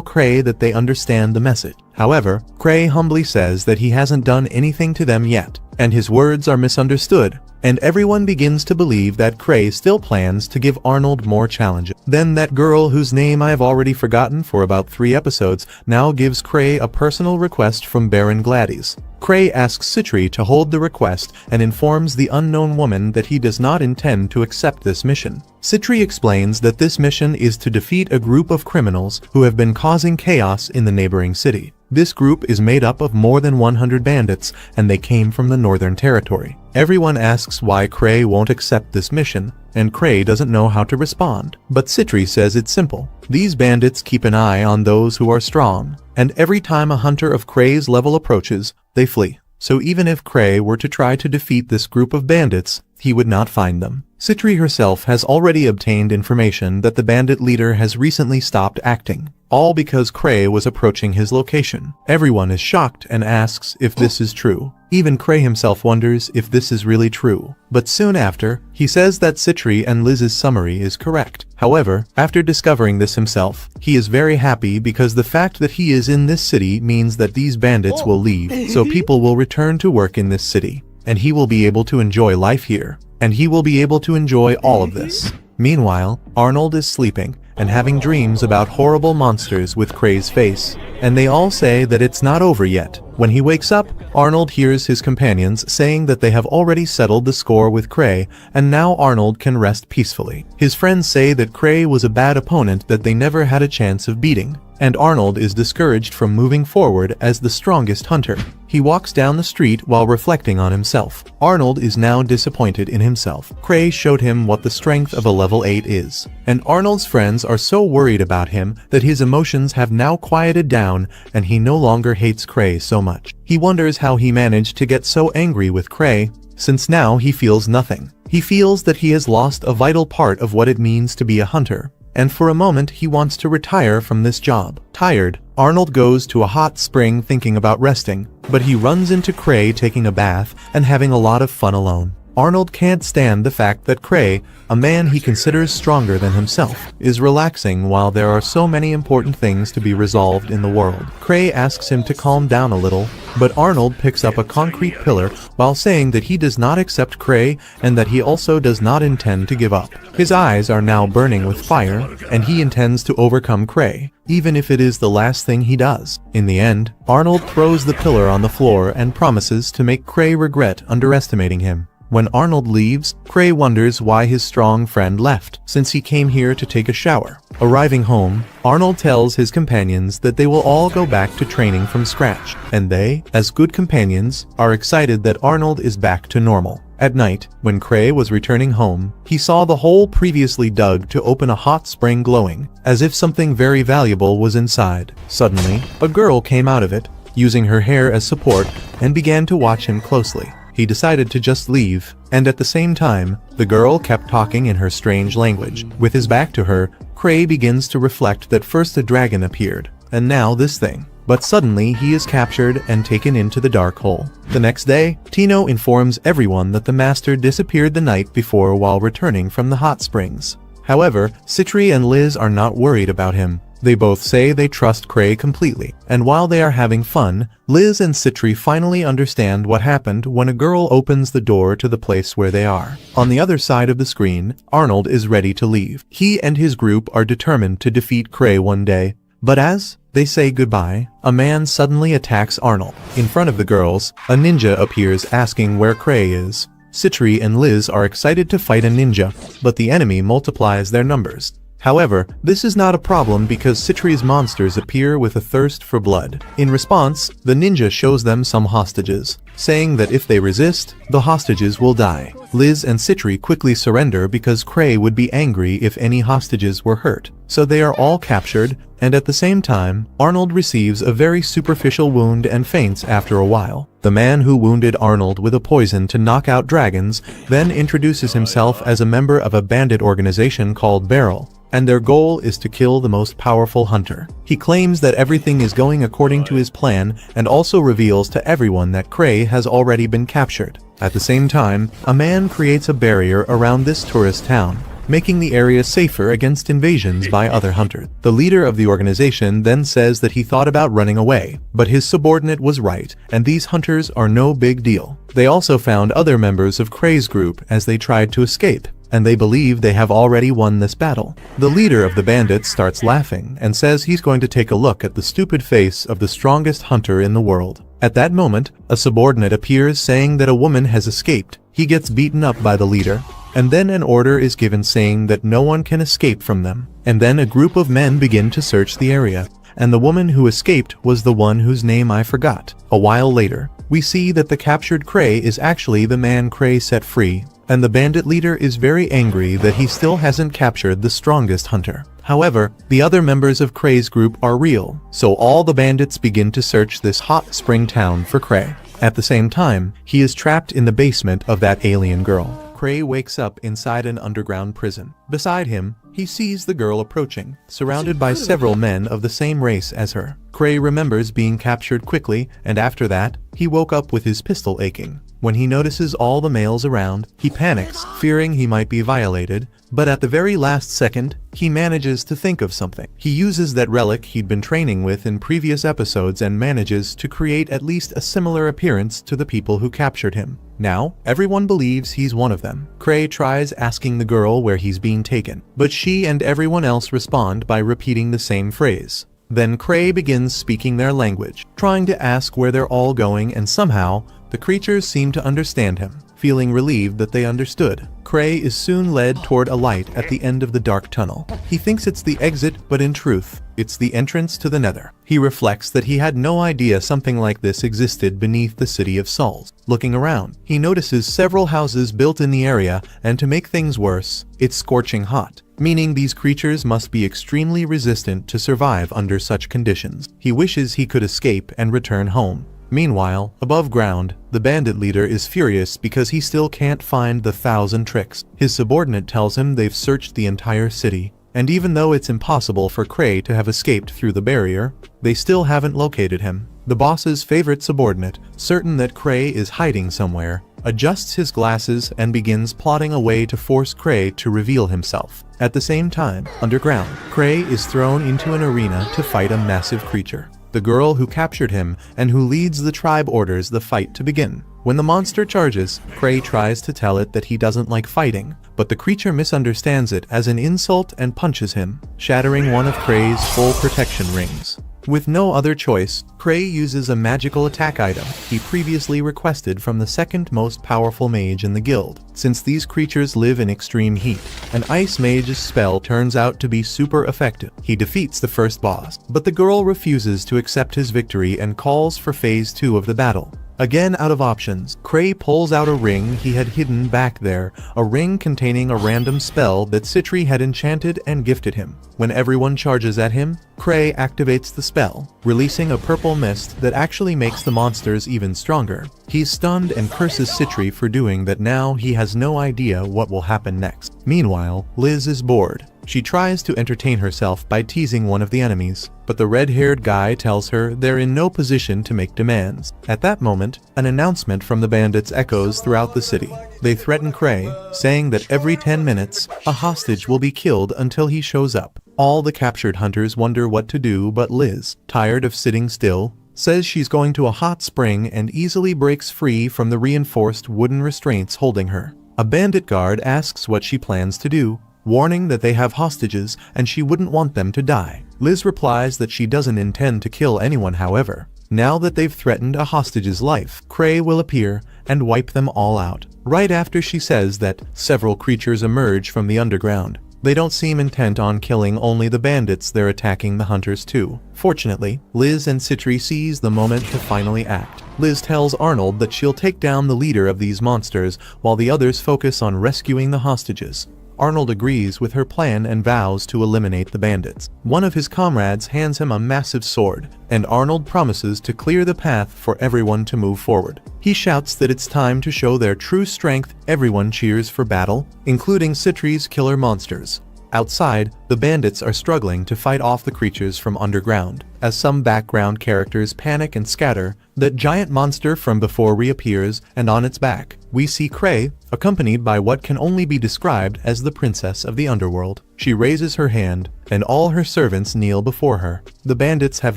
Cray that they understand the message. However, Cray humbly says that he hasn't done anything to them yet, and his words are misunderstood, and everyone begins to believe that Cray still plans to give Arnold more challenges. Then that girl whose name I have already forgotten for about 3 episodes now gives Cray a personal request from Baron Gladys. Cray asks Citri to hold the request and informs the unknown woman that he does not intend to accept this mission. Citri explains that this mission is to defeat a group of criminals who have been causing chaos in the neighboring city. This group is made up of more than 100 bandits, and they came from the Northern Territory. Everyone asks why Cray won't accept this mission, and Cray doesn't know how to respond. But Citri says it's simple. These bandits keep an eye on those who are strong, and every time a hunter of Cray's level approaches, they flee. So even if Cray were to try to defeat this group of bandits, he would not find them. Citri herself has already obtained information that the bandit leader has recently stopped acting, all because Cray was approaching his location. Everyone is shocked and asks if this is true. Even Cray himself wonders if this is really true. But soon after, he says that Citri and Liz's summary is correct. However, after discovering this himself, he is very happy because the fact that he is in this city means that these bandits will leave, so people will return to work in this city, and he will be able to enjoy life here. And he will be able to enjoy all of this. Meanwhile, Arnold is sleeping and having dreams about horrible monsters with Cray's face, and they all say that it's not over yet. When he wakes up, Arnold hears his companions saying that they have already settled the score with Cray, and now Arnold can rest peacefully. His friends say that Cray was a bad opponent that they never had a chance of beating, and Arnold is discouraged from moving forward as the strongest hunter. He walks down the street while reflecting on himself. Arnold is now disappointed in himself. Cray showed him what the strength of a level 8 is, and Arnold's friends are so worried about him that his emotions have now quieted down and he no longer hates Cray so much. He wonders how he managed to get so angry with Cray, since now he feels nothing. He feels that he has lost a vital part of what it means to be a hunter, and for a moment he wants to retire from this job. Tired, Arnold goes to a hot spring thinking about resting, but he runs into Cray taking a bath and having a lot of fun alone. Arnold can't stand the fact that Cray, a man he considers stronger than himself, is relaxing while there are so many important things to be resolved in the world. Cray asks him to calm down a little, but Arnold picks up a concrete pillar while saying that he does not accept Cray and that he also does not intend to give up. His eyes are now burning with fire, and he intends to overcome Cray, even if it is the last thing he does. In the end, Arnold throws the pillar on the floor and promises to make Cray regret underestimating him. When Arnold leaves, Cray wonders why his strong friend left, since he came here to take a shower. Arriving home, Arnold tells his companions that they will all go back to training from scratch, and they, as good companions, are excited that Arnold is back to normal. At night, when Cray was returning home, he saw the hole previously dug to open a hot spring glowing, as if something very valuable was inside. Suddenly, a girl came out of it, using her hair as support, and began to watch him closely. He decided to just leave, and at the same time, the girl kept talking in her strange language. With his back to her, Cray begins to reflect that first a dragon appeared, and now this thing. But suddenly he is captured and taken into the dark hole. The next day, Tino informs everyone that the master disappeared the night before while returning from the hot springs. However, Citri and Liz are not worried about him. They both say they trust Cray completely, and while they are having fun, Liz and Citri finally understand what happened when a girl opens the door to the place where they are. On the other side of the screen, Arnold is ready to leave. He and his group are determined to defeat Cray one day, but as they say goodbye, a man suddenly attacks Arnold. In front of the girls, a ninja appears asking where Cray is. Citri and Liz are excited to fight a ninja, but the enemy multiplies their numbers. However, this is not a problem because Citri's monsters appear with a thirst for blood. In response, the ninja shows them some hostages, saying that if they resist, the hostages will die. Liz and Citri quickly surrender because Cray would be angry if any hostages were hurt, so they are all captured, and at the same time, Arnold receives a very superficial wound and faints after a while. The man who wounded Arnold with a poison to knock out dragons then introduces himself as a member of a bandit organization called Barrel, and their goal is to kill the most powerful hunter. He claims that everything is going according to his plan and also reveals to everyone that Cray has already been captured. At the same time, a man creates a barrier around this tourist town, making the area safer against invasions by other hunters. The leader of the organization then says that he thought about running away, but his subordinate was right, and these hunters are no big deal. They also found other members of Cray's group as they tried to escape, and they believe they have already won this battle. The leader of the bandits starts laughing and says he's going to take a look at the stupid face of the strongest hunter in the world. At that moment, a subordinate appears saying that a woman has escaped. He gets beaten up by the leader, and then an order is given saying that no one can escape from them. And then a group of men begin to search the area, and the woman who escaped was the one whose name I forgot. A while later, we see that the captured Cray is actually the man Cray set free, and the bandit leader is very angry that he still hasn't captured the strongest hunter. However, the other members of Cray's group are real, so all the bandits begin to search this hot spring town for Cray. At the same time, he is trapped in the basement of that alien girl. Cray wakes up inside an underground prison. Beside him, he sees the girl approaching, surrounded by several men of the same race as her. Cray remembers being captured quickly, and after that, he woke up with his pistol aching. When he notices all the males around, he panics, fearing he might be violated, but at the very last second, he manages to think of something. He uses that relic he'd been training with in previous episodes and manages to create at least a similar appearance to the people who captured him. Now, everyone believes he's one of them. Cray tries asking the girl where he's being taken, but she and everyone else respond by repeating the same phrase. Then Cray begins speaking their language, trying to ask where they're all going, and somehow, the creatures seem to understand him. Feeling relieved that they understood, Cray is soon led toward a light at the end of the dark tunnel. He thinks it's the exit, but in truth, it's the entrance to the Nether. He reflects that he had no idea something like this existed beneath the city of Souls. Looking around, he notices several houses built in the area, and to make things worse, it's scorching hot, meaning these creatures must be extremely resistant to survive under such conditions. He wishes he could escape and return home. Meanwhile, above ground, the bandit leader is furious because he still can't find the 1,000 tricks. His subordinate tells him they've searched the entire city, and even though it's impossible for Cray to have escaped through the barrier, they still haven't located him. The boss's favorite subordinate, certain that Cray is hiding somewhere, adjusts his glasses and begins plotting a way to force Cray to reveal himself. At the same time, underground, Cray is thrown into an arena to fight a massive creature. The girl who captured him and who leads the tribe orders the fight to begin. When the monster charges, Cray tries to tell it that he doesn't like fighting, but the creature misunderstands it as an insult and punches him, shattering one of Cray's full protection rings. With no other choice, Cray uses a magical attack item he previously requested from the second most powerful mage in the guild. Since these creatures live in extreme heat, an ice mage's spell turns out to be super effective. He defeats the first boss, but the girl refuses to accept his victory and calls for phase 2 of the battle. Again out of options, Cray pulls out a ring he had hidden back there, a ring containing a random spell that Citri had enchanted and gifted him. When everyone charges at him, Cray activates the spell, releasing a purple mist that actually makes the monsters even stronger. He's stunned and curses Citri for doing that. Now he has no idea what will happen next. Meanwhile, Liz is bored. She tries to entertain herself by teasing one of the enemies, but the red-haired guy tells her they're in no position to make demands. At that moment, an announcement from the bandits echoes throughout the city. They threaten Cray, saying that every 10 minutes, a hostage will be killed until he shows up. All the captured hunters wonder what to do, but Liz, tired of sitting still, says she's going to a hot spring and easily breaks free from the reinforced wooden restraints holding her. A bandit guard asks what she plans to do, warning that they have hostages and she wouldn't want them to die. Liz replies that she doesn't intend to kill anyone. However, now that they've threatened a hostage's life, Cray will appear and wipe them all out. Right after she says that, several creatures emerge from the underground. They don't seem intent on killing only the bandits, they're attacking the hunters too. Fortunately, Liz and Citri seize the moment to finally act. Liz tells Arnold that she'll take down the leader of these monsters while the others focus on rescuing the hostages. Arnold agrees with her plan and vows to eliminate the bandits. One of his comrades hands him a massive sword, and Arnold promises to clear the path for everyone to move forward. He shouts that it's time to show their true strength. Everyone cheers for battle, including Citri's killer monsters. Outside, the bandits are struggling to fight off the creatures from underground. As some background characters panic and scatter, that giant monster from before reappears, and on its back, we see Cray, accompanied by what can only be described as the princess of the underworld. She raises her hand, and all her servants kneel before her. The bandits have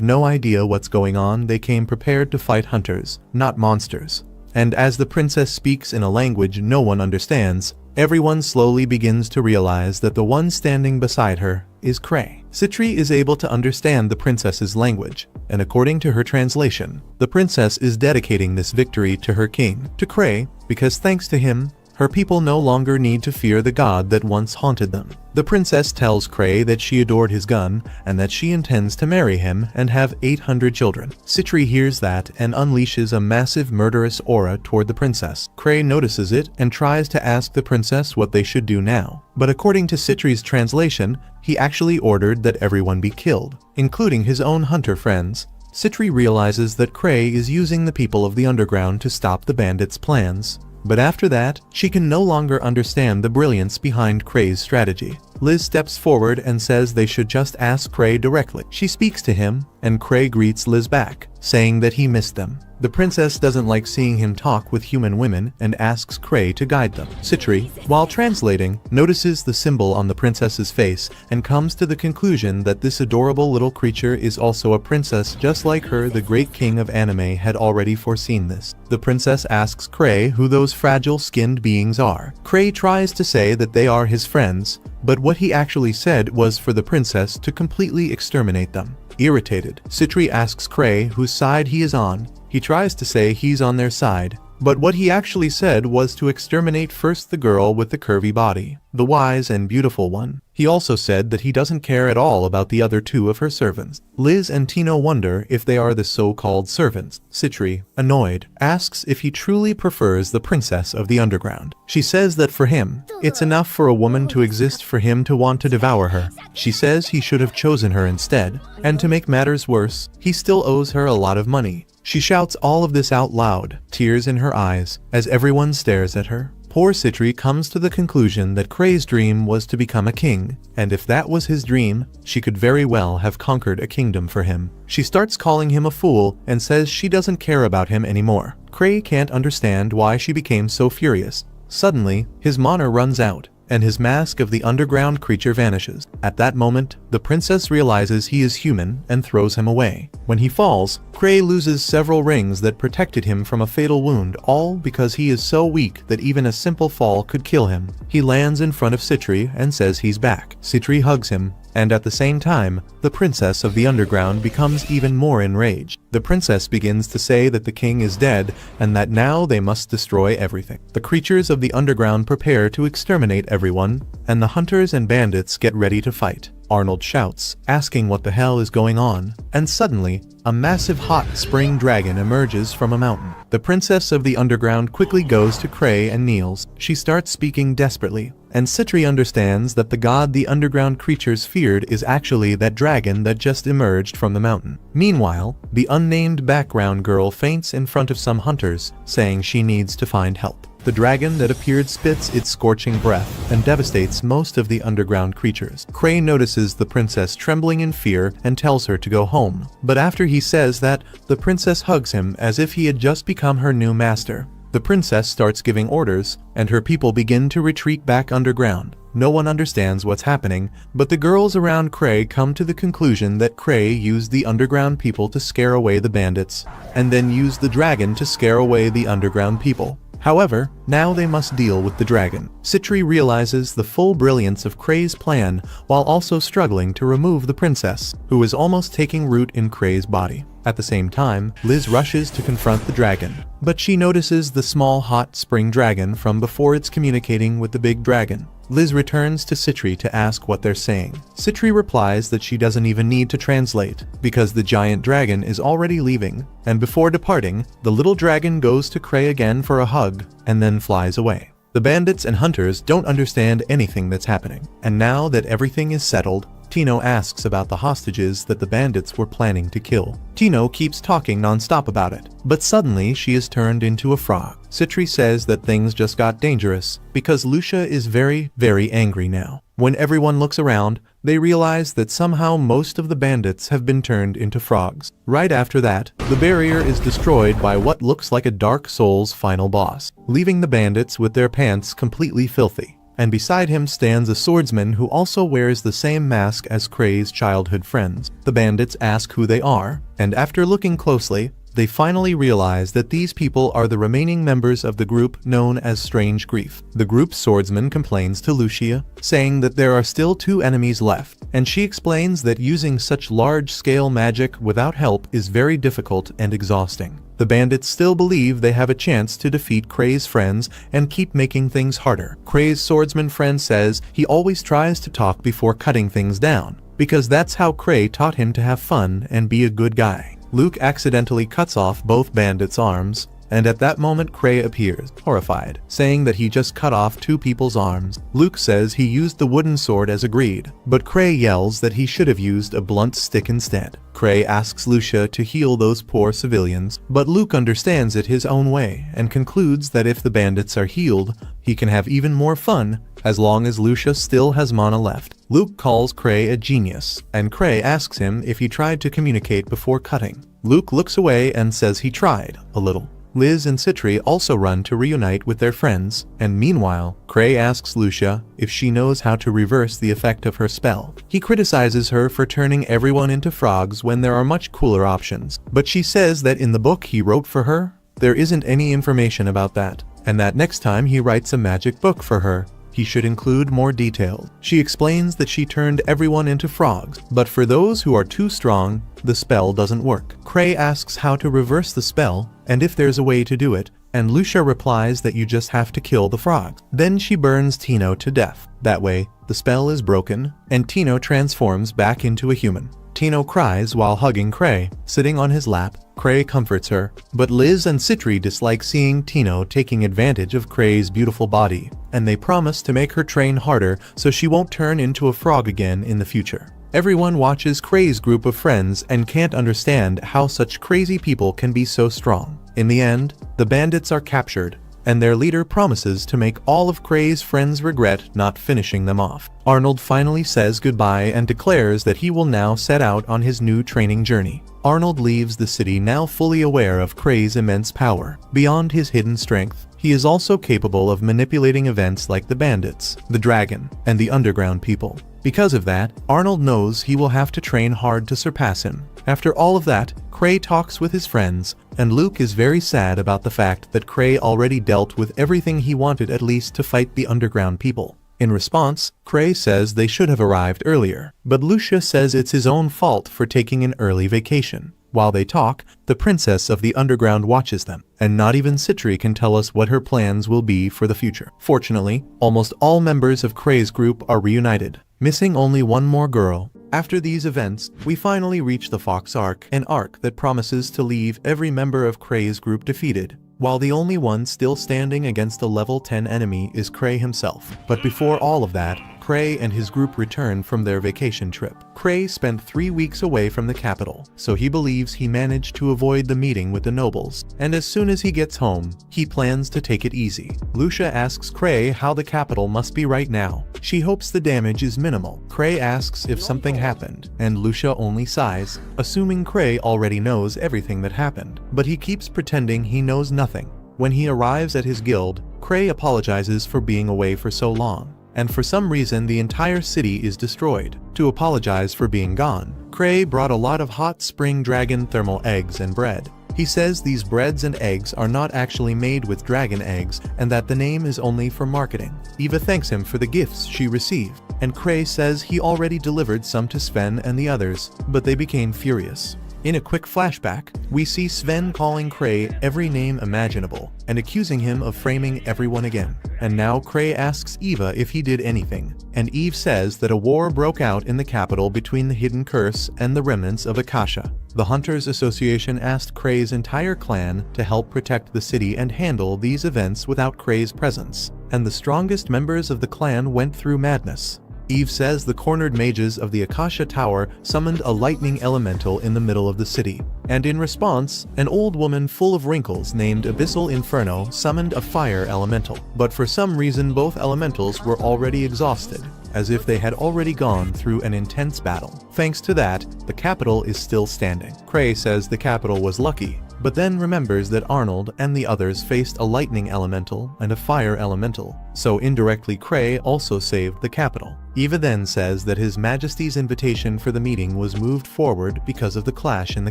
no idea what's going on. They came prepared to fight hunters, not monsters. And as the princess speaks in a language no one understands, Everyone slowly begins to realize that the one standing beside her is Cray. Citri is able to understand the princess's language, and according to her translation, the princess is dedicating this victory to her king, to Cray, because thanks to him, her people no longer need to fear the god that once haunted them. The princess tells Cray that she adored his gun and that she intends to marry him and have 800 children. Citri hears that and unleashes a massive murderous aura toward the princess. Cray notices it and tries to ask the princess what they should do now. But according to Citri's translation, he actually ordered that everyone be killed, including his own hunter friends. Citri realizes that Cray is using the people of the underground to stop the bandits' plans. But after that, she can no longer understand the brilliance behind Cray's strategy. Liz steps forward and says they should just ask Cray directly. She speaks to him, and Cray greets Liz back, saying that he missed them. The princess doesn't like seeing him talk with human women and asks Cray to guide them. Citri, while translating, notices the symbol on the princess's face and comes to the conclusion that this adorable little creature is also a princess just like her. The great king of anime had already foreseen this. The princess asks Cray who those fragile-skinned beings are. Cray tries to say that they are his friends, but what he actually said was for the princess to completely exterminate them. Irritated, Citri asks Cray whose side he is on. He tries to say he's on their side, but what he actually said was to exterminate first the girl with the curvy body, the wise and beautiful one. He also said that he doesn't care at all about the other two of her servants. Liz and Tino wonder if they are the so-called servants. Citri, annoyed, asks if he truly prefers the princess of the underground. She says that for him, it's enough for a woman to exist for him to want to devour her. She says he should have chosen her instead, and to make matters worse, he still owes her a lot of money. She shouts all of this out loud, tears in her eyes, as everyone stares at her. Poor Citri comes to the conclusion that Cray's dream was to become a king, and if that was his dream, she could very well have conquered a kingdom for him. She starts calling him a fool and says she doesn't care about him anymore. Cray can't understand why she became so furious. Suddenly, his mana runs out, and his mask of the underground creature vanishes. At that moment, the princess realizes he is human and throws him away. When he falls, Cray loses several rings that protected him from a fatal wound, all because he is so weak that even a simple fall could kill him. He lands in front of Citri and says he's back. Citri hugs him, and at the same time, the princess of the underground becomes even more enraged. The princess begins to say that the king is dead and that now they must destroy everything. The creatures of the underground prepare to exterminate everyone, and the hunters and bandits get ready to fight. Arnold shouts, asking what the hell is going on, and suddenly, a massive hot spring dragon emerges from a mountain. The princess of the underground quickly goes to Cray and kneels. She starts speaking desperately, and Citri understands that the god the underground creatures feared is actually that dragon that just emerged from the mountain. Meanwhile, the unnamed background girl faints in front of some hunters, saying she needs to find help. The dragon that appeared spits its scorching breath and devastates most of the underground creatures. Cray notices the princess trembling in fear and tells her to go home. But after he says that, the princess hugs him as if he had just become her new master. The princess starts giving orders, and her people begin to retreat back underground. No one understands what's happening, but the girls around Cray come to the conclusion that Cray used the underground people to scare away the bandits, and then used the dragon to scare away the underground people. However, now they must deal with the dragon. Citri realizes the full brilliance of Cray's plan while also struggling to remove the princess, who is almost taking root in Cray's body. At the same time, Liz rushes to confront the dragon, but she notices the small hot spring dragon from before it's communicating with the big dragon. Liz returns to Citri to ask what they're saying. Citri replies that she doesn't even need to translate, because the giant dragon is already leaving, and before departing, the little dragon goes to Cray again for a hug, and then flies away. The bandits and hunters don't understand anything that's happening, and now that everything is settled, Tino asks about the hostages that the bandits were planning to kill. Tino keeps talking non-stop about it, but suddenly she is turned into a frog. Citri says that things just got dangerous because Lucia is very, very angry now. When everyone looks around, they realize that somehow most of the bandits have been turned into frogs. Right after that, the barrier is destroyed by what looks like a Dark Souls final boss, leaving the bandits with their pants completely filthy. And beside him stands a swordsman who also wears the same mask as Cray's childhood friends. The bandits ask who they are, and after looking closely, they finally realize that these people are the remaining members of the group known as Strange Grief. The group's swordsman complains to Lucia, saying that there are still 2 enemies left, and she explains that using such large-scale magic without help is very difficult and exhausting. The bandits still believe they have a chance to defeat Kray's friends and keep making things harder. Kray's swordsman friend says he always tries to talk before cutting things down, because that's how Kray taught him to have fun and be a good guy. Luke accidentally cuts off both bandits' arms, and at that moment Kray appears, horrified, saying that he just cut off 2 people's arms. Luke says he used the wooden sword as agreed, but Kray yells that he should have used a blunt stick instead. Kray asks Lucia to heal those poor civilians, but Luke understands it his own way and concludes that if the bandits are healed, he can have even more fun as long as Lucia still has mana left. Luke calls Kray a genius, and Kray asks him if he tried to communicate before cutting. Luke looks away and says he tried, a little. Liz and Citri also run to reunite with their friends, and meanwhile, Kray asks Lucia if she knows how to reverse the effect of her spell. He criticizes her for turning everyone into frogs when there are much cooler options, but she says that in the book he wrote for her, there isn't any information about that, and that next time he writes a magic book for her, he should include more details. She explains that she turned everyone into frogs, but for those who are too strong, the spell doesn't work. Kray asks how to reverse the spell, and if there's a way to do it, and Lucia replies that you just have to kill the frogs. Then she burns Tino to death. That way, the spell is broken, and Tino transforms back into a human. Tino cries while hugging Kray, sitting on his lap. Kray comforts her, but Liz and Citri dislike seeing Tino taking advantage of Kray's beautiful body, and they promise to make her train harder so she won't turn into a frog again in the future. Everyone watches Kray's group of friends and can't understand how such crazy people can be so strong. In the end, the bandits are captured, and their leader promises to make all of Kray's friends regret not finishing them off. Arnold finally says goodbye and declares that he will now set out on his new training journey. Arnold leaves the city now fully aware of Kray's immense power. Beyond his hidden strength, he is also capable of manipulating events like the bandits, the dragon, and the underground people. Because of that, Arnold knows he will have to train hard to surpass him. After all of that, Kray talks with his friends, and Luke is very sad about the fact that Kray already dealt with everything he wanted at least to fight the underground people. In response, Kray says they should have arrived earlier, but Lucia says it's his own fault for taking an early vacation. While they talk, the princess of the underground watches them, and not even Citri can tell us what her plans will be for the future. Fortunately, almost all members of Kray's group are reunited, missing only one more girl. After these events, we finally reach the Fox Arc, an arc that promises to leave every member of Kray's group defeated, while the only one still standing against a level 10 enemy is Kray himself. But before all of that, Kray and his group return from their vacation trip. Kray spent 3 weeks away from the capital, so he believes he managed to avoid the meeting with the nobles, and as soon as he gets home, he plans to take it easy. Lucia asks Kray how the capital must be right now. She hopes the damage is minimal. Kray asks if something happened, and Lucia only sighs, assuming Kray already knows everything that happened, but he keeps pretending he knows nothing. When he arrives at his guild, Kray apologizes for being away for so long, and for some reason the entire city is destroyed. To apologize for being gone, Kray brought a lot of hot spring dragon thermal eggs and bread. He says these breads and eggs are not actually made with dragon eggs and that the name is only for marketing. Eva thanks him for the gifts she received, and Kray says he already delivered some to Sven and the others, but they became furious. In a quick flashback, we see Sven calling Kray every name imaginable and accusing him of framing everyone again. And now Kray asks Eva if he did anything, and Eve says that a war broke out in the capital between the Hidden Curse and the remnants of Akasha. The Hunters Association asked Kray's entire clan to help protect the city and handle these events without Kray's presence, and the strongest members of the clan went through madness. Eve says the cornered mages of the Akasha Tower summoned a lightning elemental in the middle of the city, and in response, an old woman full of wrinkles named Abyssal Inferno summoned a fire elemental. But for some reason both elementals were already exhausted, as if they had already gone through an intense battle. Thanks to that, the capital is still standing. Kray says the capital was lucky, but then remembers that Arnold and the others faced a lightning elemental and a fire elemental, so indirectly Cray also saved the capital. Eva then says that His Majesty's invitation for the meeting was moved forward because of the clash in the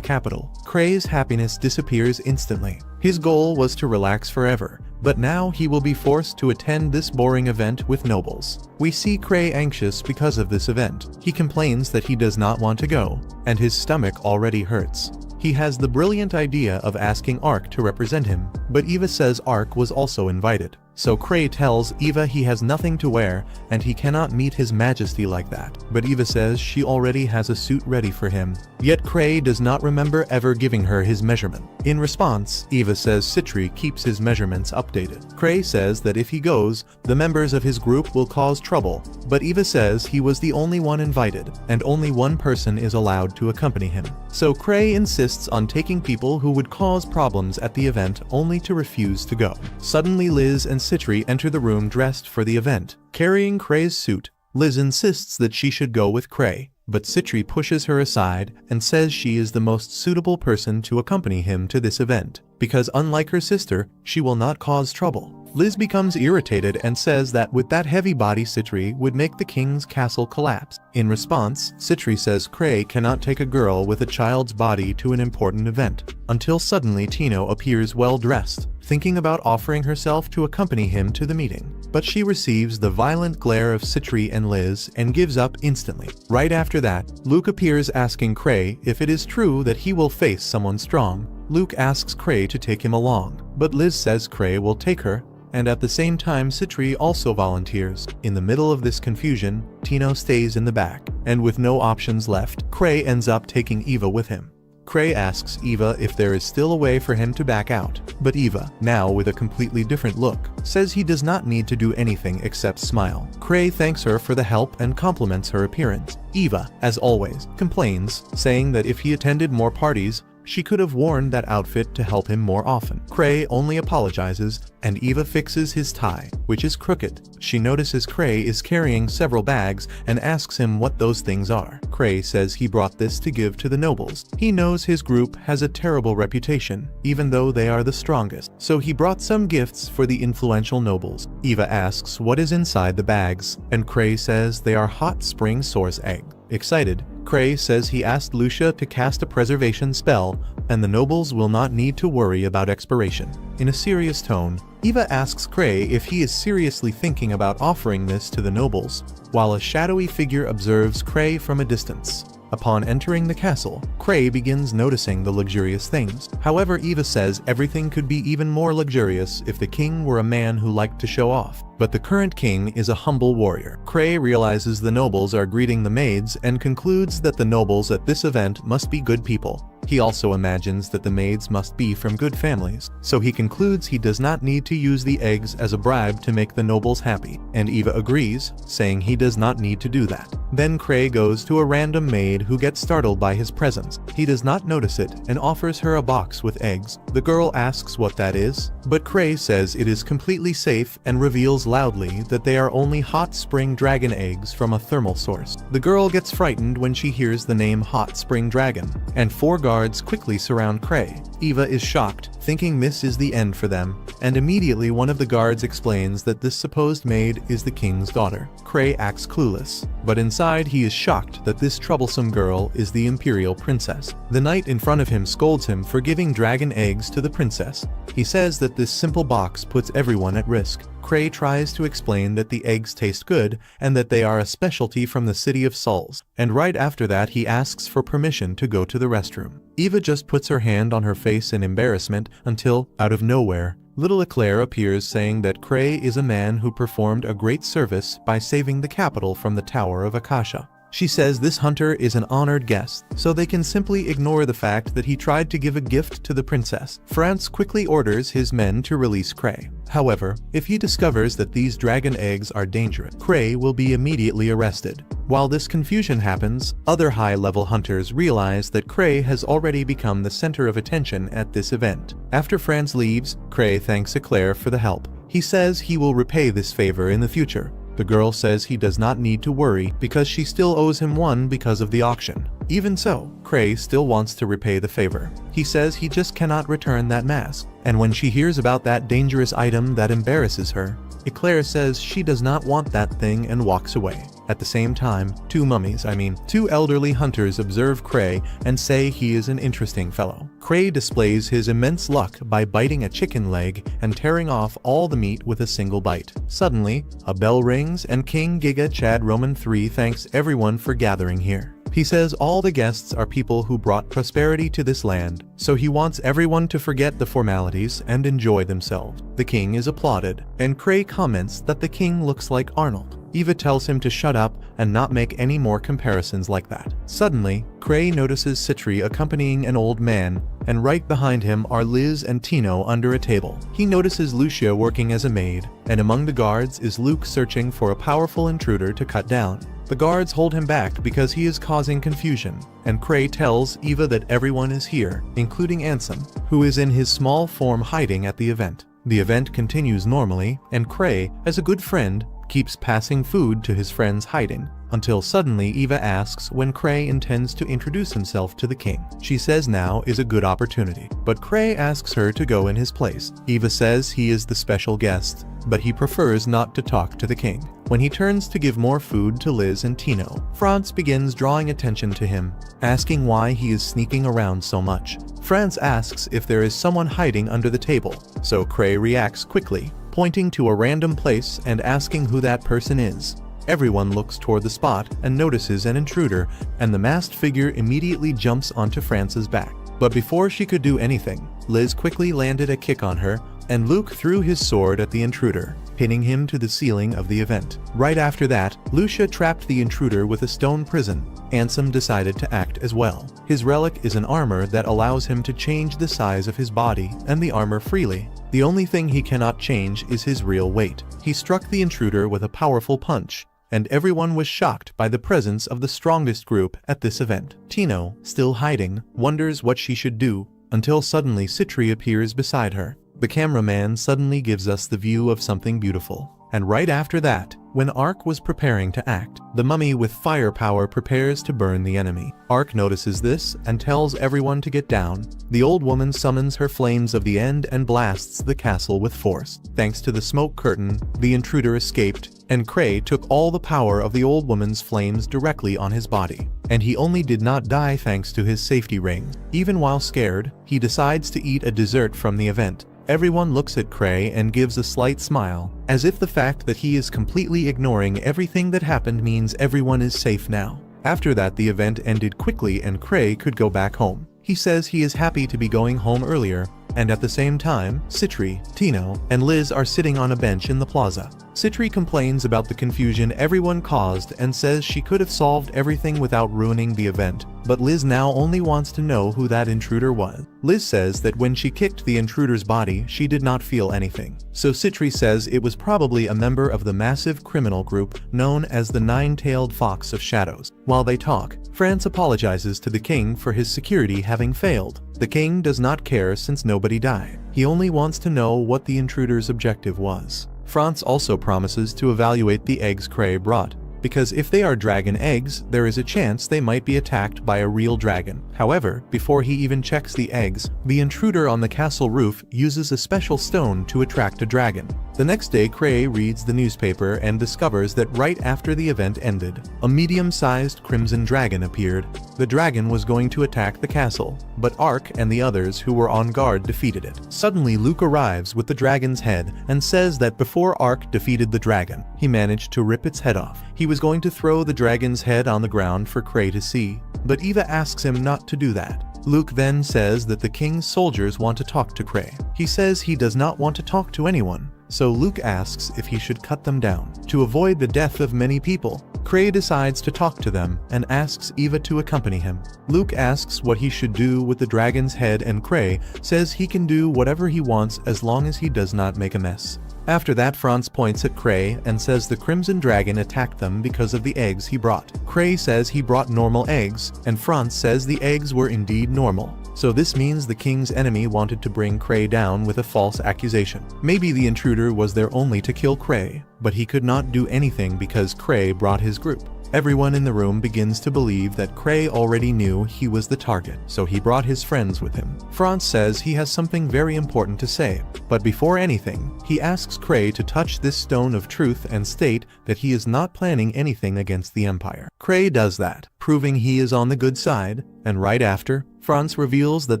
capital. Cray's happiness disappears instantly. His goal was to relax forever, but now he will be forced to attend this boring event with nobles. We see Cray anxious because of this event. He complains that he does not want to go, and his stomach already hurts. He has the brilliant idea of asking Ark to represent him, but Eva says Ark was also invited. So Cray tells Eva he has nothing to wear and he cannot meet His Majesty like that. But Eva says she already has a suit ready for him. Yet Cray does not remember ever giving her his measurement. In response, Eva says Citri keeps his measurements updated. Cray says that if he goes, the members of his group will cause trouble, but Eva says he was the only one invited, and only one person is allowed to accompany him. So Cray insists on taking people who would cause problems at the event only to refuse to go. Suddenly Liz and Citri enter the room dressed for the event. Carrying Cray's suit, Liz insists that she should go with Cray, but Citri pushes her aside and says she is the most suitable person to accompany him to this event, because unlike her sister, she will not cause trouble. Liz becomes irritated and says that with that heavy body Citri would make the king's castle collapse. In response, Citri says Cray cannot take a girl with a child's body to an important event, until suddenly Tino appears well dressed, thinking about offering herself to accompany him to the meeting. But she receives the violent glare of Citri and Liz and gives up instantly. Right after that, Luke appears asking Cray if it is true that he will face someone strong. Luke asks Cray to take him along, but Liz says Cray will take her, and at the same time Citri also volunteers. In the middle of this confusion, Tino stays in the back, and with no options left, Cray ends up taking Eva with him. Cray asks Eva if there is still a way for him to back out, but Eva, now with a completely different look, says he does not need to do anything except smile. Cray thanks her for the help and compliments her appearance. Eva, as always, complains, saying that if he attended more parties, she could have worn that outfit to help him more often. Cray only apologizes, and Eva fixes his tie, which is crooked. She notices Cray is carrying several bags and asks him what those things are. Cray says he brought this to give to the nobles. He knows his group has a terrible reputation, even though they are the strongest, so he brought some gifts for the influential nobles. Eva asks what is inside the bags, and Cray says they are hot spring source eggs. Excited, Cray says he asked Lucia to cast a preservation spell, and the nobles will not need to worry about expiration. In a serious tone, Eva asks Cray if he is seriously thinking about offering this to the nobles, while a shadowy figure observes Cray from a distance. Upon entering the castle, Cray begins noticing the luxurious things. However, Eva says everything could be even more luxurious if the king were a man who liked to show off. But the current king is a humble warrior. Cray realizes the nobles are greeting the maids and concludes that the nobles at this event must be good people. He also imagines that the maids must be from good families, so he concludes he does not need to use the eggs as a bribe to make the nobles happy, and Eva agrees, saying he does not need to do that. Then Cray goes to a random maid who gets startled by his presence. He does not notice it and offers her a box with eggs. The girl asks what that is, but Cray says it is completely safe and reveals loudly that they are only hot spring dragon eggs from a thermal source. The girl gets frightened when she hears the name Hot Spring Dragon, and 4 guards quickly surround Cray. Eva is shocked, thinking this is the end for them, and immediately one of the guards explains that this supposed maid is the king's daughter. Cray acts clueless, but inside he is shocked that this troublesome girl is the imperial princess. The knight in front of him scolds him for giving dragon eggs to the princess. He says that this simple box puts everyone at risk. Cray tries to explain that the eggs taste good and that they are a specialty from the city of Souls, and right after that he asks for permission to go to the restroom. Eva just puts her hand on her face in embarrassment until, out of nowhere, little Eclair appears saying that Cray is a man who performed a great service by saving the capital from the Tower of Akasha. She says this hunter is an honored guest, so they can simply ignore the fact that he tried to give a gift to the princess. France quickly orders his men to release Cray. However, if he discovers that these dragon eggs are dangerous, Cray will be immediately arrested. While this confusion happens, other high-level hunters realize that Cray has already become the center of attention at this event. After France leaves, Cray thanks Eclair for the help. He says he will repay this favor in the future. The girl says he does not need to worry because she still owes him one because of the auction. Even so, Cray still wants to repay the favor. He says he just cannot return that mask, and when she hears about that dangerous item that embarrasses her, Eclair says she does not want that thing and walks away. At the same time, two elderly hunters observe Cray and say he is an interesting fellow. Cray displays his immense luck by biting a chicken leg and tearing off all the meat with a single bite. Suddenly, a bell rings and King Giga Chad Roman III thanks everyone for gathering here. He says all the guests are people who brought prosperity to this land, so he wants everyone to forget the formalities and enjoy themselves. The king is applauded, and Cray comments that the king looks like Arnold. Eva tells him to shut up and not make any more comparisons like that. Suddenly, Cray notices Citri accompanying an old man, and right behind him are Liz and Tino under a table. He notices Lucia working as a maid, and among the guards is Luke searching for a powerful intruder to cut down. The guards hold him back because he is causing confusion, and Cray tells Eva that everyone is here, including Ansem, who is in his small form hiding at the event. The event continues normally, and Cray, as a good friend, keeps passing food to his friends hiding, until suddenly Eva asks when Cray intends to introduce himself to the king. She says now is a good opportunity, but Cray asks her to go in his place. Eva says he is the special guest, but he prefers not to talk to the king. When he turns to give more food to Liz and Tino, France begins drawing attention to him, asking why he is sneaking around so much. France asks if there is someone hiding under the table, so Cray reacts quickly, pointing to a random place and asking who that person is. Everyone looks toward the spot and notices an intruder, and the masked figure immediately jumps onto France's back. But before she could do anything, Liz quickly landed a kick on her, and Luke threw his sword at the intruder, pinning him to the ceiling of the event. Right after that, Lucia trapped the intruder with a stone prison. Ansem decided to act as well. His relic is an armor that allows him to change the size of his body and the armor freely. The only thing he cannot change is his real weight. He struck the intruder with a powerful punch, and everyone was shocked by the presence of the strongest group at this event. Tino, still hiding, wonders what she should do, until suddenly Citri appears beside her. The cameraman suddenly gives us the view of something beautiful. And right after that, when Ark was preparing to act, the mummy with firepower prepares to burn the enemy. Ark notices this and tells everyone to get down. The old woman summons her flames of the end and blasts the castle with force. Thanks to the smoke curtain, the intruder escaped, and Cray took all the power of the old woman's flames directly on his body. And he only did not die thanks to his safety ring. Even while scared, he decides to eat a dessert from the event. Everyone looks at Cray and gives a slight smile, as if the fact that he is completely ignoring everything that happened means everyone is safe now. After that, the event ended quickly and Cray could go back home. He says he is happy to be going home earlier, and at the same time, Citri, Tino, and Liz are sitting on a bench in the plaza. Citri complains about the confusion everyone caused and says she could have solved everything without ruining the event, but Liz now only wants to know who that intruder was. Liz says that when she kicked the intruder's body, she did not feel anything. So Citri says it was probably a member of the massive criminal group known as the Nine-Tailed Fox of Shadows. While they talk, France apologizes to the king for his security having failed. The king does not care since nobody died. He only wants to know what the intruder's objective was. France also promises to evaluate the eggs Cray brought, because if they are dragon eggs, there is a chance they might be attacked by a real dragon. However, before he even checks the eggs, the intruder on the castle roof uses a special stone to attract a dragon. The next day, Cray reads the newspaper and discovers that right after the event ended, a medium-sized crimson dragon appeared. The dragon was going to attack the castle, but Ark and the others who were on guard defeated it. Suddenly, Luke arrives with the dragon's head and says that before Ark defeated the dragon, he managed to rip its head off. He was going to throw the dragon's head on the ground for Cray to see, but Eva asks him not to do that. Luke then says that the king's soldiers want to talk to Cray. He says he does not want to talk to anyone, so Luke asks if he should cut them down. To avoid the death of many people, Cray decides to talk to them and asks Eva to accompany him. Luke asks what he should do with the dragon's head and Cray says he can do whatever he wants as long as he does not make a mess. After that, France points at Cray and says the Crimson Dragon attacked them because of the eggs he brought. Cray says he brought normal eggs, and France says the eggs were indeed normal. So this means the king's enemy wanted to bring Cray down with a false accusation. Maybe the intruder was there only to kill Cray, but he could not do anything because Cray brought his group. Everyone in the room begins to believe that Cray already knew he was the target, so he brought his friends with him. Franz says he has something very important to say, but before anything, he asks Cray to touch this stone of truth and state that he is not planning anything against the Empire. Cray does that, proving he is on the good side, and right after, Franz reveals that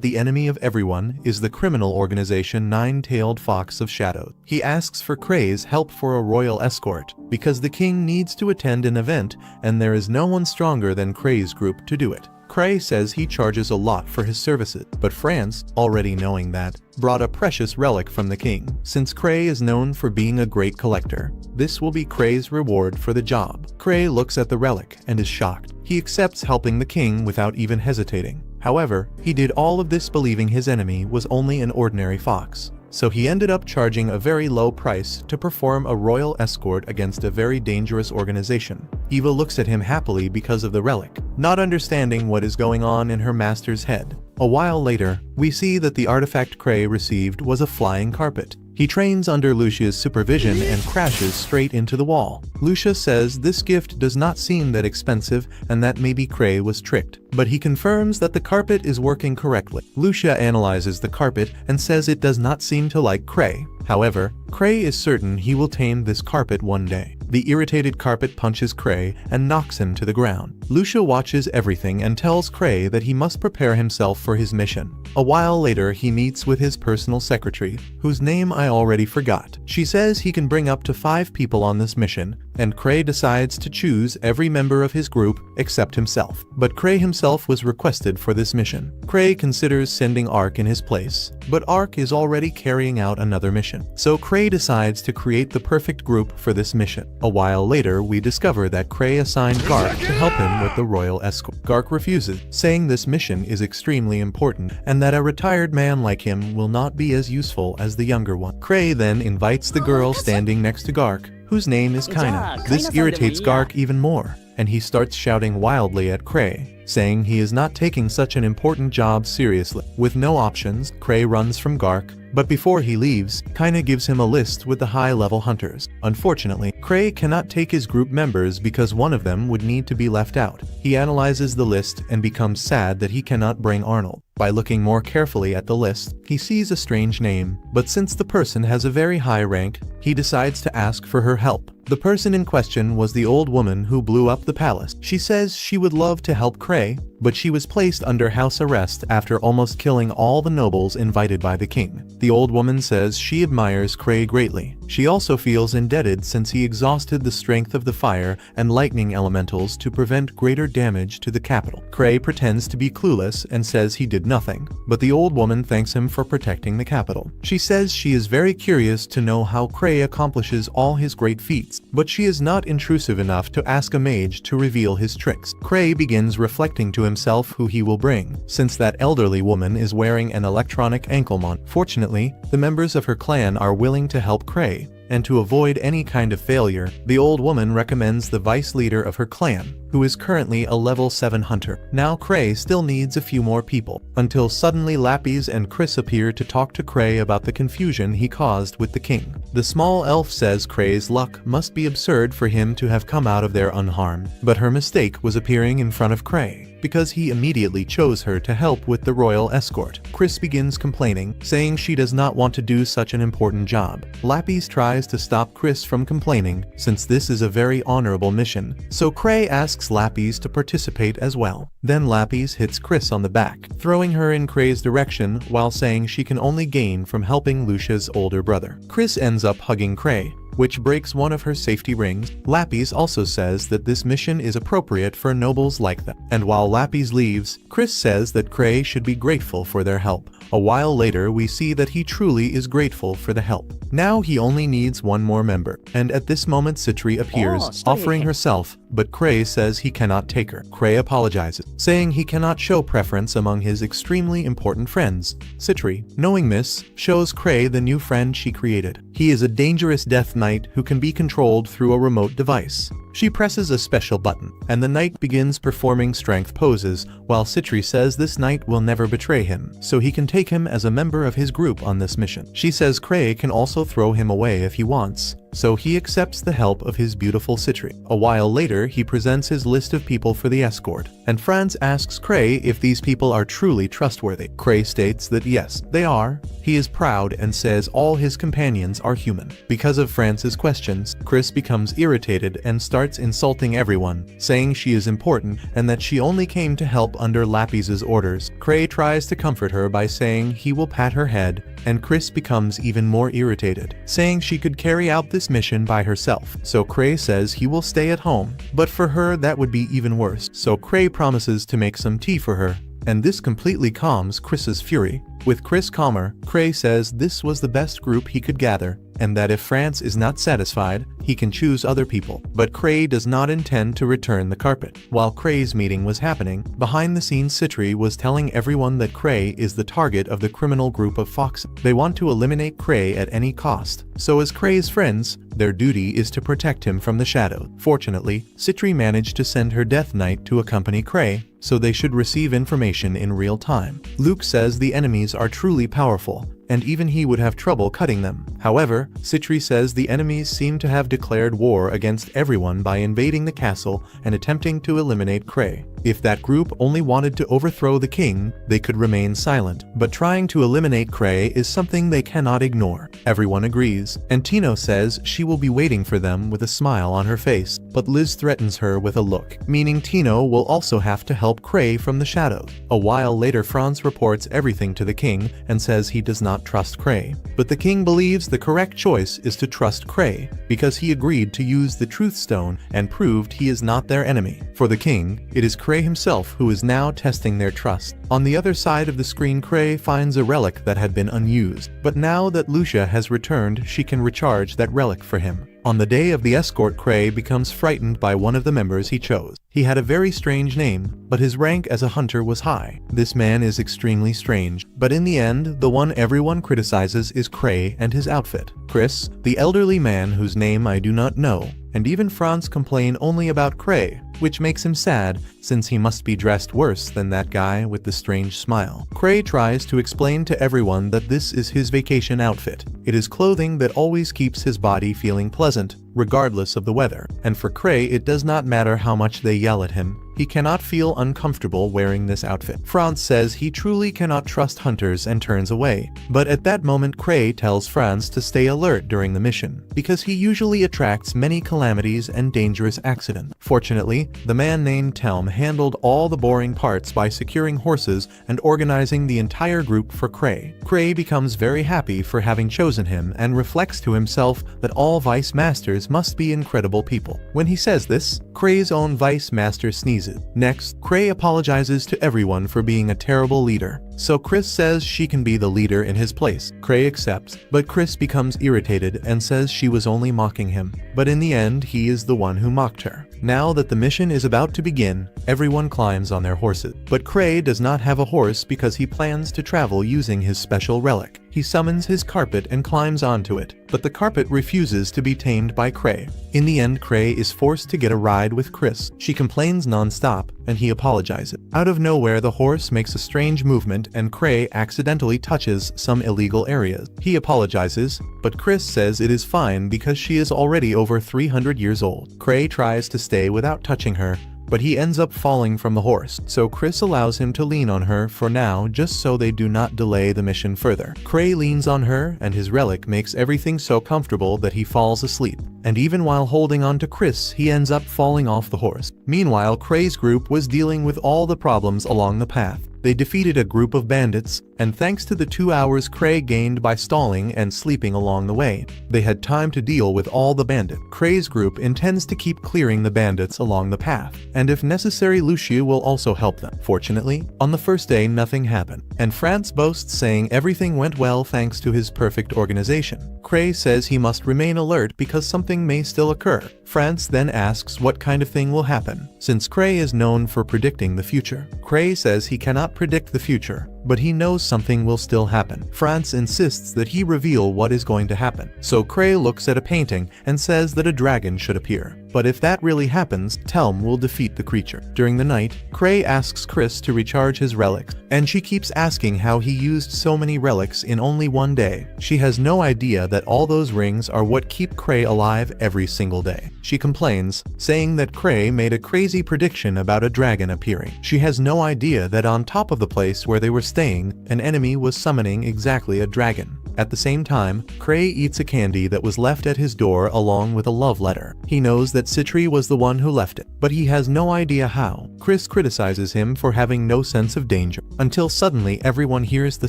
the enemy of everyone is the criminal organization Nine-Tailed Fox of Shadows. He asks for Cray's help for a royal escort, because the king needs to attend an event and there is no one stronger than Cray's group to do it. Cray says he charges a lot for his services, but Franz, already knowing that, brought a precious relic from the king. Since Cray is known for being a great collector, this will be Cray's reward for the job. Cray looks at the relic and is shocked. He accepts helping the king without even hesitating. However, he did all of this believing his enemy was only an ordinary fox. So he ended up charging a very low price to perform a royal escort against a very dangerous organization. Eva looks at him happily because of the relic, not understanding what is going on in her master's head. A while later, we see that the artifact Cray received was a flying carpet. He trains under Lucia's supervision and crashes straight into the wall. Lucia says this gift does not seem that expensive and that maybe Cray was tricked, but he confirms that the carpet is working correctly. Lucia analyzes the carpet and says it does not seem to like Cray. However, Cray is certain he will tame this carpet one day. The irritated carpet punches Cray and knocks him to the ground. Lucia watches everything and tells Cray that he must prepare himself for his mission. A while later, he meets with his personal secretary, whose name I already forgot. She says he can bring up to 5 people on this mission, and Cray decides to choose every member of his group except himself. But Cray himself was requested for this mission. Cray considers sending Ark in his place, but Ark is already carrying out another mission. So Cray decides to create the perfect group for this mission. A while later, we discover that Cray assigned Gark to help him with the royal escort. Gark refuses, saying this mission is extremely important and that a retired man like him will not be as useful as the younger one. Cray then invites the girl standing next to Gark, whose name is Kaina. This irritates Gark even more, and he starts shouting wildly at Cray, saying he is not taking such an important job seriously. With no options, Cray runs from Gark, but before he leaves, Kaina gives him a list with the high-level hunters. Unfortunately, Cray cannot take his group members because one of them would need to be left out. He analyzes the list and becomes sad that he cannot bring Arnold. By looking more carefully at the list, he sees a strange name, but since the person has a very high rank, he decides to ask for her help. The person in question was the old woman who blew up the palace. She says she would love to help Cray, but she was placed under house arrest after almost killing all the nobles invited by the king. The old woman says she admires Cray greatly. She also feels indebted since he exhausted the strength of the fire and lightning elementals to prevent greater damage to the capital. Cray pretends to be clueless and says he did nothing, but the old woman thanks him for protecting the capital. She says she is very curious to know how Cray accomplishes all his great feats, but she is not intrusive enough to ask a mage to reveal his tricks. Cray begins reflecting to himself who he will bring, since that elderly woman is wearing an electronic ankle monitor. Fortunately, the members of her clan are willing to help Cray, and to avoid any kind of failure, the old woman recommends the vice leader of her clan, who is currently a level 7 hunter. Now Cray still needs a few more people, until suddenly Lapis and Chris appear to talk to Cray about the confusion he caused with the king. The small elf says Cray's luck must be absurd for him to have come out of there unharmed, but her mistake was appearing in front of Cray, because he immediately chose her to help with the royal escort. Chris begins complaining, saying she does not want to do such an important job. Lapis tries to stop Chris from complaining, since this is a very honorable mission, so Cray asks Lapis to participate as well. Then Lapis hits Chris on the back, throwing her in Cray's direction while saying she can only gain from helping Lucia's older brother. Chris ends up hugging Cray, which breaks one of her safety rings. Lapis also says that this mission is appropriate for nobles like them. And while Lapis leaves, Chris says that Cray should be grateful for their help. A while later, we see that he truly is grateful for the help. Now he only needs one more member, and at this moment Citri appears, offering herself, but Cray says he cannot take her. Cray apologizes, saying he cannot show preference among his extremely important friends. Citri, knowing this, shows Cray the new friend she created. He is a dangerous death knight who can be controlled through a remote device. She presses a special button, and the knight begins performing strength poses, while Citri says this knight will never betray him, so he can take him as a member of his group on this mission. She says Cray can also throw him away if he wants, so he accepts the help of his beautiful Citri. A while later, he presents his list of people for the escort, and Franz asks Cray if these people are truly trustworthy. Cray states that yes, they are. He is proud and says all his companions are human. Because of Franz's questions, Chris becomes irritated and starts insulting everyone, saying she is important and that she only came to help under Lapis's orders. Cray tries to comfort her by saying he will pat her head, and Chris becomes even more irritated, saying she could carry out this mission by herself. So Cray says he will stay at home, but for her that would be even worse. So Cray promises to make some tea for her, and this completely calms Chris's fury. With Chris calmer, Cray says this was the best group he could gather, and that if Franz is not satisfied, he can choose other people. But Cray does not intend to return the carpet. While Cray's meeting was happening, behind the scenes Citri was telling everyone that Cray is the target of the criminal group of foxes. They want to eliminate Cray at any cost, so as Cray's friends, their duty is to protect him from the shadow. Fortunately, Citri managed to send her Death Knight to accompany Cray, so they should receive information in real time. Luke says the enemies are truly powerful, and even he would have trouble cutting them. However, Citri says the enemies seem to have declared war against everyone by invading the castle and attempting to eliminate Cray. If that group only wanted to overthrow the king, they could remain silent, but trying to eliminate Cray is something they cannot ignore. Everyone agrees, and Tino says she will be waiting for them with a smile on her face, but Liz threatens her with a look, meaning Tino will also have to help Cray from the shadows. A while later, Franz reports everything to the king and says he does not trust Cray, but the king believes the correct choice is to trust Cray, because he agreed to use the Truth Stone and proved he is not their enemy. For the king, it is Cray himself who is now testing their trust. On the other side of the screen, Cray finds a relic that had been unused, but now that Lucia has returned, she can recharge that relic for him. On the day of the escort, Cray becomes frightened by one of the members he chose. He had a very strange name, but his rank as a hunter was high. This man is extremely strange, but in the end, the one everyone criticizes is Cray and his outfit. Chris, the elderly man whose name I do not know, and even Franz complain only about Cray, which makes him sad since he must be dressed worse than that guy with the strange smile. Cray tries to explain to everyone that this is his vacation outfit. It is clothing that always keeps his body feeling pleasant, regardless of the weather, and for Cray it does not matter how much they yell at him. He cannot feel uncomfortable wearing this outfit. Franz says he truly cannot trust hunters and turns away, but at that moment Cray tells Franz to stay alert during the mission, because he usually attracts many calamities and dangerous accidents. Fortunately, the man named Telm handled all the boring parts by securing horses and organizing the entire group for Cray. Cray becomes very happy for having chosen him and reflects to himself that all Vice Masters must be incredible people. When he says this, Cray's own Vice Master sneezes. Next, Cray apologizes to everyone for being a terrible leader, so Chris says she can be the leader in his place. Cray accepts, but Chris becomes irritated and says she was only mocking him, but in the end he is the one who mocked her. Now that the mission is about to begin, everyone climbs on their horses, but Cray does not have a horse because he plans to travel using his special relic. He summons his carpet and climbs onto it, but the carpet refuses to be tamed by Cray. In the end, Cray is forced to get a ride with Chris. She complains non-stop, and he apologizes. Out of nowhere, the horse makes a strange movement and Cray accidentally touches some illegal areas. He apologizes, but Chris says it is fine because she is already over 300 years old. Cray tries to stay without touching her, but he ends up falling from the horse, so Chris allows him to lean on her for now just so they do not delay the mission further. Cray leans on her and his relic makes everything so comfortable that he falls asleep, and even while holding on to Chris, he ends up falling off the horse. Meanwhile, Cray's group was dealing with all the problems along the path. They defeated a group of bandits, and thanks to the 2 hours Cray gained by stalling and sleeping along the way, they had time to deal with all the bandits. Cray's group intends to keep clearing the bandits along the path, and if necessary Lucia will also help them. Fortunately, on the first day nothing happened, and Franz boasts saying everything went well thanks to his perfect organization. Cray says he must remain alert because something may still occur. Franz then asks what kind of thing will happen, since Cray is known for predicting the future. Cray says he cannot predict the future, but he knows something will still happen. Franz insists that he reveal what is going to happen, so Cray looks at a painting and says that a dragon should appear. But if that really happens, Telm will defeat the creature. During the night, Cray asks Chris to recharge his relics, and she keeps asking how he used so many relics in only one day. She has no idea that all those rings are what keep Cray alive every single day. She complains, saying that Cray made a crazy prediction about a dragon appearing. She has no idea that on top of the place where they were staying, an enemy was summoning exactly a dragon. At the same time, Cray eats a candy that was left at his door along with a love letter. He knows that Citri was the one who left it, but he has no idea how. Chris criticizes him for having no sense of danger, until suddenly everyone hears the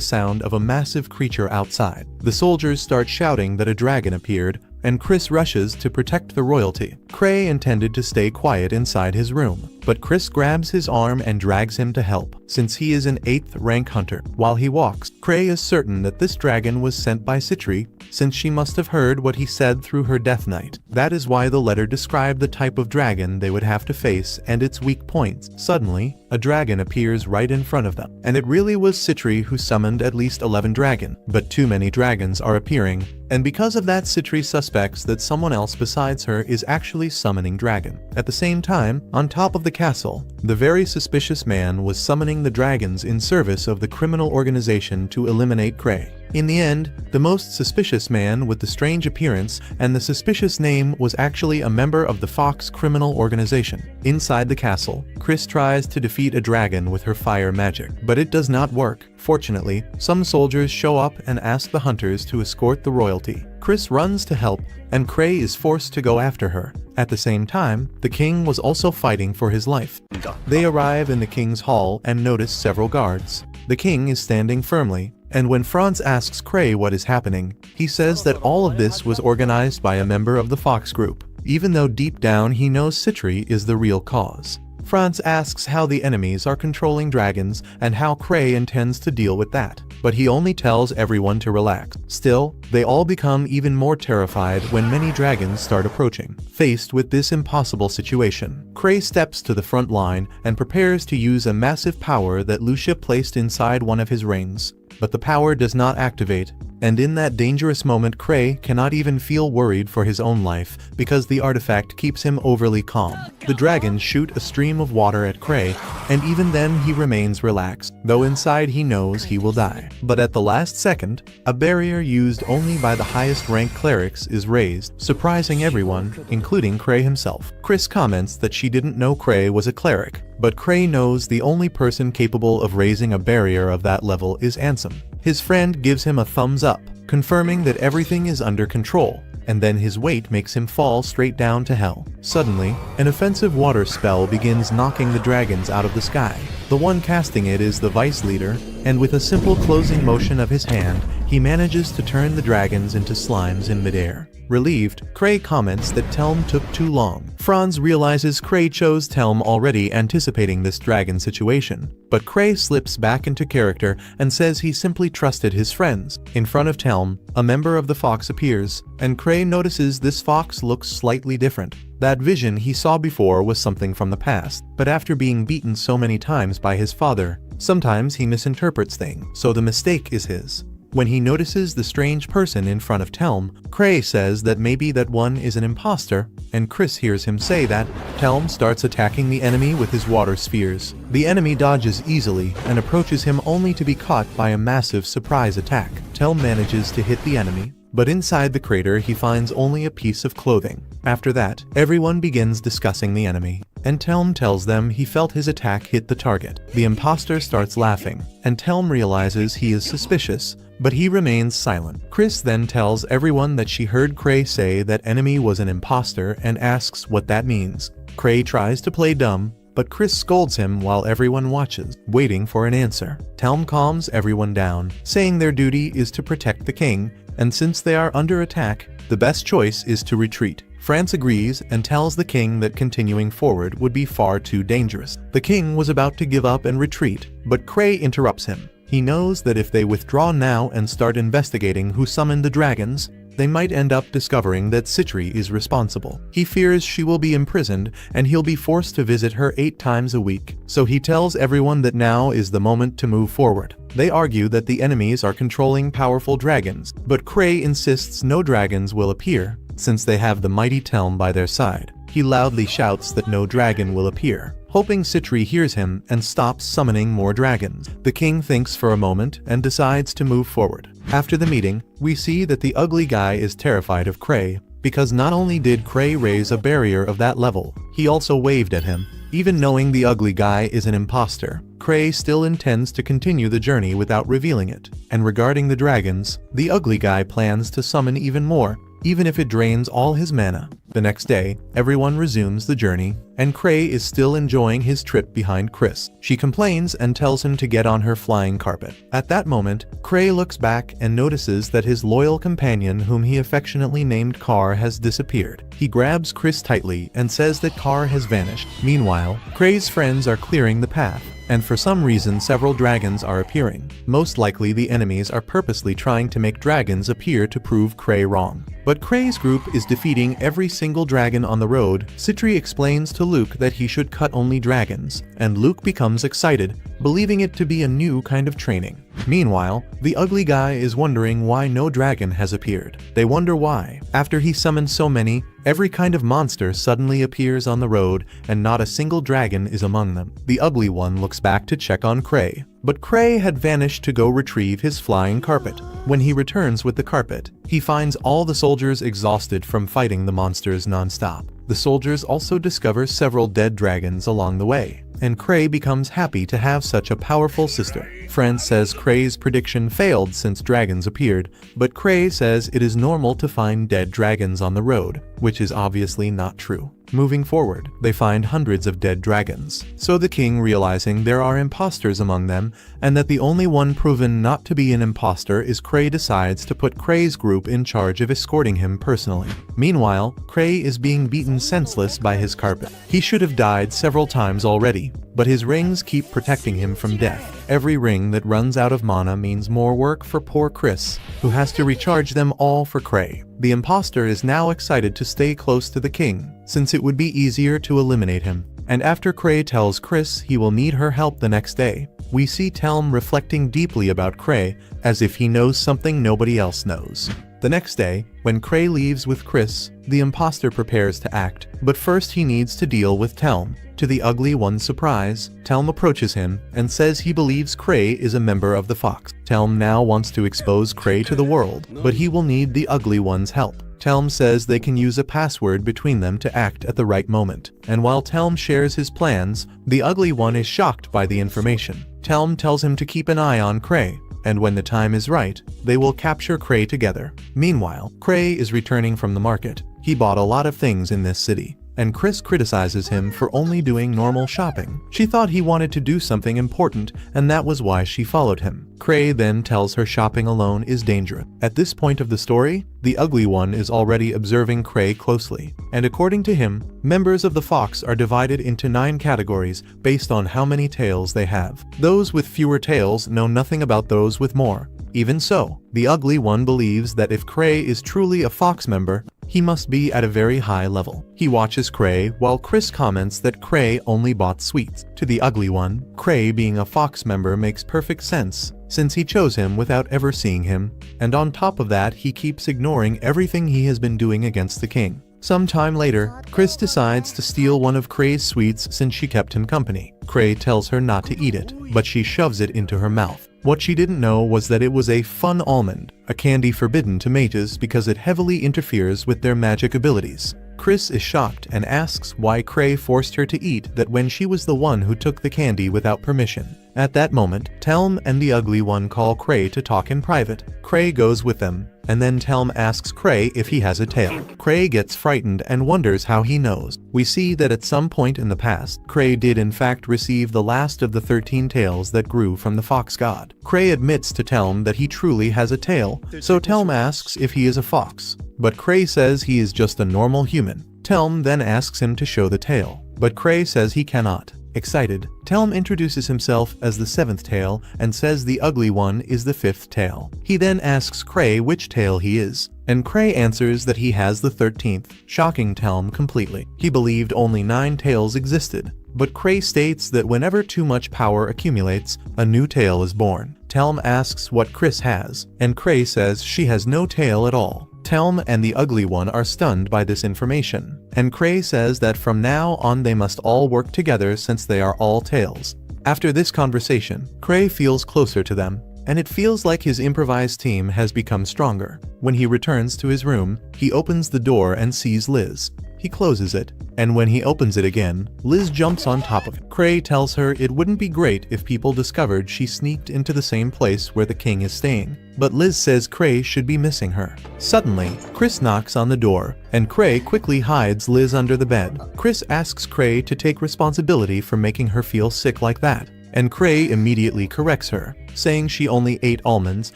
sound of a massive creature outside. The soldiers start shouting that a dragon appeared, and Chris rushes to protect the royalty. Cray intended to stay quiet inside his room, but Chris grabs his arm and drags him to help, since he is an 8th rank hunter. While he walks, Cray is certain that this dragon was sent by Citri, since she must have heard what he said through her death knight. That is why the letter described the type of dragon they would have to face and its weak points. Suddenly, a dragon appears right in front of them, and it really was Citri who summoned at least 11 dragon. But too many dragons are appearing, and because of that, Citri suspects that someone else besides her is actually summoning dragon. At the same time, on top of the castle, the very suspicious man was summoning the dragons in service of the criminal organization to eliminate Cray. In the end, the most suspicious man with the strange appearance and the suspicious name was actually a member of the Fox criminal organization. Inside the castle, Chris tries to defeat a dragon with her fire magic, but it does not work. Fortunately, some soldiers show up and ask the hunters to escort the royalty. Chris runs to help, and Cray is forced to go after her. At the same time, the king was also fighting for his life. They arrive in the king's hall and notice several guards. The king is standing firmly, and when Franz asks Cray what is happening, he says that all of this was organized by a member of the Fox group, even though deep down he knows Citri is the real cause. Franz asks how the enemies are controlling dragons and how Cray intends to deal with that, but he only tells everyone to relax. Still, they all become even more terrified when many dragons start approaching. Faced with this impossible situation, Cray steps to the front line and prepares to use a massive power that Lucia placed inside one of his rings. But the power does not activate, and in that dangerous moment Cray cannot even feel worried for his own life because the artifact keeps him overly calm. The dragons shoot a stream of water at Cray, and even then he remains relaxed, though inside he knows he will die. But at the last second, a barrier used only by the highest rank clerics is raised, surprising everyone, including Cray himself. Chris comments that she didn't know Cray was a cleric, but Cray knows the only person capable of raising a barrier of that level is Ansem. His friend gives him a thumbs up, confirming that everything is under control, and then his weight makes him fall straight down to hell. Suddenly, an offensive water spell begins knocking the dragons out of the sky. The one casting it is the vice leader, and with a simple closing motion of his hand, he manages to turn the dragons into slimes in midair. Relieved, Cray comments that Telm took too long. Franz realizes Cray chose Telm already anticipating this dragon situation, but Cray slips back into character and says he simply trusted his friends. In front of Telm, a member of the Fox appears, and Cray notices this fox looks slightly different. That vision he saw before was something from the past, but after being beaten so many times by his father, sometimes he misinterprets things, so the mistake is his. When he notices the strange person in front of Telm, Cray says that maybe that one is an imposter, and Chris hears him say that. Telm starts attacking the enemy with his water spheres. The enemy dodges easily and approaches him only to be caught by a massive surprise attack. Telm manages to hit the enemy, but inside the crater he finds only a piece of clothing. After that, everyone begins discussing the enemy, and Telm tells them he felt his attack hit the target. The imposter starts laughing, and Telm realizes he is suspicious, but he remains silent. Chris then tells everyone that she heard Cray say that enemy was an imposter and asks what that means. Cray tries to play dumb, but Chris scolds him while everyone watches, waiting for an answer. Telm calms everyone down, saying their duty is to protect the king, and since they are under attack, the best choice is to retreat. Franz agrees and tells the king that continuing forward would be far too dangerous. The king was about to give up and retreat, but Cray interrupts him. He knows that if they withdraw now and start investigating who summoned the dragons, they might end up discovering that Citri is responsible. He fears she will be imprisoned and he'll be forced to visit her 8 times a week, so he tells everyone that now is the moment to move forward. They argue that the enemies are controlling powerful dragons, but Cray insists no dragons will appear, since they have the mighty Telm by their side. He loudly shouts that no dragon will appear, hoping Citri hears him and stops summoning more dragons. The king thinks for a moment and decides to move forward. After the meeting, we see that the ugly guy is terrified of Cray, because not only did Cray raise a barrier of that level, he also waved at him. Even knowing the ugly guy is an imposter, Cray still intends to continue the journey without revealing it. And regarding the dragons, the ugly guy plans to summon even more, even if it drains all his mana. The next day, everyone resumes the journey, and Cray is still enjoying his trip behind Chris. She complains and tells him to get on her flying carpet. At that moment, Cray looks back and notices that his loyal companion, whom he affectionately named Carr, has disappeared. He grabs Chris tightly and says that Carr has vanished. Meanwhile, Cray's friends are clearing the path, and for some reason several dragons are appearing. Most likely the enemies are purposely trying to make dragons appear to prove Cray wrong. But Cray's group is defeating every single dragon on the road. Citri explains to Luke that he should cut only dragons, and Luke becomes excited, believing it to be a new kind of training. Meanwhile, the ugly guy is wondering why no dragon has appeared. They wonder why. After he summons so many, every kind of monster suddenly appears on the road, and not a single dragon is among them. The ugly one looks back to check on Cray, but Cray had vanished to go retrieve his flying carpet. When he returns with the carpet, he finds all the soldiers exhausted from fighting the monsters non-stop. The soldiers also discover several dead dragons along the way, and Cray becomes happy to have such a powerful sister. France says Cray's prediction failed since dragons appeared, but Cray says it is normal to find dead dragons on the road, which is obviously not true. Moving forward, they find hundreds of dead dragons, so the king, realizing there are imposters among them and that the only one proven not to be an imposter is Cray, decides to put Cray's group in charge of escorting him personally. Meanwhile, Cray is being beaten senseless by his carpet. He should have died several times already, but his rings keep protecting him from death. Every ring that runs out of mana means more work for poor Chris, who has to recharge them all for Cray. The imposter is now excited to stay close to the king, since it would be easier to eliminate him. And after Cray tells Chris he will need her help the next day, we see Telm reflecting deeply about Cray, as if he knows something nobody else knows. The next day, when Cray leaves with Chris, the imposter prepares to act, but first he needs to deal with Telm. To the ugly one's surprise, Telm approaches him and says he believes Cray is a member of the Fox. Telm now wants to expose Cray to the world, but he will need the ugly one's help. Telm says they can use a password between them to act at the right moment, and while Telm shares his plans, the ugly one is shocked by the information. Telm tells him to keep an eye on Cray, and when the time is right, they will capture Cray together. Meanwhile, Cray is returning from the market. He bought a lot of things in this city, and Chris criticizes him for only doing normal shopping. She thought he wanted to do something important, and that was why she followed him. Cray then tells her shopping alone is dangerous. At this point of the story, the ugly one is already observing Cray closely, and according to him, members of the Fox are divided into 9 categories based on how many tails they have. Those with fewer tails know nothing about those with more. Even so, the ugly one believes that if Cray is truly a Fox member, he must be at a very high level. He watches Cray while Chris comments that Cray only bought sweets. To the ugly one, Cray being a Fox member makes perfect sense, since he chose him without ever seeing him, and on top of that he keeps ignoring everything he has been doing against the king. Some time later, Chris decides to steal one of Cray's sweets since she kept him company. Cray tells her not to eat it, but she shoves it into her mouth. What she didn't know was that it was a fun almond, a candy forbidden to mages because it heavily interferes with their magic abilities. Chris is shocked and asks why Cray forced her to eat that when she was the one who took the candy without permission. At that moment, Telm and the ugly one call Cray to talk in private. Cray goes with them, and then Telm asks Cray if he has a tail. Cray gets frightened and wonders how he knows. We see that at some point in the past, Cray did in fact receive the last of the 13 tails that grew from the fox god. Cray admits to Telm that he truly has a tail, so Telm asks if he is a fox, but Cray says he is just a normal human. Telm then asks him to show the tail. but Cray says he cannot. Excited, Telm introduces himself as the 7th tail and says the ugly one is the 5th tail. He then asks Cray which tail he is, and Cray answers that he has the 13th, shocking Telm completely. He believed only 9 tails existed, but Cray states that whenever too much power accumulates, a new tail is born. Telm asks what Chris has, and Cray says she has no tail at all. Telm and the ugly one are stunned by this information, and Cray says that from now on they must all work together since they are all tails. After this conversation, Cray feels closer to them, and it feels like his improvised team has become stronger. When he returns to his room, he opens the door and sees Liz. He closes it, and when he opens it again, Liz jumps on top of it. Cray tells her it wouldn't be great if people discovered she sneaked into the same place where the king is staying, but Liz says Cray should be missing her. Suddenly, Chris knocks on the door, and Cray quickly hides Liz under the bed. Chris asks Cray to take responsibility for making her feel sick like that, and Cray immediately corrects her, saying she only ate almonds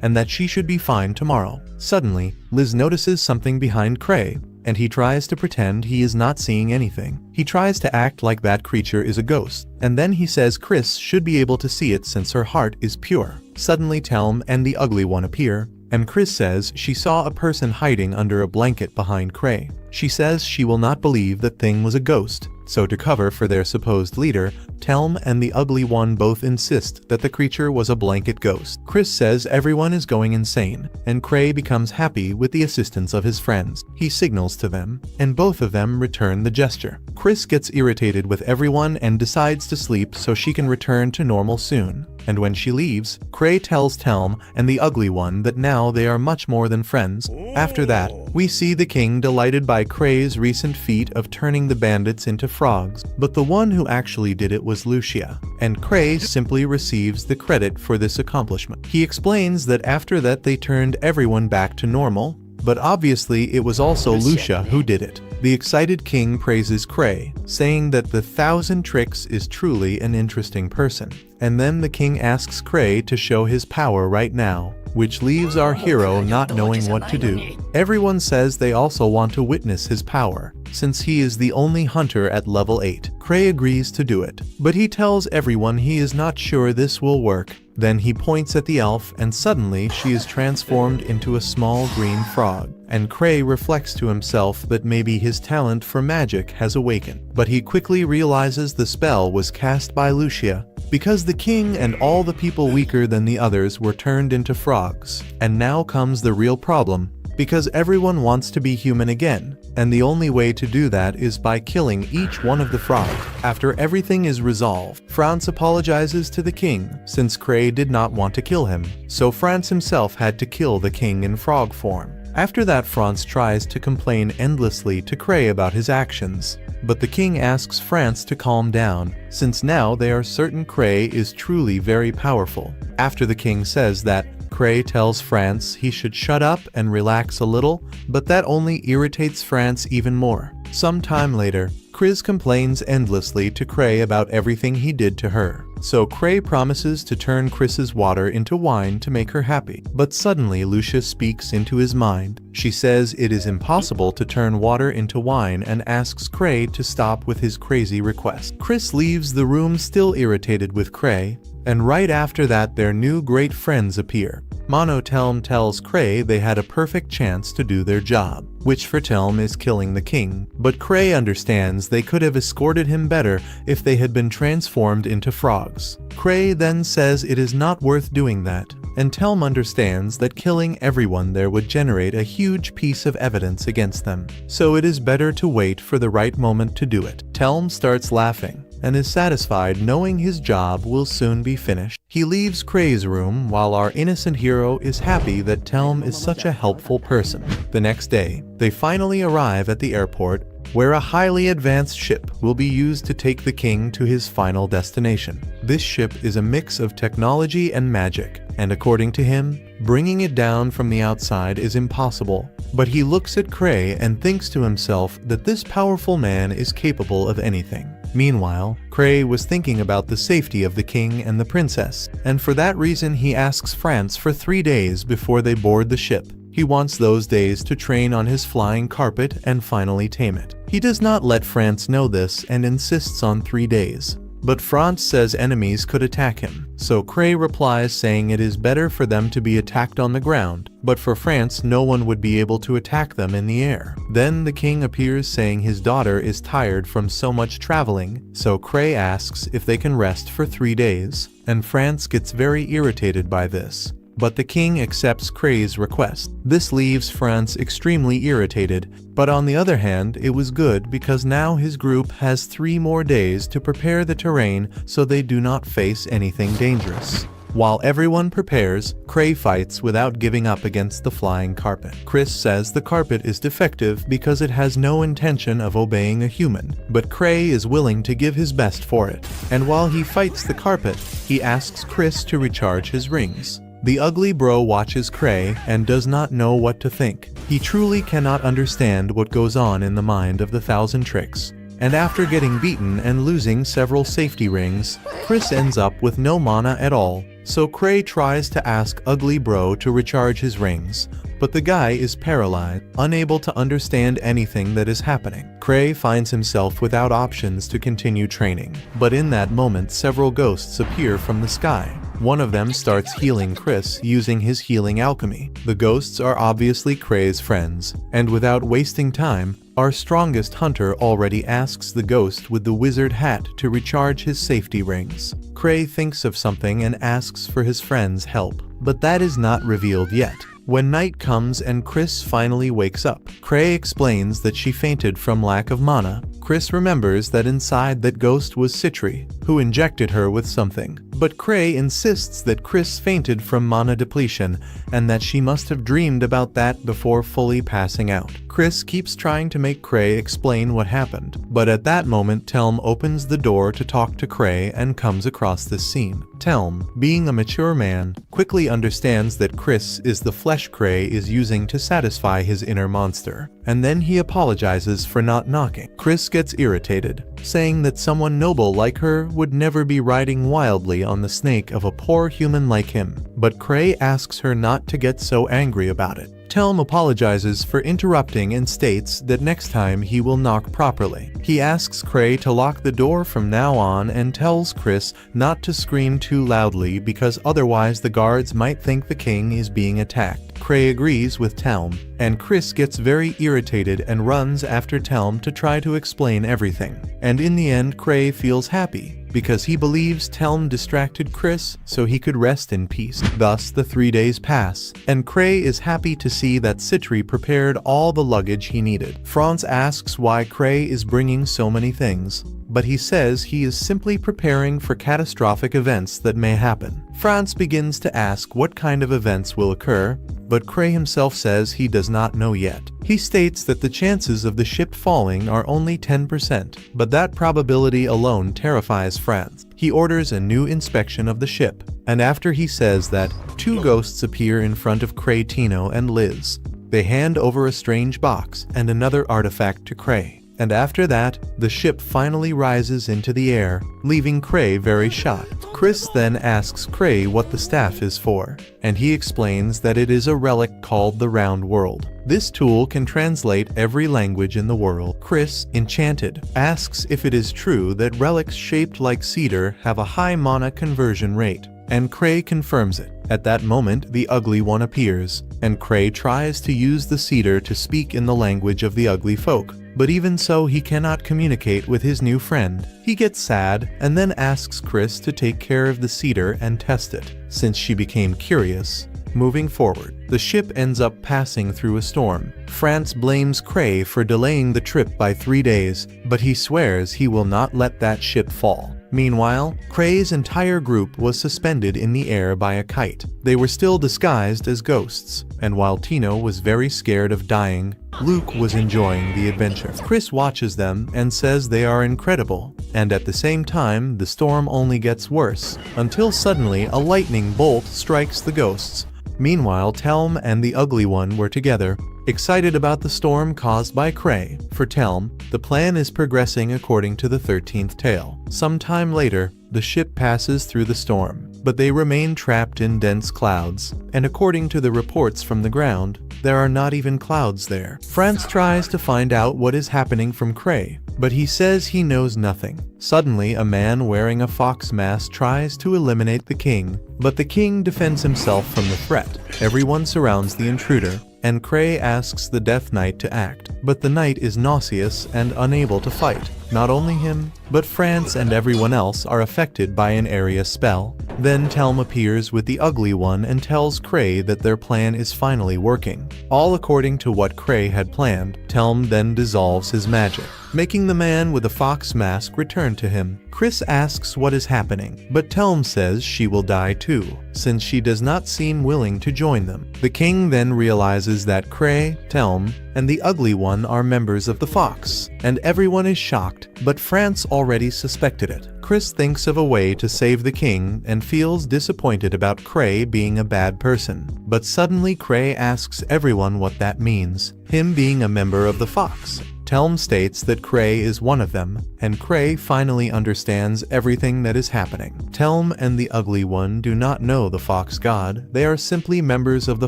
and that she should be fine tomorrow. Suddenly, Liz notices something behind Cray, and he tries to pretend he is not seeing anything. He tries to act like that creature is a ghost, and then he says Chris should be able to see it since her heart is pure. Suddenly Telm and the ugly one appear, and Chris says she saw a person hiding under a blanket behind Cray. She says she will not believe that thing was a ghost, so to cover for their supposed leader, Telm and the ugly one both insist that the creature was a blanket ghost. Chris says everyone is going insane, and Cray becomes happy with the assistance of his friends. He signals to them, and both of them return the gesture. Chris gets irritated with everyone and decides to sleep so she can return to normal soon. And when she leaves, Cray tells Telm and the ugly one that now they are much more than friends. After that, we see the king delighted by Cray's recent feat of turning the bandits into frogs, but the one who actually did it was Lucia, and Cray simply receives the credit for this accomplishment. He explains that after that they turned everyone back to normal, but obviously it was also Lucia who did it. The excited king praises Cray, saying that the 1,000 Tricks is truly an interesting person. And then the king asks Cray to show his power right now, which leaves our hero not knowing what to do. Everyone says they also want to witness his power, since he is the only hunter at level 8. Cray agrees to do it, but he tells everyone he is not sure this will work. Then he points at the elf and suddenly she is transformed into a small green frog, and Cray reflects to himself that maybe his talent for magic has awakened. But he quickly realizes the spell was cast by Lucia, because the king and all the people weaker than the others were turned into frogs. And now comes the real problem, because everyone wants to be human again, and the only way to do that is by killing each one of the frogs. After everything is resolved, Franz apologizes to the king, since Cray did not want to kill him, so Franz himself had to kill the king in frog form. After that, Franz tries to complain endlessly to Cray about his actions, but the king asks Franz to calm down, since now they are certain Cray is truly very powerful. After the king says that, Cray tells Franz he should shut up and relax a little, but that only irritates Franz even more. Some time later, Chris complains endlessly to Cray about everything he did to her, so Cray promises to turn Chris's water into wine to make her happy. But suddenly Lucia speaks into his mind. She says it is impossible to turn water into wine and asks Cray to stop with his crazy request. Chris leaves the room still irritated with Cray, and right after that their new great friends appear. Telm tells Cray they had a perfect chance to do their job, which for Telm is killing the king, but Cray understands they could have escorted him better if they had been transformed into frogs. Cray then says it is not worth doing that, and Telm understands that killing everyone there would generate a huge piece of evidence against them, so it is better to wait for the right moment to do it. Telm starts laughing, and is satisfied knowing his job will soon be finished. He leaves Cray's room while our innocent hero is happy that Telm is such a helpful person. The next day, they finally arrive at the airport, where a highly advanced ship will be used to take the king to his final destination. This ship is a mix of technology and magic, and according to him, bringing it down from the outside is impossible. But he looks at Cray and thinks to himself that this powerful man is capable of anything. Meanwhile, Cray was thinking about the safety of the king and the princess, and for that reason he asks Franz for 3 days before they board the ship. He wants those days to train on his flying carpet and finally tame it. He does not let France know this and insists on 3 days. But France says enemies could attack him, so Cray replies saying it is better for them to be attacked on the ground, but for France no one would be able to attack them in the air. Then the king appears saying his daughter is tired from so much traveling, so Cray asks if they can rest for 3 days, and France gets very irritated by this. But the king accepts Cray's request. This leaves France extremely irritated, but on the other hand, it was good because now his group has 3 more days to prepare the terrain so they do not face anything dangerous. While everyone prepares, Cray fights without giving up against the flying carpet. Chris says the carpet is defective because it has no intention of obeying a human, but Cray is willing to give his best for it. And while he fights the carpet, he asks Chris to recharge his rings. The ugly bro watches Cray and does not know what to think. He truly cannot understand what goes on in the mind of the Thousand Tricks. And after getting beaten and losing several safety rings, Chris ends up with no mana at all, so Cray tries to ask Ugly Bro to recharge his rings, but the guy is paralyzed, unable to understand anything that is happening. Cray finds himself without options to continue training, but in that moment several ghosts appear from the sky. One of them starts healing Chris using his healing alchemy. The ghosts are obviously Cray's friends, and without wasting time, our strongest hunter already asks the ghost with the wizard hat to recharge his safety rings. Cray thinks of something and asks for his friend's help, but that is not revealed yet. When night comes and Chris finally wakes up, Cray explains that she fainted from lack of mana. Chris remembers that inside that ghost was Citri, who injected her with something. But Cray insists that Chris fainted from mana depletion and that she must have dreamed about that before fully passing out. Chris keeps trying to make Cray explain what happened, but at that moment Telm opens the door to talk to Cray and comes across this scene. Telm, being a mature man, quickly understands that Chris is the flesh Cray is using to satisfy his inner monster, and then he apologizes for not knocking. Chris gets irritated, saying that someone noble like her would never be riding wildly on the snake of a poor human like him, but Cray asks her not to get so angry about it. Telm apologizes for interrupting and states that next time he will knock properly. He asks Cray to lock the door from now on and tells Chris not to scream too loudly because otherwise the guards might think the king is being attacked. Cray agrees with Telm, and Chris gets very irritated and runs after Telm to try to explain everything. And in the end, Cray feels happy because he believes Telm distracted Chris so he could rest in peace. Thus, the 3 days pass, and Cray is happy to see that Citri prepared all the luggage he needed. France asks why Cray is bringing so many things, but he says he is simply preparing for catastrophic events that may happen. France begins to ask what kind of events will occur, but Cray himself says he does not know yet. He states that the chances of the ship falling are only 10%, but that probability alone terrifies France. He orders a new inspection of the ship, and after he says that, 2 ghosts appear in front of Cray, Tino, and Liz. They hand over a strange box and another artifact to Cray. And after that, the ship finally rises into the air, leaving Cray very shocked. Chris then asks Cray what the staff is for, and he explains that it is a relic called the Round World. This tool can translate every language in the world. Chris, enchanted, asks if it is true that relics shaped like cedar have a high mana conversion rate, and Cray confirms it. At that moment, the Ugly One appears, and Cray tries to use the cedar to speak in the language of the ugly folk. But even so, he cannot communicate with his new friend. He gets sad and then asks Chris to take care of the cedar and test it, since she became curious. Moving forward, the ship ends up passing through a storm. France blames Cray for delaying the trip by 3 days, but he swears he will not let that ship fall. Meanwhile, Cray's entire group was suspended in the air by a kite. They were still disguised as ghosts, and while Tino was very scared of dying, Luke was enjoying the adventure. Chris watches them and says they are incredible, and at the same time, the storm only gets worse, until suddenly a lightning bolt strikes the ghosts. Meanwhile, Telm and the Ugly One were together, excited about the storm caused by Cray. For Telm, the plan is progressing according to the 13th tale. Sometime later, the ship passes through the storm, but they remain trapped in dense clouds, and according to the reports from the ground, there are not even clouds there. France tries to find out what is happening from Cray, but he says he knows nothing. Suddenly, a man wearing a fox mask tries to eliminate the king, but the king defends himself from the threat. Everyone surrounds the intruder, and Cray asks the Death Knight to act, but the knight is nauseous and unable to fight. Not only him, but France and everyone else are affected by an area spell. Then Telm appears with the Ugly One and tells Cray that their plan is finally working. All according to what Cray had planned. Telm then dissolves his magic, making the man with the fox mask return to him. Chris asks what is happening, but Telm says she will die too, since she does not seem willing to join them. The king then realizes that Cray, Telm, and the Ugly One are members of the Fox, and everyone is shocked, but France already suspected it. Chris thinks of a way to save the king and feels disappointed about Cray being a bad person. But suddenly Cray asks everyone what that means, him being a member of the Fox. Telm states that Cray is one of them, and Cray finally understands everything that is happening. Telm and the Ugly One do not know the Fox God, they are simply members of the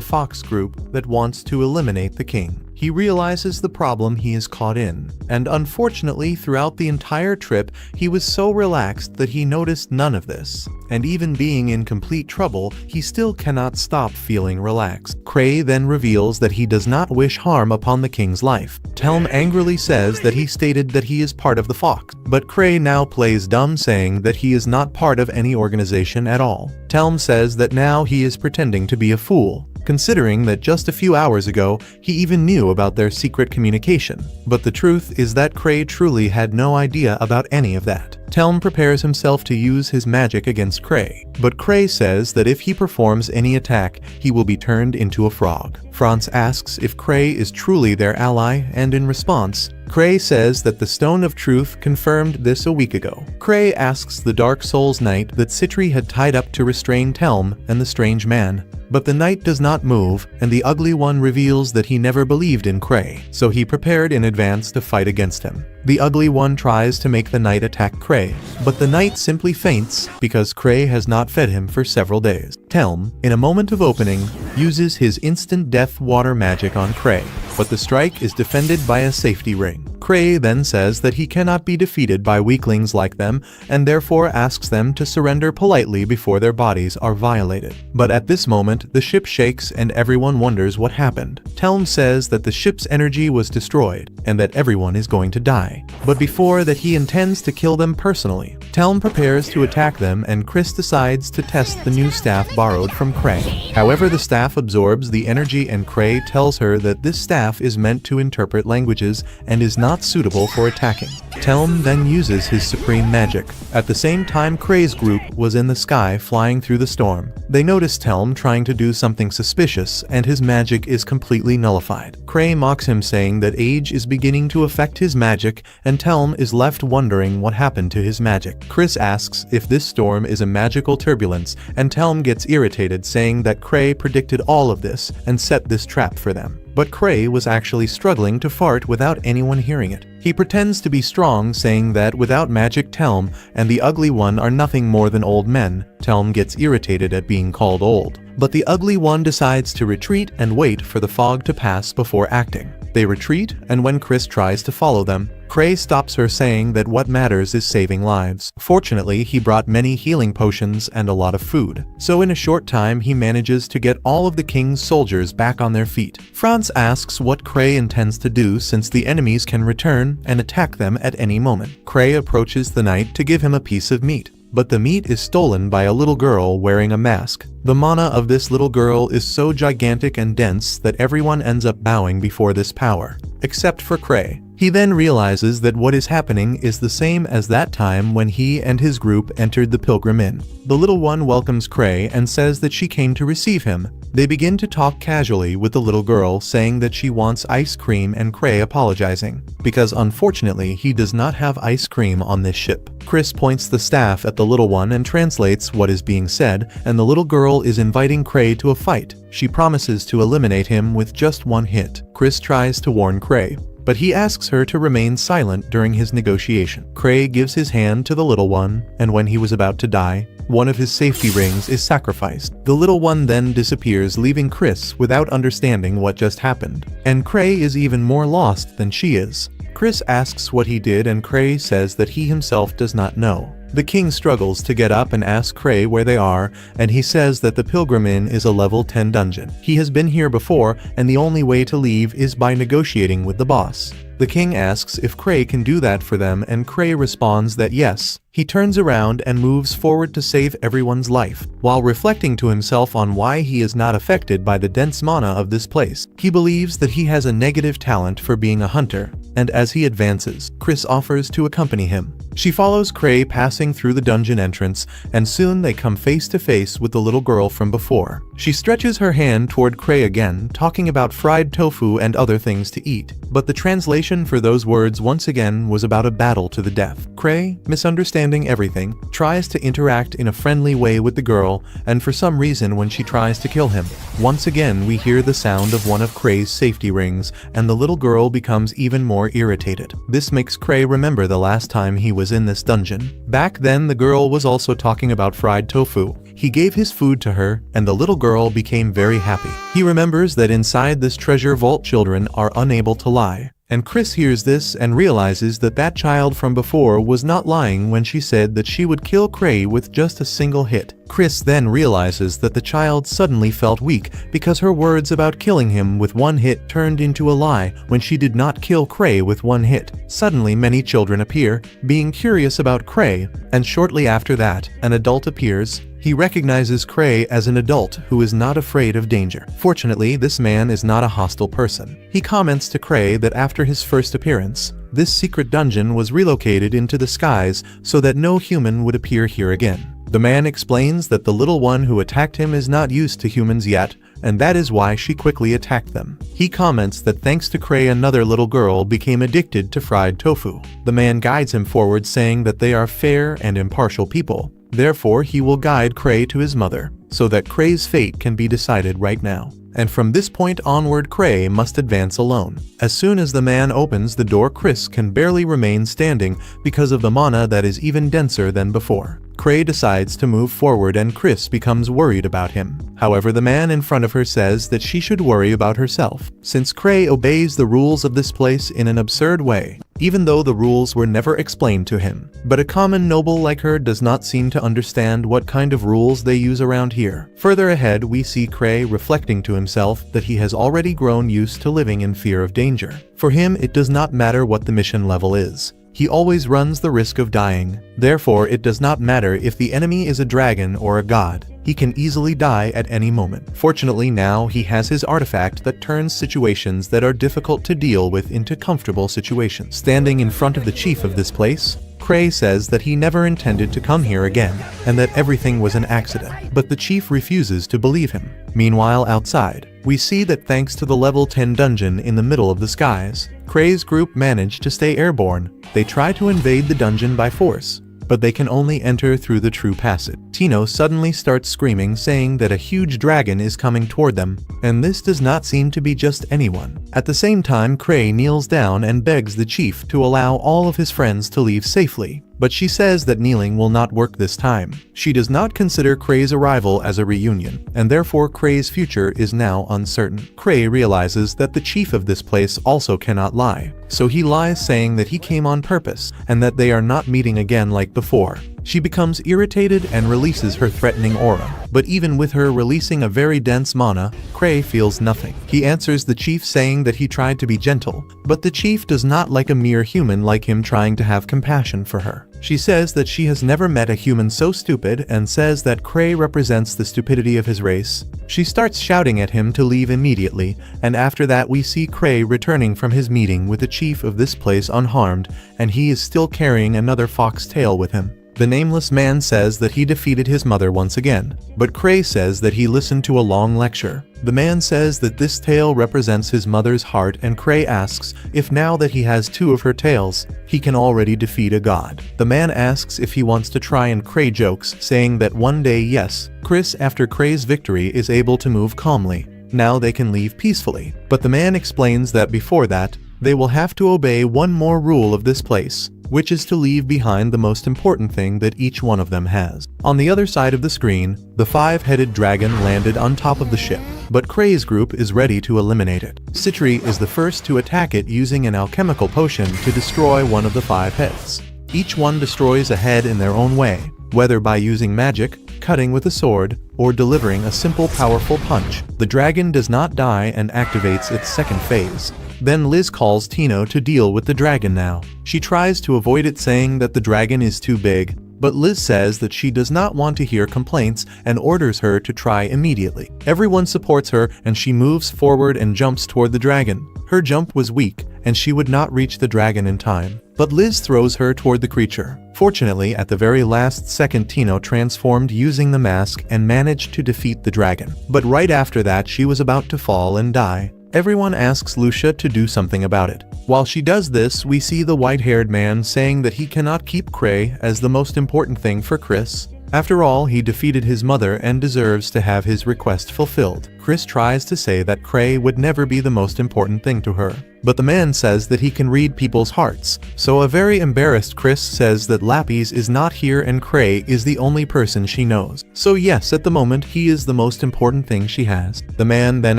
Fox group that wants to eliminate the king. He realizes the problem he is caught in, and unfortunately throughout the entire trip he was so relaxed that he noticed none of this. And even being in complete trouble, he still cannot stop feeling relaxed. Cray then reveals that he does not wish harm upon the king's life. Telm angrily says that he stated that he is part of the Fox, but Cray now plays dumb saying that he is not part of any organization at all. Telm says that now he is pretending to be a fool, considering that just a few hours ago he even knew about their secret communication. But the truth is that Cray truly had no idea about any of that. Telm prepares himself to use his magic against Cray, but Cray says that if he performs any attack, he will be turned into a frog. France asks if Cray is truly their ally, and in response, Cray says that the Stone of Truth confirmed this a week ago. Cray asks the Dark Souls Knight that Citri had tied up to restrain Telm and the strange man, but the knight does not move, and the Ugly One reveals that he never believed in Cray, so he prepared in advance to fight against him. The Ugly One tries to make the knight attack Cray, but the knight simply faints because Cray has not fed him for several days. Telm, in a moment of opening, uses his instant death water magic on Cray, but the strike is defended by a safety ring. Cray then says that he cannot be defeated by weaklings like them, and therefore asks them to surrender politely before their bodies are violated. But at this moment, the ship shakes and everyone wonders what happened. Telm says that the ship's energy was destroyed, and that everyone is going to die. But before that he intends to kill them personally. Telm prepares to attack them, and Chris decides to test the new staff borrowed from Cray. However, the staff absorbs the energy, and Cray tells her that this staff is meant to interpret languages and is not suitable for attacking. Telm then uses his supreme magic. At the same time, Cray's group was in the sky flying through the storm. They notice Telm trying to do something suspicious, and his magic is completely nullified. Cray mocks him, saying that age is beginning to affect his magic, and Telm is left wondering what happened to his magic. Chris asks if this storm is a magical turbulence, and Telm gets irritated, saying that Cray predicted all of this and set this trap for them. But Cray was actually struggling to fart without anyone hearing it. He pretends to be strong, saying that without magic, Telm and the Ugly One are nothing more than old men. Telm gets irritated at being called old, but the Ugly One decides to retreat and wait for the fog to pass before acting. They retreat, and when Chris tries to follow them, Cray stops her, saying that what matters is saving lives. Fortunately, he brought many healing potions and a lot of food, so in a short time he manages to get all of the king's soldiers back on their feet. France asks what Cray intends to do, since the enemies can return and attack them at any moment. Cray approaches the knight to give him a piece of meat, but the meat is stolen by a little girl wearing a mask. The mana of this little girl is so gigantic and dense that everyone ends up bowing before this power, except for Cray. He then realizes that what is happening is the same as that time when he and his group entered the Pilgrim Inn. The little one welcomes Cray and says that she came to receive him. They begin to talk casually with the little girl, saying that she wants ice cream, and Cray apologizing, because unfortunately he does not have ice cream on this ship. Chris points the staff at the little one and translates what is being said, and the little girl is inviting Cray to a fight. She promises to eliminate him with just one hit. Chris tries to warn Cray, but he asks her to remain silent during his negotiation. Cray gives his hand to the little one, and when he was about to die, one of his safety rings is sacrificed. The little one then disappears, leaving Chris without understanding what just happened. And Cray is even more lost than she is. Chris asks what he did, and Cray says that he himself does not know. The king struggles to get up and asks Cray where they are, and he says that the Pilgrim Inn is a level 10 dungeon. He has been here before, and the only way to leave is by negotiating with the boss. The king asks if Cray can do that for them, and Cray responds that yes. He turns around and moves forward to save everyone's life. While reflecting to himself on why he is not affected by the dense mana of this place, he believes that he has a negative talent for being a hunter, and as he advances, Chris offers to accompany him. She follows Cray passing through the dungeon entrance, and soon they come face to face with the little girl from before. She stretches her hand toward Cray again, talking about fried tofu and other things to eat, but the translation for those words once again was about a battle to the death. Cray, misunderstanding everything, tries to interact in a friendly way with the girl, and for some reason when she tries to kill him, once again we hear the sound of one of Cray's safety rings, and the little girl becomes even more irritated. This makes Cray remember the last time he was in this dungeon. Back then the girl was also talking about fried tofu. He gave his food to her, and the little girl became very happy. He remembers that inside this treasure vault children are unable to lie. And Chris hears this and realizes that that child from before was not lying when she said that she would kill Cray with just a single hit. Chris then realizes that the child suddenly felt weak because her words about killing him with one hit turned into a lie when she did not kill Cray with one hit. Suddenly many children appear, being curious about Cray, and shortly after that, an adult appears. He recognizes Cray as an adult who is not afraid of danger. Fortunately, this man is not a hostile person. He comments to Cray that after his first appearance, this secret dungeon was relocated into the skies so that no human would appear here again. The man explains that the little one who attacked him is not used to humans yet, and that is why she quickly attacked them. He comments that thanks to Cray, another little girl became addicted to fried tofu. The man guides him forward, saying that they are fair and impartial people. Therefore, he will guide Cray to his mother, so that Cray's fate can be decided right now. And from this point onward, Cray must advance alone. As soon as the man opens the door, Chris can barely remain standing because of the mana that is even denser than before. Cray decides to move forward, and Chris becomes worried about him. However, the man in front of her says that she should worry about herself, since Cray obeys the rules of this place in an absurd way, even though the rules were never explained to him. But a common noble like her does not seem to understand what kind of rules they use around here. Further ahead, we see Cray reflecting to himself that he has already grown used to living in fear of danger. For him, it does not matter what the mission level is. He always runs the risk of dying. Therefore, it does not matter if the enemy is a dragon or a god. He can easily die at any moment. Fortunately, now he has his artifact that turns situations that are difficult to deal with into comfortable situations. Standing in front of the chief of this place, Cray says that he never intended to come here again, and that everything was an accident. But the chief refuses to believe him. Meanwhile, outside, we see that thanks to the level 10 dungeon in the middle of the skies, Cray's group managed to stay airborne. They try to invade the dungeon by force, but they can only enter through the true passage. Tino suddenly starts screaming, saying that a huge dragon is coming toward them, and this does not seem to be just anyone. At the same time, Cray kneels down and begs the chief to allow all of his friends to leave safely. But she says that kneeling will not work this time. She does not consider Cray's arrival as a reunion, and therefore Cray's future is now uncertain. Cray realizes that the chief of this place also cannot lie, so he lies, saying that he came on purpose and that they are not meeting again like before. She becomes irritated and releases her threatening aura. But even with her releasing a very dense mana, Cray feels nothing. He answers the chief, saying that he tried to be gentle, but the chief does not like a mere human like him trying to have compassion for her. She says that she has never met a human so stupid, and says that Cray represents the stupidity of his race. She starts shouting at him to leave immediately, and after that we see Cray returning from his meeting with the chief of this place unharmed, and he is still carrying another fox tail with him. The nameless man says that he defeated his mother once again, but Cray says that he listened to a long lecture. The man says that this tail represents his mother's heart, and Cray asks if now that he has 2 of her tails, he can already defeat a god. The man asks if he wants to try, and Cray jokes, saying that one day yes. Chris, after Cray's victory, is able to move calmly. Now they can leave peacefully. But the man explains that before that, they will have to obey one more rule of this place, which is to leave behind the most important thing that each one of them has. On the other side of the screen, the five-headed dragon landed on top of the ship, but Kray's group is ready to eliminate it. Citri is the first to attack it using an alchemical potion to destroy one of the five heads. Each one destroys a head in their own way, whether by using magic, cutting with a sword, or delivering a simple powerful punch. The dragon does not die and activates its second phase. Then Liz calls Tino to deal with the dragon now. She tries to avoid it, saying that the dragon is too big, but Liz says that she does not want to hear complaints and orders her to try immediately. Everyone supports her and she moves forward and jumps toward the dragon. Her jump was weak and she would not reach the dragon in time, but Liz throws her toward the creature. Fortunately, at the very last second, Tino transformed using the mask and managed to defeat the dragon. But right after that, she was about to fall and die. Everyone asks Lucia to do something about it. While she does this, we see the white-haired man saying that he cannot keep Kray as the most important thing for Chris. After all, he defeated his mother and deserves to have his request fulfilled. Chris tries to say that Kray would never be the most important thing to her, but the man says that he can read people's hearts. So a very embarrassed Chris says that Lapis is not here and Kray is the only person she knows. So yes, at the moment he is the most important thing she has. The man then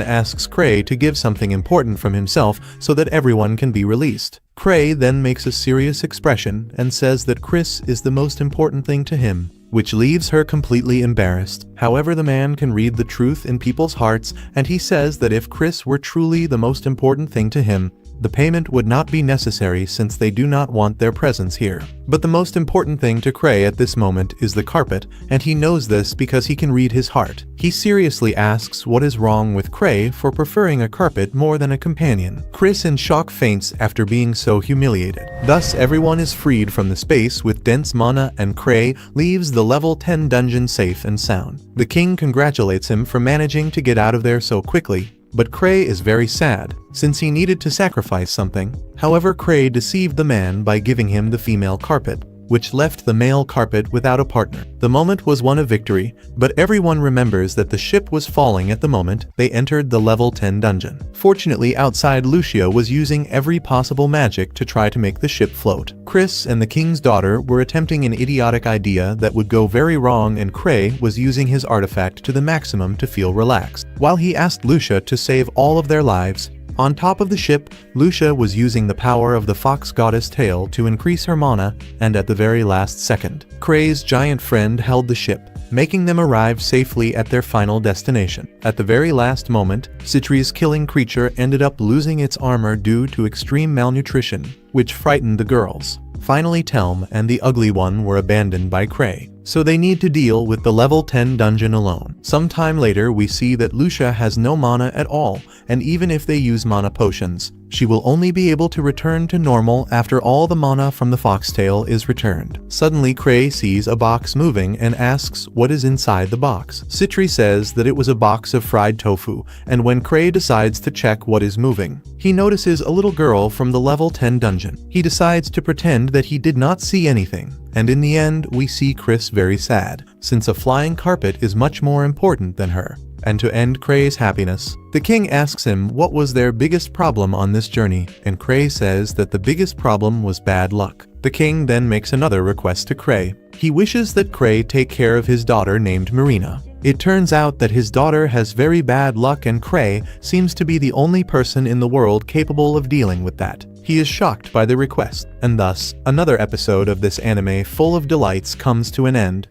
asks Kray to give something important from himself so that everyone can be released. Kray then makes a serious expression and says that Chris is the most important thing to him, which leaves her completely embarrassed. However, the man can read the truth in people's hearts, and he says that if Chris were truly the most important thing to him, the payment would not be necessary since they do not want their presence here. But the most important thing to Kray at this moment is the carpet, and he knows this because he can read his heart. He seriously asks what is wrong with Kray for preferring a carpet more than a companion. Chris in shock faints after being so humiliated. Thus, everyone is freed from the space with dense mana, and Kray leaves the level 10 dungeon safe and sound. The king congratulates him for managing to get out of there so quickly, but Kray is very sad, since he needed to sacrifice something. However, Kray deceived the man by giving him the female carpet, which left the male carpet without a partner. The moment was one of victory, but everyone remembers that the ship was falling at the moment they entered the level 10 dungeon. Fortunately, outside, Lucia was using every possible magic to try to make the ship float. Chris and the king's daughter were attempting an idiotic idea that would go very wrong, and Kray was using his artifact to the maximum to feel relaxed. While he asked Lucia to save all of their lives, on top of the ship, Lucia was using the power of the fox goddess tail to increase her mana, and at the very last second, Kray's giant friend held the ship, making them arrive safely at their final destination. At the very last moment, Citri's killing creature ended up losing its armor due to extreme malnutrition, which frightened the girls. Finally, Telm and the Ugly One were abandoned by Kray, so they need to deal with the level 10 dungeon alone. Sometime later, we see that Lucia has no mana at all, and even if they use mana potions, she will only be able to return to normal after all the mana from the foxtail is returned. Suddenly, Kray sees a box moving and asks what is inside the box. Citri says that it was a box of fried tofu, and when Kray decides to check what is moving, he notices a little girl from the level 10 dungeon. He decides to pretend that he did not see anything, and in the end, we see Chris very sad, since a flying carpet is much more important than her. And to end Kray's happiness, the king asks him what was their biggest problem on this journey, and Kray says that the biggest problem was bad luck. The king then makes another request to Kray. He wishes that Kray take care of his daughter named Marina. It turns out that his daughter has very bad luck, and Kray seems to be the only person in the world capable of dealing with that. He is shocked by the request, and thus, another episode of this anime full of delights comes to an end.